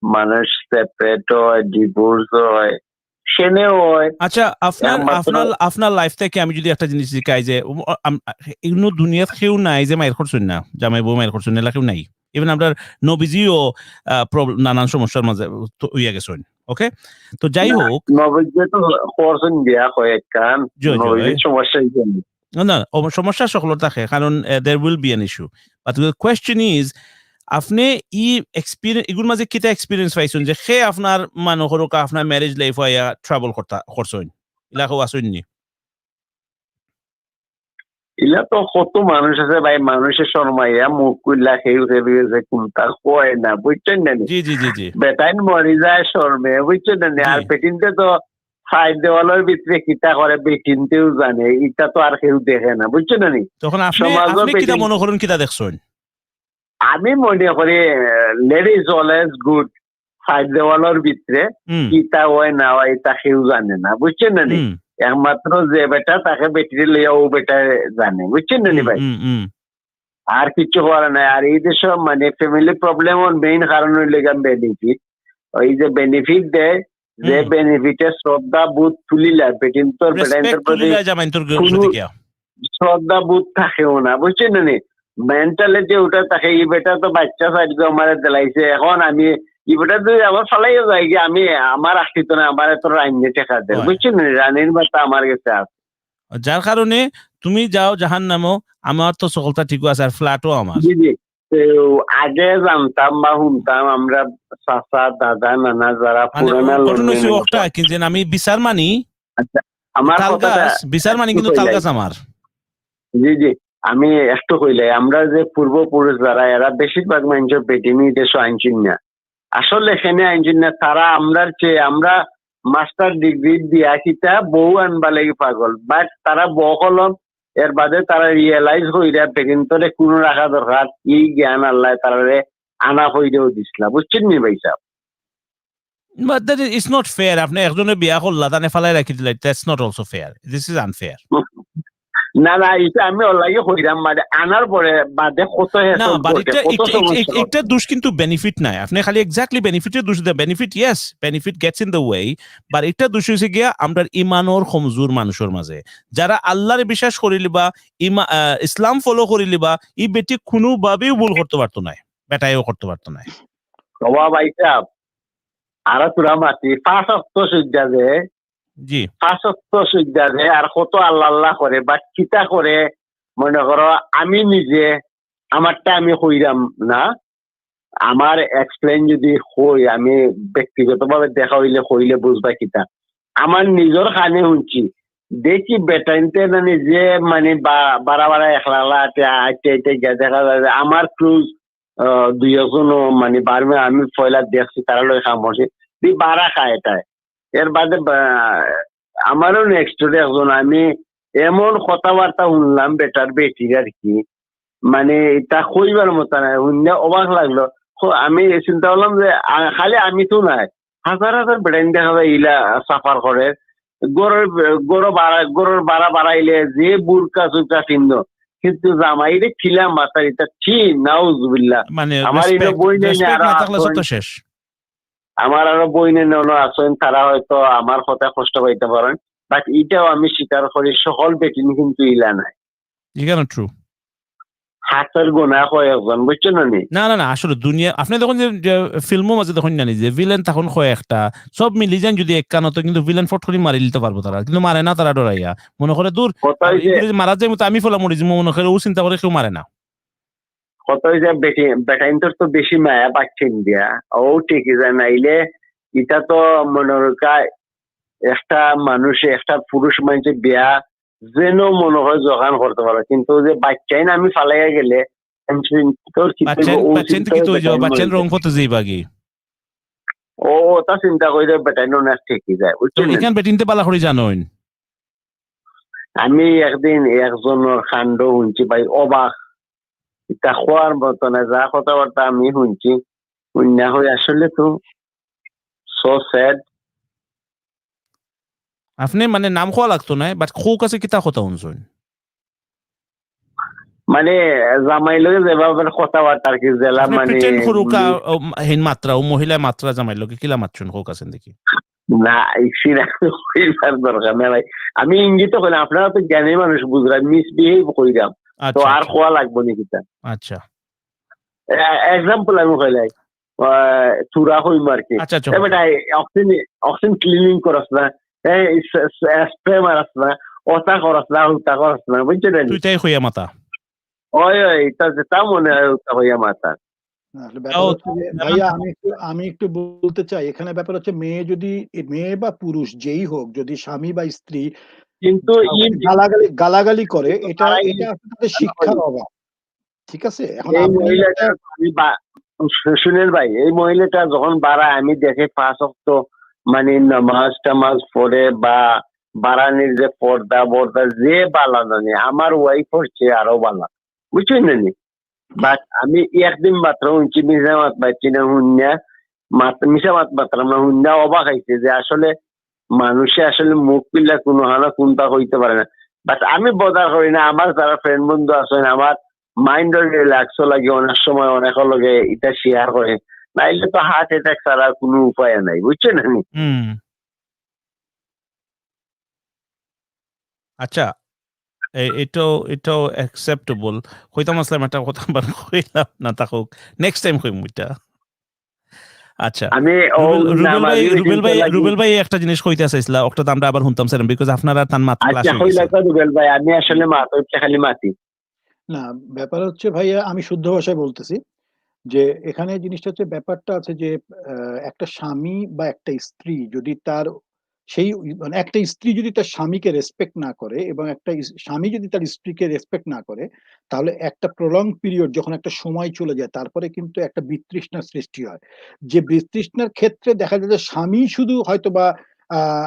মানুষ সেপারেট হয়, ডিভোর্স হয়, সেনেও হয়। আচ্ছা, আপনার লাইফ থেকে আমি যদি একটা জিনিস শিখাই যে এগুলো দুনিয়াত কেউ নাই যে মায়ের করছেন না, জামাই বউ মায়ের করছেন না, কেউ নাই। ইভেন আপনার নবীজিও নানান সমস্যার মাঝে ইয়ে গেছেন। ওকে, তো যাই হোক, না সমস্যা সকল থাকে, কারণ there will be an issue, but the question is আপনি এক্সপিরিয়েন্স এগুলোর মাঝে কিতা এক্সপিরিয়েন্স পাইছেন যে সে আপনার মানুষের আপনার ম্যারেজ লাইফ হইয়া ট্রাভেল করছেন ইলাকাও আসেন নি? ইলা তো কত মানুষ আছে ভাই, মানুষের শর্মাইয়া মুখ কইলা খেয়ে ফেলিয়েছে, কোনটা কয় না, বুঝছেন না? জি জি জি জি, বেটাইন মরি যায় শর্মে, বুঝছেন না? আর পেটিনতে তো সাইড দেওয়ালের ভিতরে কিতা করে বেটিনতেও জানে, এটা তো আর কেউ দেখে না, বুঝছেন না? তখন আপনি কিতা মনে করেন, কিতা দেখছেন? আমি মনে করি লেডিজ অলওয়েজ গুড, সাইড দেওয়ালের ভিতরে কিতা হয় না হয় এটা কেউ জানে না, বুঝছেন না? একমাত্র যে বেটা তাকে বেটিরে লইয়া ও বেটা জানে, বুঝছেন না ভাই? আর কিছু করার নাই। আর এই দেশ মানে ফ্যামিলি প্রবলেম মেইন কারণ হইলে বেনিফিট, ওই যে বেনিফিট দেয়, যে বেনিফিটের শ্রদ্ধা বোধ তুলিলা বেটিন তোর বেটাইনটার প্রতি শ্রদ্ধা বোধ থাকেও না, বুঝছেন না? মেন্টালিটি ওটা থাকে, এই বেটা তো বাচ্চা সাইড আমার দিলাইছে, এখন আমি ইবটা যদি আমার ফালাইও যায় কি আমি আমার আসিত না আমার এত রাইনে টেকা দেয় বুঝছেন রানীর মাথা আমার কাছে আছে যার কারণে তুমি যাও জাহান্নামও আমার তো সকলটা ঠিক আছে আর ফ্ল্যাটও আমার জি জি তো আগে জানতাম বা শুনতাম আমরা চাচা দাদা নানা যারা মানে পুরানা ঘটনা হচ্ছে লন্ডনে ওটা কিন্তু আমি বিচার মানি আচ্ছা আমার কথাটা তালগাছ বিচার মানি কিন্তু তালগাছ আমার জি জি আমি একটু কইলে আমরা যে পূর্বপুরুষ যারা এরা বেশিরভাগ মানুষের পেটিমি দেশ আইনচিন না আসলে এখানে আইনচিন না তারা আমরার চেয়ে আমরা মাস্টার ডিগ্রি দিয়া কিতা বউ আনবা লাগি পাগল বাট তারা বকলম এর বাদে তারা রিয়েলাইজ হইরা পেকিন্তরে কোন রাখা দরকার এই জ্ঞান আল্লাহ তারারে আনা হইরেও দিছিলা বুঝছেন নি ভাই সাহেব But that is not fair. আপনি একজনের বিয়া করলা তানে ফালাই রাখি দিলে that's not also fair. This is unfair. না না এটা আমি অল্লাগে হইরাম মানে আনার পরে বাদে কত না বাট এটা দোষ কিন্তু বেনিফিট নাই আপনি খালি এক্স্যাক্টলি বেনিফিটের দোষ দেয় benefit yes benefit gets in the way but এটা দোষ হয়েছে গিয়া আমরা ইমানোর কমজোর মানুষের মাঝে যারা আল্লাহরে বিশ্বাস করিলিবা ইসলাম ফলো করিলিবা ই বেটি কোনো ভাবেও ভুল করতে পারতো না বেটাইও করতে পারতো না বাবা ভাই সাহেব আর তোরা মাতি 5 অক্ট সজ্জা যে জি 5 অক্ট সজ্জা যে আর কত আল্লাহ আল্লাহ করে বা কিতা করে মনে করো আমি নিজে আমারটা আমি কইরাম না আমার এক্সপ্লেইন যদি হই আমি ব্যক্তিগতভাবে দেখা হইলে বুঝবা কিতা আমার নিজের কানে শুনছি দেখি বেটাইনতে জানি যে মানে বাড়া একলা দেখা যায় আমার ক্রুজ দুই একজনও মানে বারমে আমি পয়লা দেখছি তারা লই খাম করছি দি বাড়া খায় এটাই এর বাদে আমারও নেক্সট ডে একজন আমি এমন কথাবার্তা শুনলাম বেটার বেটির আর কি মানে এটা কইবার মতো না শুনলে অবাক লাগলো আমি চিন্তা করলাম যে খালি আমি তো নাই হাজার হাজার বেটাইন দেখা যায় ইলা সাফার করে গরুর বাড়া বাড়াইলে যে বুরকা চুরকা চিহ্ন কিন্তু জামাইরে ছিলাম মাথার এটা ছি নাউজুবিল্লাহ মানে আমার এটা বই নেই শেষ আমার আরো বই নেই আছেন তারা হয়তো আমার কথা কষ্ট পাইতে পারেন বাট এটাও আমি স্বীকার করি সকল বেটিন কিন্তু ইলা নাই ইগানো ট্রু হাতের গোনা হয় একজন বুঝছেন না না না আসলে দুনিয়া আপনি দেখুন যে ফিল্মও মাঝে দেখুন জানি যে ভিলেন তখন হয় একটা সব মিলি যান যদি এক কানত কিন্তু ভিলেন ফট করে মারি দিতে পারবো তারা কিন্তু মারে না তারা ডরাইয়া মনে করে দূর মারা যায় মতো আমি ফলা মরি মনে করে ও চিন্তা করে কেউ মারে না কত যে বেটাইনটার তো বেশি মায়া পাচ্ছেন দিয়া ও ঠিকই যায় নাইলে এটা তো মনে রাখা একটা মানুষে একটা পুরুষ মানুষের বিয়া যেন মনে হয় জোগান করতে পারে কিন্তু যে বাচ্চাই না আমি ফালাইয়া গেলে ও তা চিন্তা করে বেটাইন ঠিকই যায় বেটিনতে পালা করে জানোন আমি একদিন একজনের কাণ্ড শুনছি ভাই অবাক এটা খোয়ার মতো না যা কথাবার্তা আমি শুনছি শুনে হয়ে আসলে তো সো স্যাড আপনি মানে নাম খোয়া লাগতো না বাট খো কাছে কিতা কথা শুনছেন মানে জামাই লগে যেভাবে কথাবার্তা আর কি জেলা মানে হিন মাত্রা ও মহিলা মাত্রা জামাই লগে কিলা মাত্রন খো কাছে দেখি না ইসিরার দরকার না ভাই আমি ইঙ্গিত করলাম আপনারা তো জ্ঞানী মানুষ বুঝলাম মিসবিহেভ করিলাম তো আর খোয়া লাগবো নাকি তা আচ্ছা এক্সাম্পল আমি কইলাই চূড়া হই মার্কে বেটা অক্সিজেন ক্লিনিং করস না স্প্রে মারাস না ওটা করস না উল্টা করস না বুঝছেন তুই তাই হইয়া মাতা ওই এটা যেটা মনে হয় উল্টা হইয়া মাতা ভাইয়া আমি একটু বলতে চাই এখানে ব্যাপার হচ্ছে মেয়ে বা পুরুষ যেই হোক যদি স্বামী বা স্ত্রী কিন্তু গালাগালি করে এটা তাদের শিক্ষার অভাব ঠিক আছে এখন শুনেন ভাই এই মহিলাটা যখন বাড়ায় আমি দেখে 5 ওয়াক্ত মানে নামাজ টামাজ পড়ে বা বাড়ানির যে পর্দা বর্দা যে বালা জানি আমার ওয়াইফের চেয়ে আরো বালা বুঝছেন না বাট আমি একদিন মাত্র শুনছি মিশা মাত পাচ্ছি না শুনিয়া মিশা মাত পাত্রাম না শুনিয়া অবাক হয়েছে যে আসলে মানুষে আসলে মুখ পিল্লা কোনো হানা কোনটা হইতে পারে না বাট আমি বদার করি না আমার যারা ফ্রেন্ড বন্ধু আছেন আমার মাইন্ডের রিল্যাক্সও লাগে অনেক সময় অনেকের লগে এটা শেয়ার করে নাইলে তো হার্ট অ্যাটাক ছাড়া কোনো উপায় নাই বুঝছেন আমি আচ্ছা এটাও অ্যাকসেপ্টেবল কইতাম আসলাম একটা কথা কইলাম না থাকুক নেক্সট টাইম কইম এটা আচ্ছা আমি রুবেল ভাই একটা জিনিস কইতে চাইছিলা ওটা আমরা আবার শুনতাম স্যার বিকজ আপনারা তার মাত্র ক্লাস আচ্ছা হইলা তো রুবেল ভাই, আমি আসলে খালি মাতি না, ব্যাপার হচ্ছে ভাইয়া, আমি শুদ্ধ ভাষায় বলতেছি যে এখানে জিনিসটা হচ্ছে, ব্যাপারটা আছে যে একটা স্বামী বা একটা স্ত্রী যদি তার সেই মানে একটা স্ত্রী যদি তার স্বামীকে রেসপেক্ট না করে এবং একটা স্বামী যদি তার স্ত্রীকে রেসপেক্ট না করে, তাহলে একটা প্রলং পিরিয়ড যখন একটা সময় চলে যায় তারপরে কিন্তু একটা বিতৃষ্ণার সৃষ্টি হয়। যে বিতৃষ্ণার ক্ষেত্রে দেখা যায় যে স্বামী শুধু হয়তো বা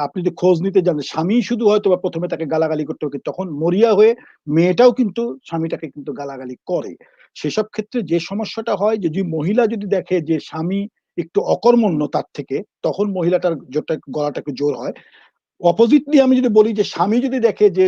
আপনি যদি খোঁজ নিতে যান, স্বামী শুধু হয়তো বা প্রথমে তাকে গালাগালি করতে হবে, তখন মরিয়া হয়ে মেয়েটাও কিন্তু স্বামীটাকে কিন্তু গালাগালি করে। সেসব ক্ষেত্রে যে সমস্যাটা হয় যে মহিলা যদি দেখে যে স্বামী একটু অকর্মণ্য তার থেকে, তখন মহিলাটার গলাটা একটু জোর হয়। অপোজিটলি আমি যদি বলি যে স্বামী যদি দেখে যে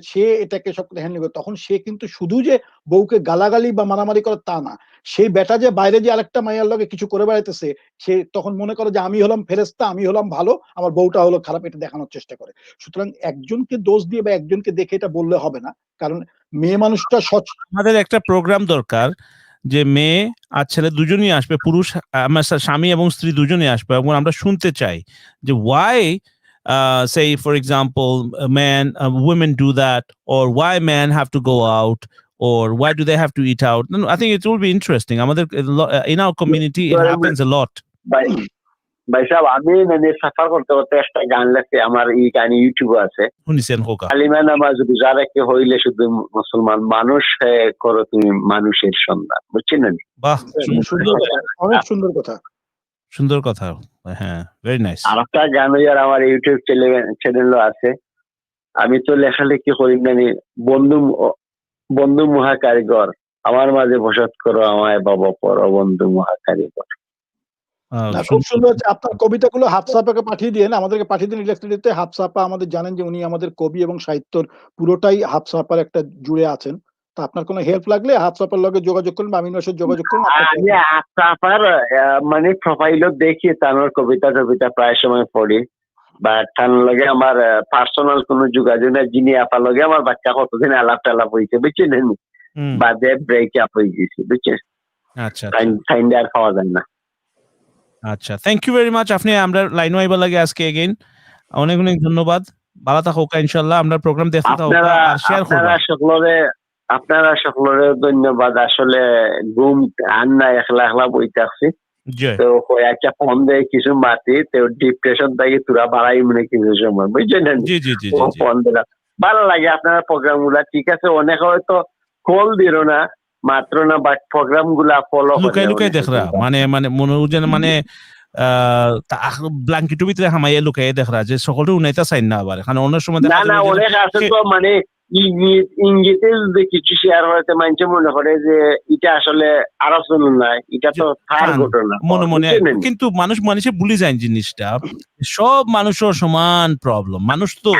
সে এটাকে সব হ্যান্ডেল করে, তখন সে কিন্তু শুধু যে বউকে গালাগালি বা মারামারি করে তা না, সেই বেটা যে বাইরে যে আরেকটা মাইয়ার লগে কিছু করে বেড়াইতেছে, সে তখন মনে করে যে আমি হলাম ফেরেশতা, আমি হলাম ভালো, আমার বউটা হলো খারাপ, এটা দেখানোর চেষ্টা করে। সুতরাং একজনকে দোষ দিয়ে বা একজনকে দেখে এটা বললে হবে না, কারণ মেয়ে মানুষটা আমাদের একটা প্রোগ্রাম দরকার যে মেয়ে আর ছেলে দুজনই আসবে, পুরুষ আমার স্বামী এবং স্ত্রী দুজনই আসবে এবং আমরা শুনতে চাই যে why say for example women do that, or why men have to go out, or why do they have to eat out. No, I think it will be interesting. আমাদের in our community it happens a lot. ভাই ভাই সাহেব, আমি মানে suffer করতে করতে একটা গান লেখে আমার এই গান ইউটিউবে আছে, শুনিছেন হোকা কালিমা নামাজ রোজা রেখে হইলে শুধু মুসলমান মানুষ করো তুমি মানুষের সন্তান, বুঝছেন না? বাহ, সুন্দর কথা, অনেক সুন্দর কথা, সুন্দর কথা। হ্যাঁ, ভেরি নাইস। আর একটা গান আমার ইউটিউব চ্যানেলও আছে। আমি তো লেখালেখি করি না, বন্ধু বন্ধু মহাকারিগর আমার মাঝে বসত করো আমায় বাবা পর বন্ধু মহাকারিগর। খুব সুন্দর হচ্ছে। আপনার কবিতাগুলো হাফসাপাকে পাঠিয়ে দিন, আমাদেরকে পাঠিয়ে দিন ইলেকট্রিতে। হাফসাপা আমাদের জানেন যে উনি আমাদের কবি এবং সাহিত্যর পুরোটাই হাফসাপার একটা জুড়ে আছেন। তা আপনার কোনো হেল্প লাগলে হাফসাপার লগে যোগাযোগ করুন, আমিন ভাইয়ের সাথে যোগাযোগ করুন। আমি আপনার মানে প্রোফাইলও দেখি, তার কবিতা প্রায় সময় পড়ি, বা তার লগে আমার পার্সোনাল কোনো যোগাযোগ না। যিনি আপার লগে আমার বাচ্চা কতদিন আলাপ টালাপ হয়েছে, বুঝছেন, বাদে ব্রেক আপ হয়ে গেছে, বুঝছেন। আচ্ছা, ফাইন্ড আর পাওয়া যায় না। আচ্ছা, থ্যাংক ইউ ভেরি মাচ। আপনি আমরা লাইন আইবার লাগে আজকে এগেইন অনেক অনেক ধন্যবাদ। ভালো থাকো ইনশাআল্লাহ, আমরা প্রোগ্রাম দেখতে থাকো আর শেয়ার করব। আপনারা সকলের ধন্যবাদ। আসলে ঘুম আর না, একলা একলা বইতে আসছি তো একটা ফোন দেয় কিছু মাতি তো ডিপ্রেশন থেকে তোরা বাড়াই মনে কিছু সময়, বুঝছেন। ফোন দিলাম, ভালো লাগে আপনারা প্রোগ্রাম গুলা, ঠিক আছে। অনেক হয়তো কল দিল না মাত্র না, বাট প্রোগ্রাম গুলা ফলো লুকাই লুকাই দেখরা, মানে মানে মনে উঠেন মানে ব্ল্যাঙ্কেটের ভিতরে হামাইয়া লুকাই দেখরা যে সকলটা উনাইতা চাই না আবার এখানে অন্য সময় না না, অনেক আছে তো মানে ইঙ্গিতে যদি কিছু শেয়ার হয়েছে মানুষের মনে করে যে এটা আসলে আরো শুনুন না, এটা তো তার ঘটনা মনে মনে, কিন্তু মানুষে ভুলে যায় জিনিসটা, সব মানুষের সমান প্রবলেম। মানুষ তো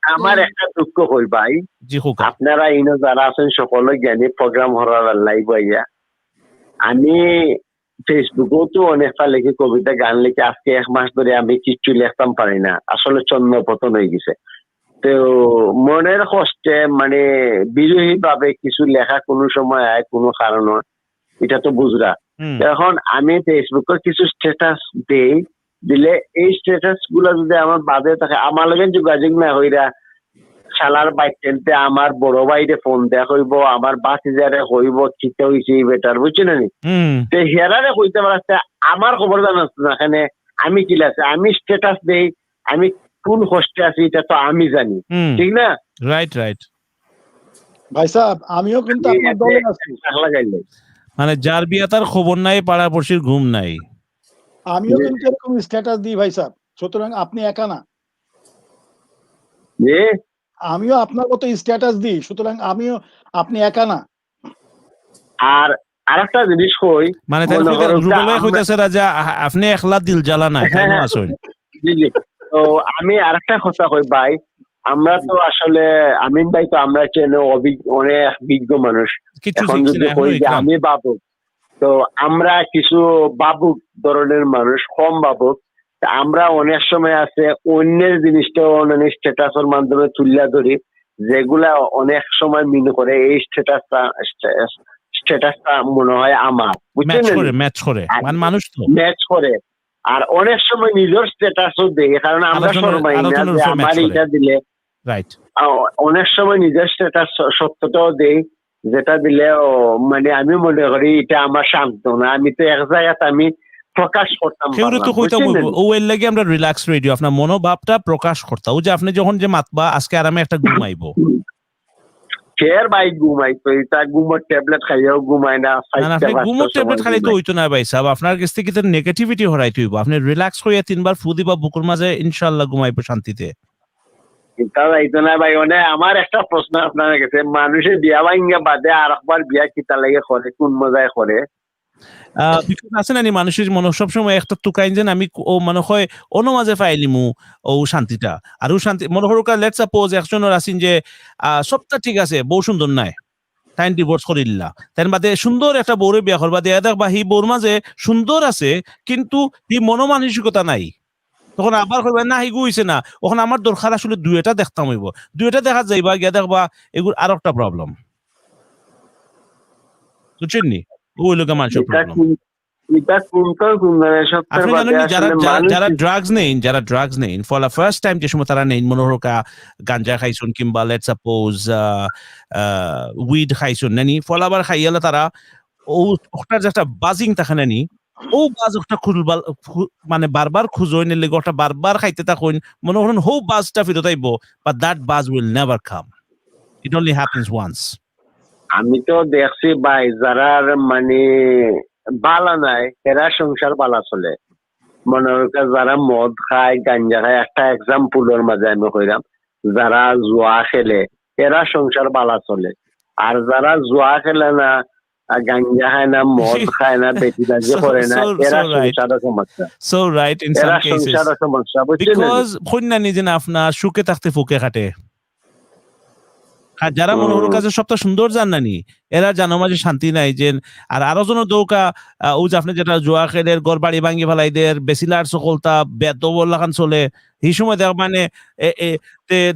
আমার একটা দুঃখ হই ভাই, জি হোক, আপনারা ইনো যারা আছেন সকলে জ্ঞানী প্রোগ্রাম হওয়ার লাইভ হইয়া, আমি ফেসবুকেও তো অনেক লেখি কবিতা গান লিখে, আজকে 1 মাস ধরে আমি কিচ্ছু লিখতাম পারি না, আসলে চন্দ্রপতন হয়ে গেছে। তো মনের কষ্টে মানে বিরোহী ভাবে কিছু লেখা কোনো সময় হয় কোনো কারণ, এটা তো বুঝরা। এখন আমি ফেসবুকে কিছু স্ট্যাটাস দেই, দিলে এই স্ট্যাটাস গুলা যদি আমার বাদে থাকে, আমার লগে যোগাযোগ না হইরা শালার বাইটেনতে আমার বড় ভাইরে ফোন দেয়া হইব, আমার বাতিজারে হইব চিন্তা হইছে বেটার, বুঝছেন নি। তো হেরারে কইতে পারছে আমার খবর জানাস না, এখানে আমি কি আছে, আমি স্ট্যাটাস দেই, আমি কোন কষ্টে আছি এটা তো আমি জানি, ঠিক না? রাইট রাইট ভাই সাহেব, আমিও কিন্তু আপনার দলে আছি। মানে যার বিয়া তার খবর নাই, পাড়াপড়শির ঘুম নাই। আমিও কিন্তু এরকম স্ট্যাটাস দিই ভাই সাহেব, সুতরাং আপনি একা না। আমিও আপনার মতো স্ট্যাটাস দিই, সুতরাং আপনি একা না। আর আরেকটা জিনিস কই, মানে আপনি একলা দিল জ্বালা নাই, কেন আসুন। জি জি, তো আমি আরেকটা কথা কই ভাই, আমরা তো আসলে আমিন ভাই তো আমরা চেনে অনেক বিজ্ঞ মানুষ, এখন যদি কই যে আমি বাবু, তো আমরা কিছু বাবুক ধরনের মানুষ, কম বাবুক, আমরা অনেক সময় আছে অন্যের জিনিসটা অন্য স্ট্যাটাসের মাধ্যমে তুলিয়া ধরি, যেগুলা অনেক সময় মিন করে এই স্ট্যাটাসটা মনে হয় আমার, ম্যাচ বুঝছেন? করে মানে মানুষ তো ম্যাচ করে। আর অনেক সময় নিজের স্ট্যাটাসও দেয়, কারণ আমরা সবাই না যে আমার এটা দিলে, রাইট, অনেক সময় নিজের স্ট্যাটাস সত্যটাও দেই, যেটা দিলে মানে আমি মনে করি এটা আমার সান্ত্বনা, আমি তো এক জায়গাতে আমি প্রকাশ করতাম ও এর লাগে আমরা রিল্যাক্স রেডিও আপনার মনোভাবটা প্রকাশ করতাম। ও যে আপনি যখন যে মাতবা আজকে আরামে একটা ঘুমাইব, ফের ভাই ঘুমাইতো, এটা ঘুমোর ট্যাবলেট খাইয়াও ঘুমায় না। আপনি ঘুমোর ট্যাবলেট খাইলে তো হইতো না ভাই সাহেব, আপনার কাছ থেকে তো নেগেটিভিটি হরাইতে হইব। আপনি রিল্যাক্স হইয়া 3 বার ফু দিবা বুকুর মাঝে, ইনশাআল্লাহ ঘুমাইব শান্তিতে। এটা যাইতো না ভাই। আমার একটা প্রশ্ন আপনার কাছে, মানুষের বিয়া ভাঙ্গা বাদে আর একবার বিয়া কিতা লাগে করে, কোন মজায় করে? আছে না মানুষের মনে সবসময় একটা টুকাইন যেন আমি ও মনে হয় অন্য মাঝে ফাইলিমু ও শান্তিটা। আর ও শান্তি মনে হরুক লেটস সাপোজ একজনের আছেন যে সবটা ঠিক আছে, বউ সুন্দর নাই, তাই ডিভোর্স করিল্লা, তাই বাদে সুন্দর একটা বউরে বিয়া করবা দেয়া দেখবা হি বউর মাঝে সুন্দর আছে কিন্তু হি মনোমানসিকতা নাই, তখন আবার কইবা না হি গুইছে না, ওখানে আমার দরকার আসলে দুইটা দেখতাম হইব, দুইটা দেখা যাইবা গিয়া দেখবা এগুলো আর একটা প্রবলেম, বুঝছেন নি? ওই লোকে মানুষের প্রবলেম। আপনি জানেন যারা ড্রাগস নেন ফর দ্য ফার্স্ট টাইম, যে সময় তারা নেন মনে হোক গাঞ্জা খাইছুন কিংবা লেটস সাপোজ উইড খাইছুন নানি, ফলাবার খাইয়ালে তারা ওটার যে একটা বাজিং থাকে নানি, ও বাজ ওটা মানে বারবার খুঁজোই নিলে ওটা বারবার খাইতে থাকুন, মনে করুন হো বাজটা ফিরত আইব, but that buzz will never come, it only happens once. আমি তো দেখছি ভাই যারা মানে বালা নাই এরা সংসার বালা চলে, মনে হচ্ছে যারা মদ খায় গাঞ্জা খায়, একটা এক্সাম্পলের মাঝে আমি কইরাম, যারা জুয়া খেলে এরা সংসার বালা চলে, আর যারা জুয়া খেলে না, গাঞ্জা খায় না, মদ খায় না, বেটিবাজি করে না, এরা সংসারের সমস্যা। So right in some cases, সংসারের সমস্যা, because কন্যা নিজে না আপনার সুখে থাকতে ফুকে খাটে। আর যারা মনোহর কাছে সবটা সুন্দর জান নানি, এরা জানো মাঝে শান্তি নাই যে, আর আরো জন দৌকা ও যে আপনি যেটা জোয়া খেলের গড় বাড়ি ভাঙ্গি ফেলাইদের বেসিলার সকলতা বেদবল লাগান চলে, এই সময় দেখ মানে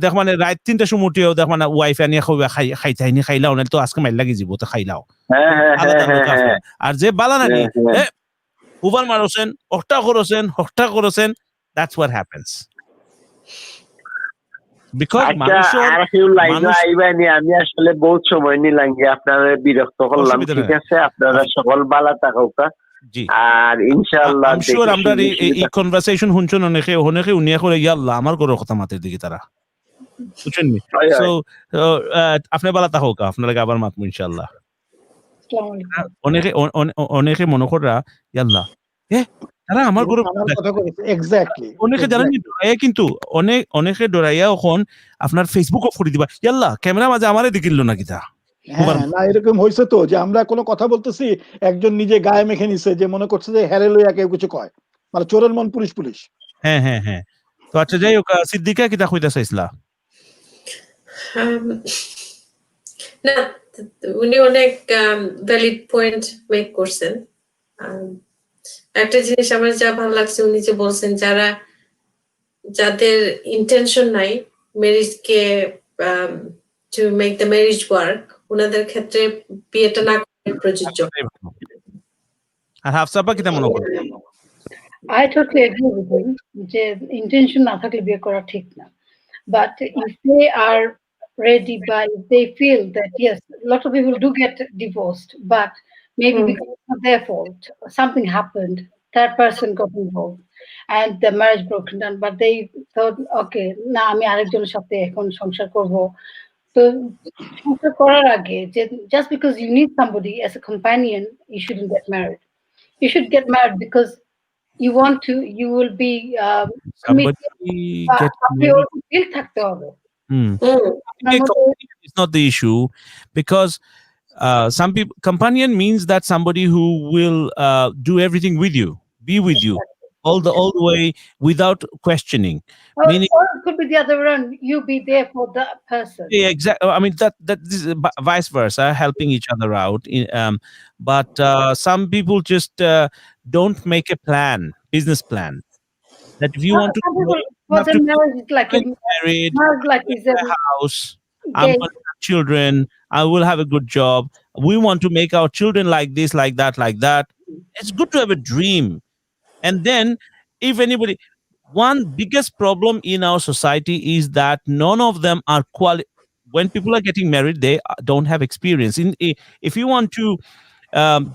দেখ মানে রাত 3টার সময় উঠিও দেখ মানে ওয়াইফ আনিয়া খাইতাইনি খাইলাও না তো আজকে মাইল লাগি যাব তো খাইলাও। আর যে বালা নানি উবার মারছেন হট্টা করছেন, দ্যাটস হোয়াট হ্যাপেন্স। আমি আসলে বহুত সময় নিলাম গিয়ে আপনারা বিরক্ত করলাম, ঠিক আছে? আপনারা সকল বালা থাকা, আর ইনশাআল্লাহ আমরা এই কনভারসেশন শুনছেন অনেকে উনিয়া করে ইয়াল্লাহ আমার গরুর কথা মাতের দিকে তারা, বুঝছেন নি? সো আপনি বালা থাকা, আপনারা আবার মাতমু ইনশাআল্লাহ। অনেকে মনে করা ইয়াল্লাহ তারা আমার গরু এক্স্যাক্টলি, অনেকে জানেন কিন্তু অনেকে ডরাইয়া এখন আপনার ফেসবুক অফ করে দিবা, ইয়াল্লাহ ক্যামেরা মাঝে আমারে দেখিল না কিতা। না এরকম হয়েছে তো যে আমরা কোনো কথা বলতেছি, একজন নিজে গায়ে মেখে নিছে যে মনে করছে যে হেরে লইয়া কেউ কিছু কয়, মানে চোরের মন পুলিশ। হ্যাঁ তো আচ্ছা যাই হোক, সিদ্দিকা কিতা কইতা চাইছিলা? না উনি অনেক ভ্যালিড পয়েন্ট মেক করছেন। একটা জিনিস আমার যা ভালো লাগছে, উনি যে বলছেন যাদের ইন্টেনশন নাই ম্যারেজকে to make the marriage work, ওনাদের ক্ষেত্রে বিয়েটা না করে প্রযোজ্য। আর হাফসা আপা কিতা মনে করেন? I totally agree with him যে ইন্টেনশন না থাকলে বিয়ে করা ঠিক না, but if they are ready, but if they feel that yes, a lot of people do get divorced, but maybe because it's not their fault, something happened, that person got involved and the marriage broken down, but they thought okay না আমি আরেকজনের সাথে এখন সংসার করব, তো সংসার করার আগে just because you need somebody as a companion you shouldn't get married. You should get married because you want to, you will be থাকতে হবে। It's not the issue because some people, companion means that somebody who will do everything with you, be with you all the way without questioning. Meaning, or it could be the other way around, you be there for that person. Yeah, exactly. I mean that this is vice versa, helping each other out. But some people just don't make a business plan. That if you want to marriage is like married, like is a house, I'm Okay. going to have children. I will have a good job. We want to make our children like this, like that, like that. It's good to have a dream. And then, if anybody, one biggest problem in our society is that none of them are when people are getting married, they don't have experience. If you want to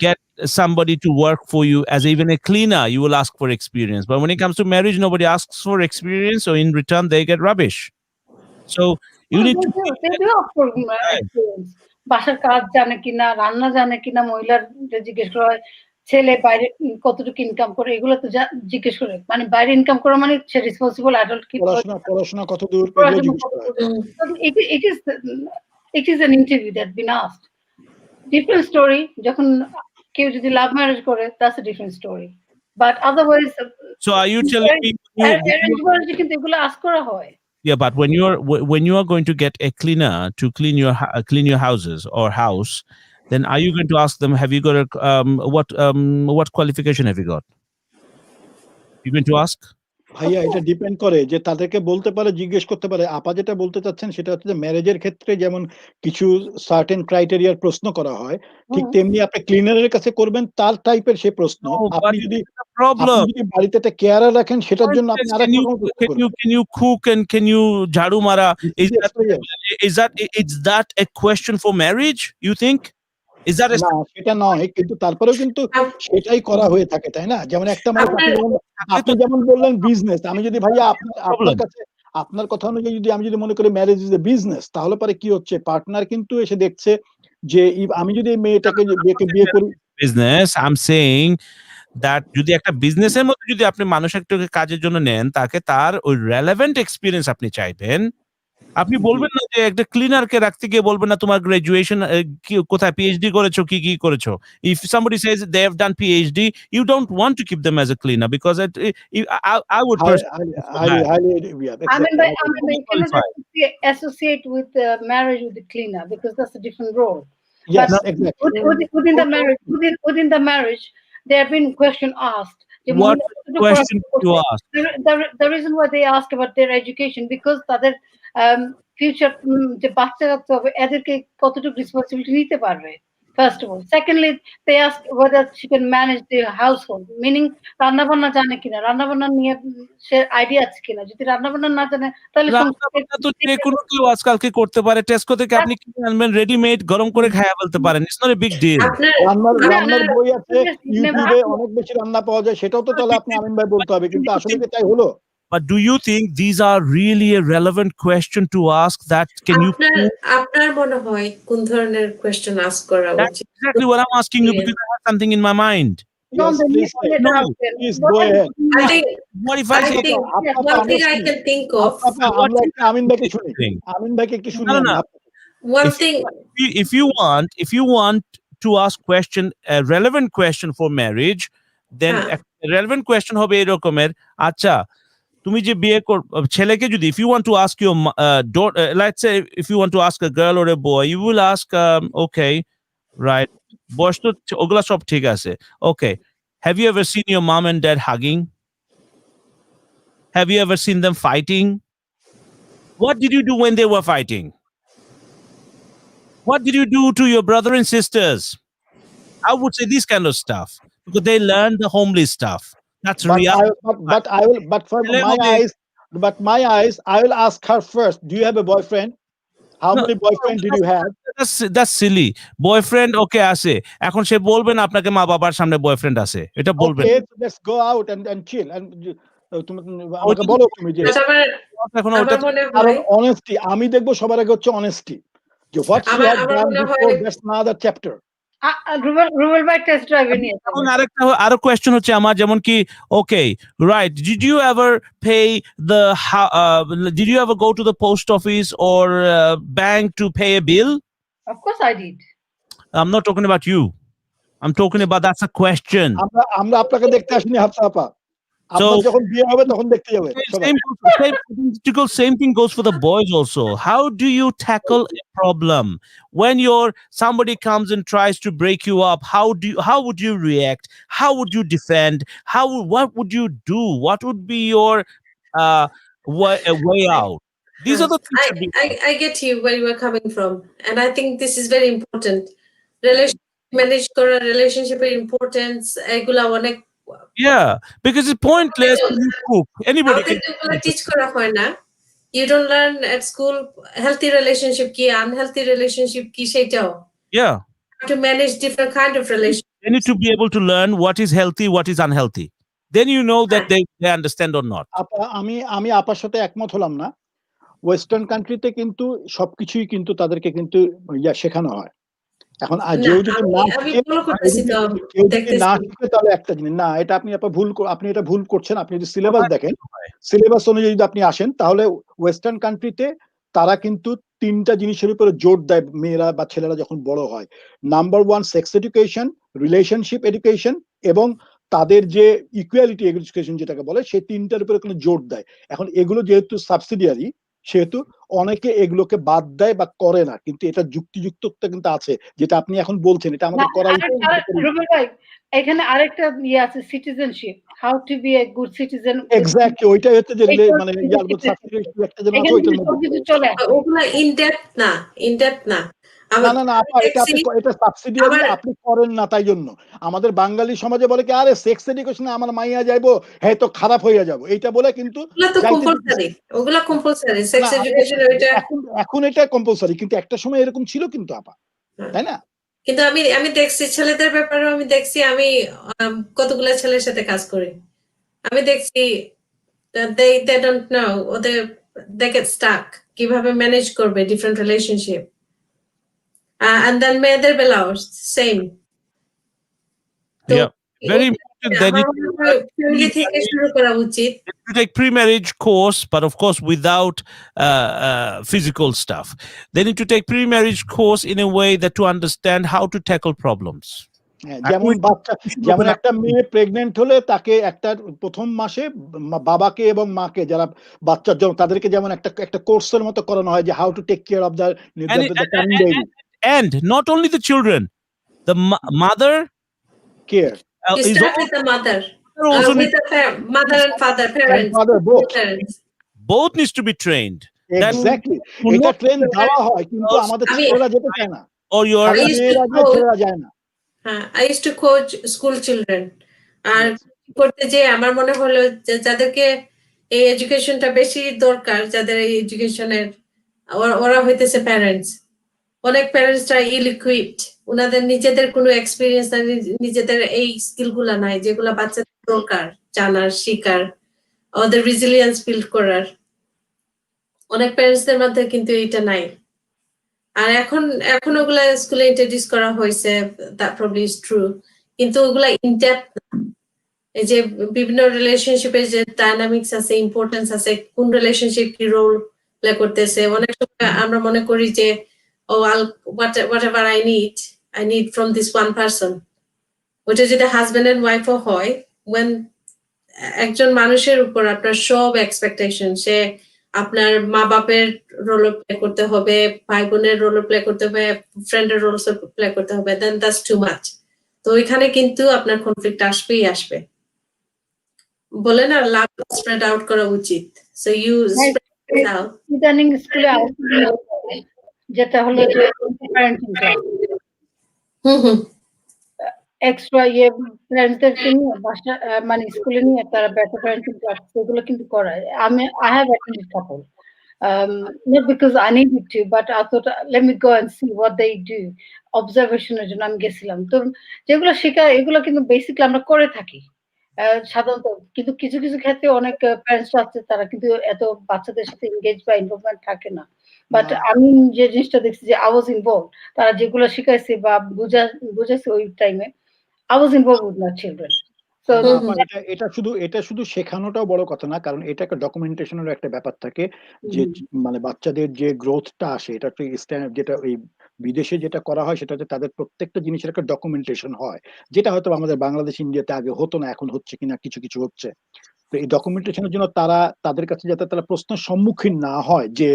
get somebody to work for you as even a cleaner, you will ask for experience. But when it comes to marriage, nobody asks for experience, so in return, they get rubbish. So you need to be They do ask for right. experience. বাসার কাজ জানে কিনা, রান্না জানে কিনা, মহিলাদের জিজ্ঞেস করা হয়। ছেলে বাইরে কতটুকু ইনকাম করে, এগুলো তো জিজ্ঞেস করে। মানে বাইরে ইনকাম করা মানে সে রেসপন্সিবল অ্যাডাল্ট কি পড়াশোনা কত দূর এগুলো পড়াশোনা জিজ্ঞেস কত করা হয়। দূর। It is an interview that been asked. Different story. যখন কেউ যদি লাভ ম্যারেজ করে, that's a different story. But otherwise, So are you telling me arranged marriage কিন্তু এগুলো ask করা হয়। yeah, but when you are going to get a cleaner to clean your houses or house, then are you going to ask them, have you got a what qualification have you got? You're going to ask? ভাইয়া এটা depend করে যে তাদেরকে বলতে পারে, জিজ্ঞেস করতে পারে। আপা যেটা বলতে চাচ্ছেন সেটা হচ্ছে যে ম্যারেজের ক্ষেত্রে যেমন কিছু সার্টেন ক্রাইটেরিয়ার প্রশ্ন করা হয়, ঠিক তেমনি আপনি ক্লিনারের কাছে করবেন তার টাইপের সে প্রশ্ন। No, আপনি but যদি it's a problem. বাড়িতে একটা কেয়ারার রাখেন সেটার জন্য আপনি আরেক রকম প্রশ্ন করবেন। Can you cook and can you jharu mara? Is that a question for marriage? You think? Is that a না সেটা নয়, কিন্তু তারপরেও কিন্তু সেটাই করা হয়ে থাকে, তাই না? যেমন একটা মানুষ আপনি যেমন বললেন বিজনেস, আমি যদি ভাইয়া আপনার কাছে আপনার কথা অনুযায়ী যদি আমি যদি মনে করি ম্যারেজ ইজ এ বিজনেস, তাহলে পরে কি হচ্ছে, পার্টনার কিন্তু এসে দেখছে যে আমি যদি এই মেয়েটাকে বিয়ে করি। business? I'm saying that যদি একটা বিজনেসের মধ্যে যদি আপনি মানুষ একটাকে কাজের জন্য নেন, তাকে তার ওই রেলেভেন্ট এক্সপেরিয়েন্স আপনি চাইবেন। আপনি বলবেন না যে একটা ক্লিনারকে রাখতে গিয়ে বলবেন না তোমার গ্রাজুয়েশন কোথায় পিএইচডি করেছো, কি করেছো। If somebody says they have done PhD, you don't want to keep them as a cleaner because I would personally you cannot associate with marriage with the cleaner because that's a different role. Yes, But exactly. within the marriage, there have been questions asked. What question you ask? The reason why they ask about their education because তাদের future যে বাচ্চা কাচ্চা হবে এদেরকে কতটুকু responsibility নিতে পারবে। First of all, secondly, they ask whether she can manage the household, meaning রান্না বান্না জানে কিনা, রান্না বান্না নিয়ে সে আইডিয়া আছে কিনা। যদি রান্না বান্না না জানে তাহলে তো যে কোনো কেউ আজকালকে করতে পারে। টেস্কো থেকে আপনি কিনে আনবেন রেডিমেড, গরম করে খাইয়া ফেলতে পারেন। It's not a big deal. রান্নার বই আছে, ইউটিউবে অনেক বেশি রান্না পাওয়া যায়, সেটাও তো তাহলে আপনি আমিন ভাই বলতে হবে, কিন্তু আসলে কি তাই হলো? But do you think these are really a relevant question to ask? That can you? আপনার মনে হয় কোন ধরনের কোয়েশ্চেন আস্ক করা That's উচিত? exactly what I'm asking you because I have something in my mind. Yes, please go ahead. I think What if I think one thing I can think of. আমরা একটা আমিন ভাইকে শুনি, আমিন ভাইকে একটু শুনি। One thing. If you want to ask a relevant question for marriage, then a relevant question হবে এরকমের, আচ্ছা তুমি যে বিয়ে ছেলেকে যদি if you want to ask your daughter, let's say if you want to ask a girl or a boy, you will ask okay, right, বয়স তো ওগুলা সব ঠিক আছে, okay, have you ever seen your mom and dad hugging? Have you ever seen them fighting? What did you do when they were fighting? What did you do to your brother and sisters? I would say this kind of stuff because they learn the homely stuff. That's reality. But my eyes, I will ask her first. Do you have a boyfriend? How many boyfriends did you have? That's silly. Boyfriend okay আছে। এখন সে বলবে না আপনাকে মা বাবার সামনে boyfriend আছে। এটা বলবে। Okay, so let's go out and chill and তুমি আমাকে বলো তুমি যে এখন ওটা honesty, আমি দেখবো সবার আগে হচ্ছে honesty. What she had done before, that's another chapter. Rubel by test drive নিয়ে এখন আরো কোয়েশ্চন হচ্ছে আমার, যেমন কি okay, right, did you ever go to the post office or bank to pay a bill? Of course I did. I'm not talking about you. I'm talking about, that's a question. আমরা আপনাকে দেখতে আসিনি হাফসা আপা। আপনার যখন বিয়ে হবে তখন দেখতে যাবে সবাই। Same thing goes for the boys also. How do you tackle a problem when somebody comes and tries to break you up? How would you react? How would you defend? What would you do? What would be your way out? These are the things that I get you where you are coming from, and I think this is very important. Relationship manage করা, relationship এর importance এগুলা অনেক yeah, because it's pointless to cook. Anybody can teach করা হয় না. You don't learn at school healthy relationship কি, unhealthy relationship কি সেটাও. Yeah. To manage different kind of relationships. They need to be able to learn what is healthy, what is unhealthy. Then you know that they understand or not. আমি আপার সাথে একমত হলাম না। Western কান্ট্রিতে কিন্তু সবকিছুই কিন্তু তাদেরকে কিন্তু শেখানো হয়। এখন কেউ যদি না শিখে তাহলে একটা জিনিস না, এটা আপনি এটা ভুল করছেন। আপনি যদি সিলেবাস দেখেন, সিলেবাস অনুযায়ী যদি আপনি আসেন, তাহলে ওয়েস্টার্ন কান্ট্রিতে তারা কিন্তু 3টা জিনিসের উপরে জোর দেয় মেয়েরা বা ছেলেরা যখন বড় হয়। Number 1 sex education, relationship education এবং তাদের যে ইকুয়ালিটি এডুকেশন যেটাকে বলে, সেই 3টার উপরে কোনো জোর দেয়। এখন এগুলো যেহেতু সাবসিডিয়ারি, সেহেতু অনেকে এগুলোকে বাদ দেয় বা করে না, কিন্তু এটা যুক্তিযুক্ততা কিন্তু আছে, যেটা আপনি এখন বলছেন এটা আমাদের করা উচিত। রুবেল ভাই, এখানে আরেকটা আছে citizenship, how to be a good citizen. Exactly, ওইটাই হচ্ছে যে মানে একটা যেন আছে ওইটার মধ্যে চলে ওগুলা ইন ডেপথ না, না আপা, এটা সাবসিডিয়ারি আপনি করেন না, তাই জন্য আমাদের বাঙালি সমাজে বলে কি, আরে সেক্স এডুকেশনে আমার মাইয়া যাইবো, হ্যাঁ তো খারাপ হইয়া যাবো, এইটা বলে কিন্তু ওগুলা কম্পালসারি সেক্স এডুকেশন ওইটা এখন এটা কম্পালসারি, কিন্তু একটা সময় এরকম ছিল কিন্তু আপা, তাই না? কিন্তু আমি দেখছি ছেলেদের ব্যাপারে, আমি দেখছি, আমি কতগুলো ছেলের সাথে কাজ করি, আমি দেখছি they don't know, ওদের they get stuck কিভাবে ম্যানেজ করবে ডিফারেন্ট রিলেশনশিপ। And then মেয়েদের বেলাও same. Yeah, very important. Then family থেকে শুরু করা উচিত। You take pre-marriage course, but of course without physical stuff. They need to take pre-marriage course in a way that to understand how to tackle problems. যেমন একটা মেয়ে pregnant হলে তাকে একটা প্রথম মাসে বাবাকে এবং মাকে যারা বাচ্চার জন্য তাদেরকে যেমন একটা কোর্সের মতো করানো হয় যে how to take care of the baby, and not only the children, the mother care. You start with the mother. With the mother and father, parents. Both needs to be trained. Exactly. এটা train দেওয়া হয়, কিন্তু আমাদের ছেলেরা যেতে চায় না, or your ছেলেরা যায় না। I used to coach school children. আর করতে যে আমার মনে হলো যে যাদেরকে এই এডুকেশনটা বেশি দরকার, যাদের এই এডুকেশনের ওরা হইতেছে প্যারেন্টস। অনেক প্যারেন্টসরা ইল-ইকুইপড, ওনাদের নিজেদের কোনো এক্সপিরিয়েন্স নাই, নিজেদের এই স্কিলগুলা নাই যেগুলা বাচ্চাদের দরকার জানার, শিকার, ওদের রেজিলিয়েন্স বিল্ড করার। অনেক প্যারেন্টসদের মধ্যে কিন্তু এটা নাই। আর এখন ওগুলা স্কুলে ইন্ট্রোডিউস করা হয়েছে, দ্যাট প্রবাবলি ইজ ট্রু, কিন্তু ওগুলা ইন ডেপথ না। এই যে বিভিন্ন রিলেশনশিপের যে ডায়নামিক্স আছে, ইম্পর্টেন্স আছে, কোন রিলেশনশিপ কি রোল প্লে করতেছে। অনেক সময় আমরা মনে করি যে whatever I need from this one person. ওটা যদি হাজবেন্ড এন্ড ওয়াইফও হয়, when একজন মানুষের উপর আপনার সব এক্সপেকটেশন, সে আপনার মা বাপের রোল প্লে করতে হবে, ভাই বোনের রোল প্লে করতে হবে, ফ্রেন্ডের রোল প্লে করতে হবে, দেন দ্যাটস টু মাচ। তো ওইখানে কিন্তু আপনার কনফ্লিক্ট আসবেই। বলে না, লাভ স্প্রেড আউট করা উচিত। So you spread out. ইদানিং স্কুলে যেটা হলো যে প্যারেন্টিং ক্লাস, এক্সট্রা প্যারেন্টসদেরকে নিয়ে বাসা মানে স্কুলে নিয়ে তারা বেটার প্যারেন্টিং ক্লাস সেগুলো কিন্তু করায়। I have attended couple, not because I needed to, but I thought let me go and see what they do. অবজারভেশনের জন্য আমি গেছিলাম। তো যেগুলো শেখায় এগুলো কিন্তু বেসিক্যালি আমরা করে থাকি সাধারণত, কিন্তু কিছু ক্ষেত্রে অনেক প্যারেন্টস আছে তারা কিন্তু এত বাচ্চাদের সাথে এনগেজ বা ইনভলভমেন্ট থাকে না। বাট আমি যে জিনিসটা দেখছি যে I was involved, তারা যেগুলো শিখাইছে বা বুঝাইছে ওই টাইমে I was involved with my children. So এটা শুধু শেখানোটাও বড় কথা না, কারণ এটা একটা ডকুমেন্টেশনের একটা ব্যাপার থাকে যে মানে বাচ্চাদের যে গ্রোথটা আসে, এটা যেটা ওই বিদেশে যেটা করা হয় সেটা হচ্ছে তাদের প্রত্যেকটা জিনিসের একটা ডকুমেন্টেশন হয়, যেটা হয়তো আমাদের বাংলাদেশ ইন্ডিয়াতে আগে হতো না, এখন হচ্ছে কিনা কিছু হচ্ছে। তো এই ডকুমেন্টেশনের জন্য তাদের কাছে যাতে তারা প্রশ্নের সম্মুখীন না হয় যে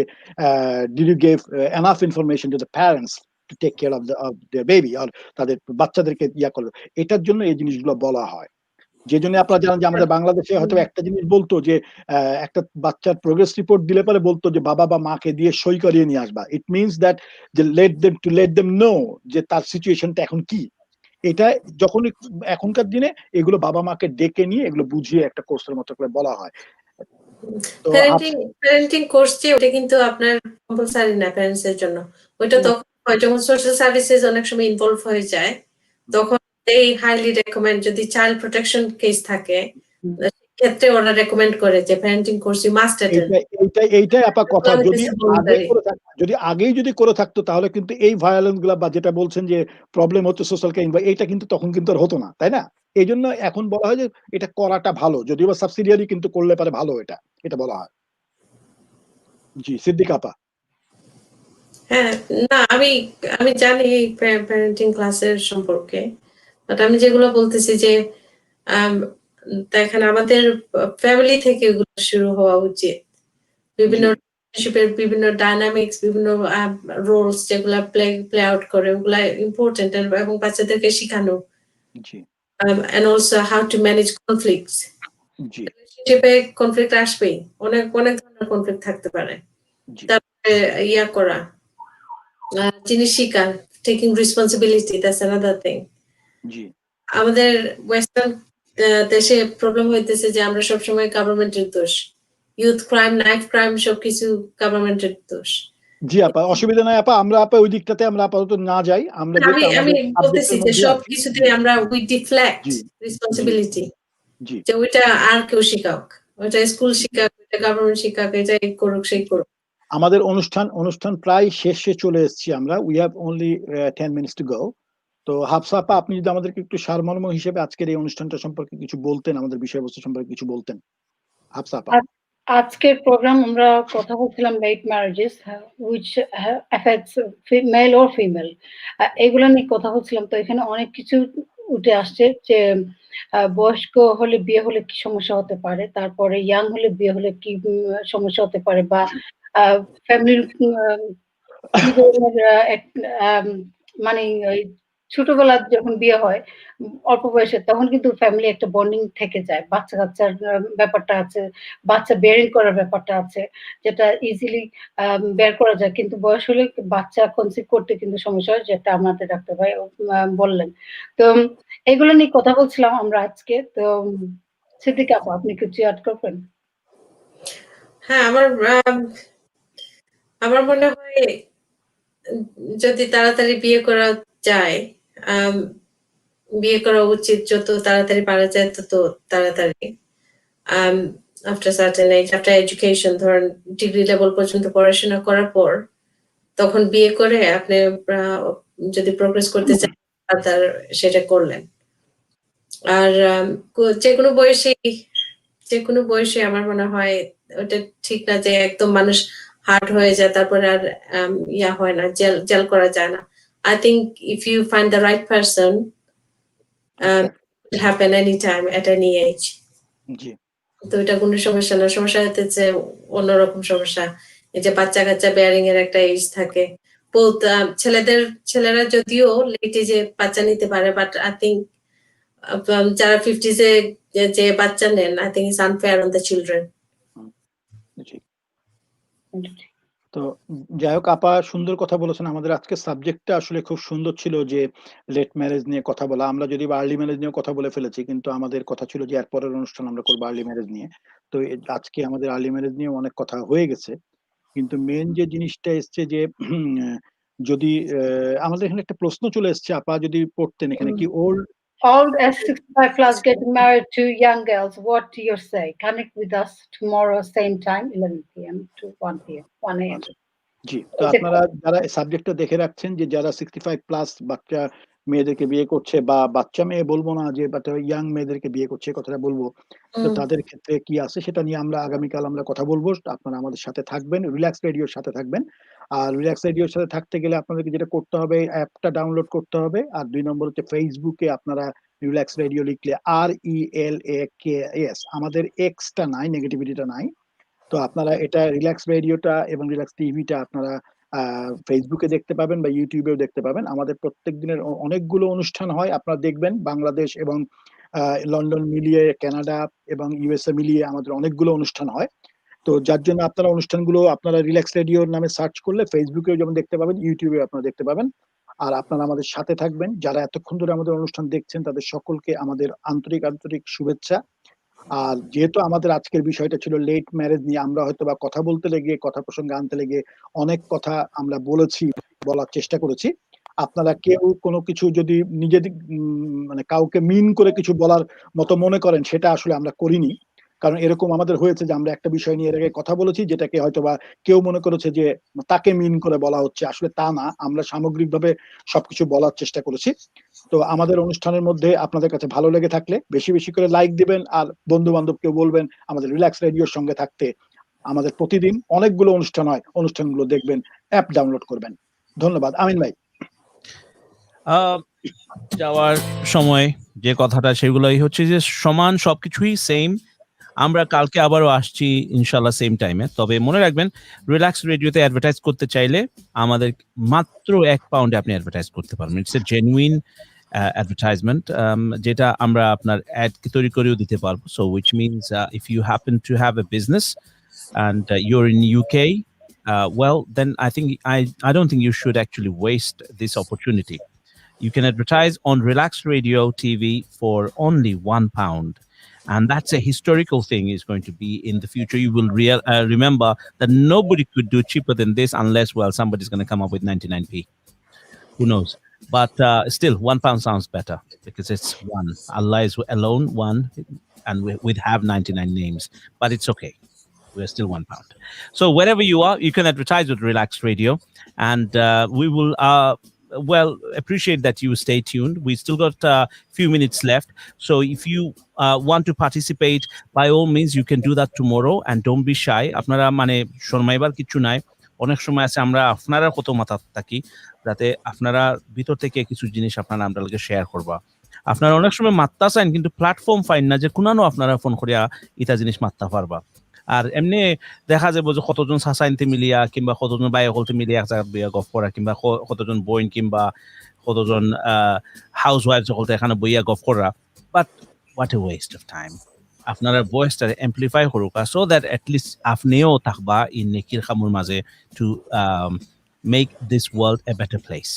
did you give enough information to the parents to take care of their baby, আর তাদের বাচ্চাদেরকে করলো, এটার জন্য এই জিনিসগুলো বলা হয়। যে জন্য আপনারা জানেন যে আমাদের বাংলাদেশে হয়তো একটা জিনিস বলতো যে একটা বাচ্চার প্রোগ্রেস রিপোর্ট দিলে পরে বলতো যে বাবা বা মাকে দিয়ে সই করিয়ে নিয়ে আসবা। ইট মিনস দ্যাট যে লেট দেম নো যে তার সিচুয়েশনটা এখন কি। এটা যখনই এখনকার দিনে এগুলো বাবা মাকে ডেকে নিয়ে এগুলো বুঝিয়ে একটা কোর্সের মতো করে বলা হয়। তো প্যারেন্টিং কোর্স যে ওটা কিন্তু আপনার কম্পালসারি না প্যারেন্টস এর জন্য। ওইটা তখন হয় যখন সোশ্যাল সার্ভিসেস অনেক সময় ইনভলভ হয়ে যায়, তখন এই হাইলি রেকমেন্ড যদি চাইল্ড প্রোটেকশন কেস থাকে ক্ষেত্রে ওরা রেকমেন্ড করে যে parenting course you must attend. এইটাই আপা কথা, যদি আগেই যদি করে থাকতো তাহলে কিন্তু এই ভায়োলেন্স গুলা বা যেটা বলছেন যে প্রবলেম হচ্ছে সোশ্যাল কেয়ারিং বা এইটা কিন্তু তখন কিন্তু আর হতো না, তাই না? এই জন্য এখন বলা হয় যে এটা করাটা ভালো, যদিও বা সাবসিডিয়ারি কিন্তু করলে পারে ভালো, এটা বলা হয়। জি সিদ্দিকা আপা। হ্যাঁ, না আমি জানি প্যারেন্টিং ক্লাসের সম্পর্কে, বাট আমি যেগুলো বলতেছি যে দেখেন আমাদের ফ্যামিলি থেকে এগুলো শুরু হওয়া উচিত। বিভিন্ন রিলেশনশিপের বিভিন্ন ডাইনামিক্স, বিভিন্ন রোলস যেগুলা প্লে আউট করে ওগুলা ইম্পর্টেন্ট, এবং বাচ্চাদেরকে শেখানো। জি। And also how to manage conflicts. জি। রিলেশনশিপে কনফ্লিক্ট আসবেই, অনেক ধরনের কনফ্লিক্ট থাকতে পারে। তারপরে ইয়া করা, জিনিস শিখা, taking responsibility, that's another thing. জি। আমাদের ওয়েস্টার্ন দেশে প্রবলেম হইতেছে যে আমরা সবসময় গভর্নমেন্টের দোষ, ইউথ ক্রাইম, নাইফ ক্রাইম সবকিছু গভর্নমেন্টের দোষ। জি আপা, অসুবিধা নাই আপা, আমরা আপা ওই দিকটাতে আমরা আপাতত না যাই। আমরা আমি বলতেছি যে সব কিছুতে আমরা উই ডিফ্লেক্ট রেসপন্সিবিলিটি, যে ওইটা আর কেউ শিখাক, ওইটা স্কুল শিখাক, ওইটা গভর্নমেন্ট শিখাক, এটা করুক সেই করুক। আমাদের অনুষ্ঠান প্রায় শেষে চলে এসেছি আমরা। We have only 10 minutes to go. তো হাফসা আপা, আপনি যদি আমাদেরকে একটু সারমর্ম হিসেবে আজকের এই অনুষ্ঠানটা সম্পর্কে কিছু বলতেন, আমাদের বিষয়বস্তু সম্পর্কে কিছু বলতেন হাফসা আপা। আজকের প্রোগ্রাম আমরা কথা বলছিলাম late marriages which affects male or female, এগুলো নিয়ে কথা বলছিলাম। তো এখানে অনেক কিছু উঠে আসছে যে বয়স্ক হলে বিয়ে হলে কি সমস্যা হতে পারে, তারপরে ইয়াং হলে বিয়ে হলে কি সমস্যা হতে পারে, বা ফ্যামিলির কি ধরনের মানে ছোটবেলা যখন বিয়ে হয় অল্প বয়সে, তখন কিন্তু ফ্যামিলি একটা বন্ডিং থেকে যায়, বাচ্চা কাচ্চার ব্যাপারটা আছে, বাচ্চা বেয়ারিং করার ব্যাপারটা আছে, যেটা ইজিলি বের করা যায়। কিন্তু বয়স হলে বাচ্চা কনসিভ করতে কিন্তু সমস্যা হয়, যেটা আমাদের ডাক্তার ভাই বললেন। তো এগুলো নিয়ে কথা বলছিলাম আমরা আজকে। তো সিদ্দিকা আপু, আপনি কিছু অ্যাড করবেন? হ্যাঁ, আমার মনে হয় যদি তাড়াতাড়ি বিয়ে করা যায়, বিয়ে করা উচিত, যত তাড়াতাড়ি পারা যায় তত তাড়াতাড়ি। After certain age, after education, ধরেন ডিগ্রি লেভেল পর্যন্ত পড়াশোনা করার পর তখন বিয়ে করে আপনি যদি প্রোগ্রেস করতে চান তার সেটা করলেন। আর যে কোনো বয়সে আমার মনে হয় ওটা ঠিক না যে একদম মানুষ হার্ড হয়ে যায় তারপরে আর ইয়া হয় না, জেল করা যায় না। I think if you find the right person, it happen anytime at any age. তো এটা কোনো সমস্যা না। সমস্যা হতেছে অন্যরকম সমস্যা, এই যে বাচ্চা কাচ্চা বেয়ারিং এর একটা এজ থাকে। ছেলেরা যদিও লেট এজে বাচ্চা নিতে পারে, বাট আই থিঙ্ক যারা 50s এ যে বাচ্চা নেন, I think it's unfair on the children. তো যাই হোক আপা, সুন্দর কথা বলেছেন। আমাদের আজকে সাবজেক্টটা আসলে খুব সুন্দর ছিল, যে লেট ম্যারেজ নিয়ে কথা বলা। আমরা যদি আর্লি ম্যারেজ নিয়ে কথা বলে ফেলেছি, কিন্তু আমাদের কথা ছিল যে এরপরের অনুষ্ঠান আমরা করবো আর্লি ম্যারেজ নিয়ে। তো আজকে আমাদের আর্লি ম্যারেজ নিয়ে অনেক কথা হয়ে গেছে, কিন্তু মেন যে জিনিসটা এসছে যে যদি আমাদের এখানে একটা প্রশ্ন চলে এসছে আপা, যদি পড়তেন এখানে কি All as 65 plus getting married to young girls, what do you say? Connect with us tomorrow same time 11 p.m. to 1 p.m. 1 a.m. জি, তো আপনারা যারা সাবজেক্টটা দেখে রাখছেন, যে যারা 65 প্লাস বাচ্চা মেয়েদেরকে বিয়ে করছে, বা বাচ্চা মেয়ে বলবো না, যে ইয়াং মেয়েদেরকে বিয়ে করছে, কথাটা বলবো, তো তাদের ক্ষেত্রে কি আছে সেটা নিয়ে আমরা আগামীকাল আমরা কথা বলবো। আপনারা আমাদের সাথে থাকবেন, রিল্যাক্স রেডিওর সাথে থাকবেন। আর রিল্যাক্স রেডিওর সাথে থাকতে গেলে আপনাদেরকে যেটা করতে হবে, অ্যাপটা ডাউনলোড করতে হবে। আর 2 নম্বর হচ্ছে ফেসবুকে আপনারা রিল্যাক্স রেডিও লিখলে RELAKS, আমাদের এক্সটা নাই, নেগেটিভিটিটা নাই। তো আপনারা এটা রিল্যাক্স রেডিওটা এবং রিল্যাক্স টিভিটা আপনারা ফেসবুকে দেখতে পাবেন বা ইউটিউবেও দেখতে পাবেন। আমাদের প্রত্যেক দিনের অনেকগুলো অনুষ্ঠান হয়, আপনারা দেখবেন। বাংলাদেশ এবং লন্ডন মিলিয়ে, কানাডা এবং ইউএসএ মিলিয়ে আমাদের অনেকগুলো অনুষ্ঠান হয়। তো যার জন্য আপনারা অনুষ্ঠানগুলো আপনারা রিল্যাক্স রেডিওর নামে সার্চ করলে ফেসবুকেও যেমন দেখতে পাবেন, ইউটিউবে আপনারা দেখতে পাবেন। আর আপনারা আমাদের সাথে থাকবেন। যারা এতক্ষণ ধরে আমাদের অনুষ্ঠান দেখছেন তাদের সকলকে আমাদের আন্তরিক শুভেচ্ছা। আর যেহেতু আমাদের আজকের বিষয়টা ছিল লেট ম্যারেজ নিয়ে, আমরা হয়তো বা কথা বলতে লেগে, কথা প্রসঙ্গে আনতে লেগে অনেক কথা আমরা বলেছি, বলার চেষ্টা করেছি। আপনারা কেউ কোনো কিছু যদি নিজেদের মানে কাউকে মিন করে কিছু বলার মতো মনে করেন, সেটা আসলে আমরা করিনি। কারণ এরকম আমাদের হয়েছে যে আমরা একটা বিষয় নিয়ে এর আগে কথা বলেছি, যেটাকে হয়তো বা কেউ মনে করেছে যে তাকে মিন করে বলা হচ্ছে। আসলে তা না, আমরা সামগ্রিকভাবে সবকিছু বলার চেষ্টা করেছি। তো আমাদের অনুষ্ঠানের মধ্যে আপনাদের কাছে ভালো লেগে থাকলে বেশি বেশি করে লাইক দিবেন, আর বন্ধু বান্ধবকেও বলবেন আমাদের রিল্যাক্স রেডিওর সঙ্গে থাকতে। আমাদের প্রতিদিন অনেকগুলো অনুষ্ঠান হয়, অনুষ্ঠানগুলো দেখবেন, অ্যাপ ডাউনলোড করবেন। ধন্যবাদ। আমিন ভাই। যাওয়ার সময় যে কথাটা সেগুলোই হচ্ছে যে সমান সবকিছুই সেম। আমরা কালকে আবারও আসছি ইনশাল্লাহ সেম টাইমে। তবে মনে রাখবেন, রিল্যাক্স রেডিওতে অ্যাডভার্টাইজ করতে চাইলে আমাদের মাত্র £1 আপনি অ্যাডভার্টাইজ করতে পারবেন। ইটস এ জেনুইন অ্যাডভার্টাইজমেন্ট, যেটা আমরা আপনার অ্যাড তৈরি করেও দিতে পারবো। So which means if you happen to have a business and you're in UK, well then I don't think you should actually waste this opportunity. You can advertise on Relax Radio TV for only £1, and that's a historical thing is going to be in the future. You will remember that nobody could do cheaper than this unless, well, somebody's going to come up with 99p. Who knows? But still, £1 sounds better because it's one. Allah is alone, one, and we'd have 99 names, but it's okay. We're still £1. So wherever you are, you can advertise with Relax Radio, and we will appreciate that you stay tuned. We still got a few minutes left. So if you want to participate, by all means, you can do that tomorrow, and don't be shy. আপনারা মানে শর্মাইবার কিছু নাই। অনেক সময় আছে আমরা আপনারা কত মাথা থাকি, যাতে আপনারা ভিতর থেকে কিছু জিনিস আপনারা আমাদেরকে শেয়ার করবা। আপনারা অনেক সময় মাত্তা চান কিন্তু প্ল্যাটফর্ম ফাইন না যে কোনানো আপনারা ফোন করিয়া ইটা জিনিস মাত্তা পারবা। আর এমনি দেখা যাবো যে কতজন সাসাইনতে মিলিয়া কিংবা কতজন বাইকলতে মিলিয়া এক জায়গায় বইয়া গফ করা, কিংবা কতজন বইন কিংবা কতজন হাউস ওয়াইফ সকলতে এখানে বইয়া গফ করা। But what a West of time. আপনারা ভয়েসটা এমপ্লিফাই করুক, সো দ্যাট এটলিস্ট আপনিও থাকবা ইন নেকির খামুর মাঝে to make this world a better place,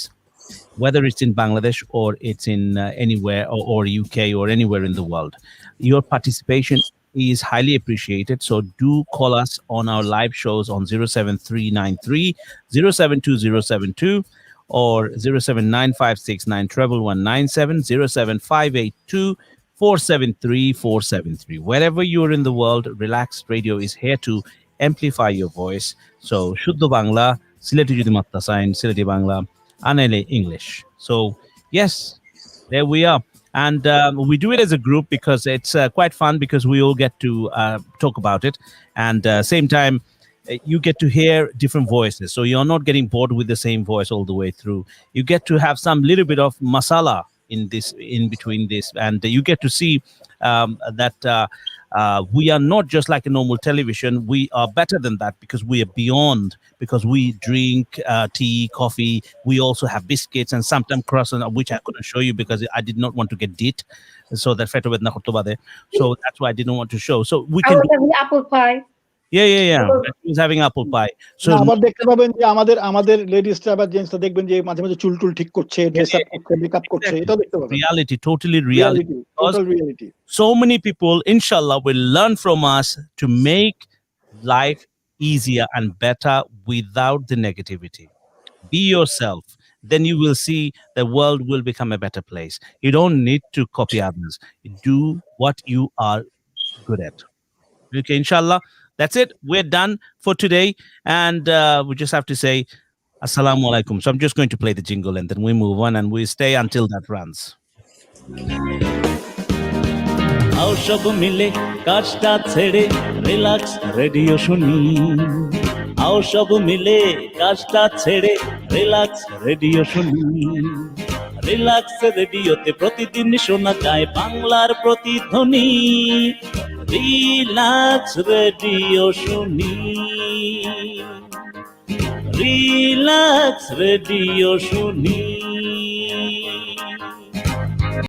whether it's in Bangladesh or it's in anywhere or UK or anywhere in the world. Your participation is highly appreciated. So do call us on our live shows on 07393 072072 or 07956911197, 07582 473 473. Wherever you're in the world, Relax Radio is here to amplify your voice. So Shuddha Bangla, Sileti Judi Matta Sign, Sileti Bangla, Anele English. So yes, there we are. And we do it as a group because it's quite fun, because we all get to talk about it. And same time, you get to hear different voices. So you're not getting bored with the same voice all the way through. You get to have some little bit of masala in between this. And you get to see that we are not just like a normal television. We are better than that because we are beyond, because we drink tea, coffee. We also have biscuits and sometimes croissants, which I couldn't show you because I did not want to get dit. So that so that's why I didn't want to show. So we I can was having apple pie. yeah. He was having apple pie. So আবার দেখতে পাবেন যে আমাদের লেডিসরা বা জেন্টসরা দেখবেন যে মাঝে মাঝে চুল টুল ঠিক করছে, ড্রেস আপ করছে, মেকআপ করছে, এটাও দেখতে পাবেন। reality, totally reality. Total reality. So many people, inshallah, will learn from us to make life easier and better without the negativity. Be yourself. Then you will see the world will become a better place. You don't need to copy others. Do what you are good at. Okay, inshallah. That's it. We're done for today. And we just have to say Assalamu alaikum. So I'm just going to play the jingle and then we move on and we stay until that runs. आओ सब मिले काजटा छेड़े relax radio শুনি आओ सब मिले काजटा छेड़े relax radio শুনি রিল্যাক্স রেডিওতে প্রতিদিন শোনা যায় বাংলার প্রতিধ্বনি রিল্যাক্স রেডিও শুনি রিল্যাক্স রেডিও শুনি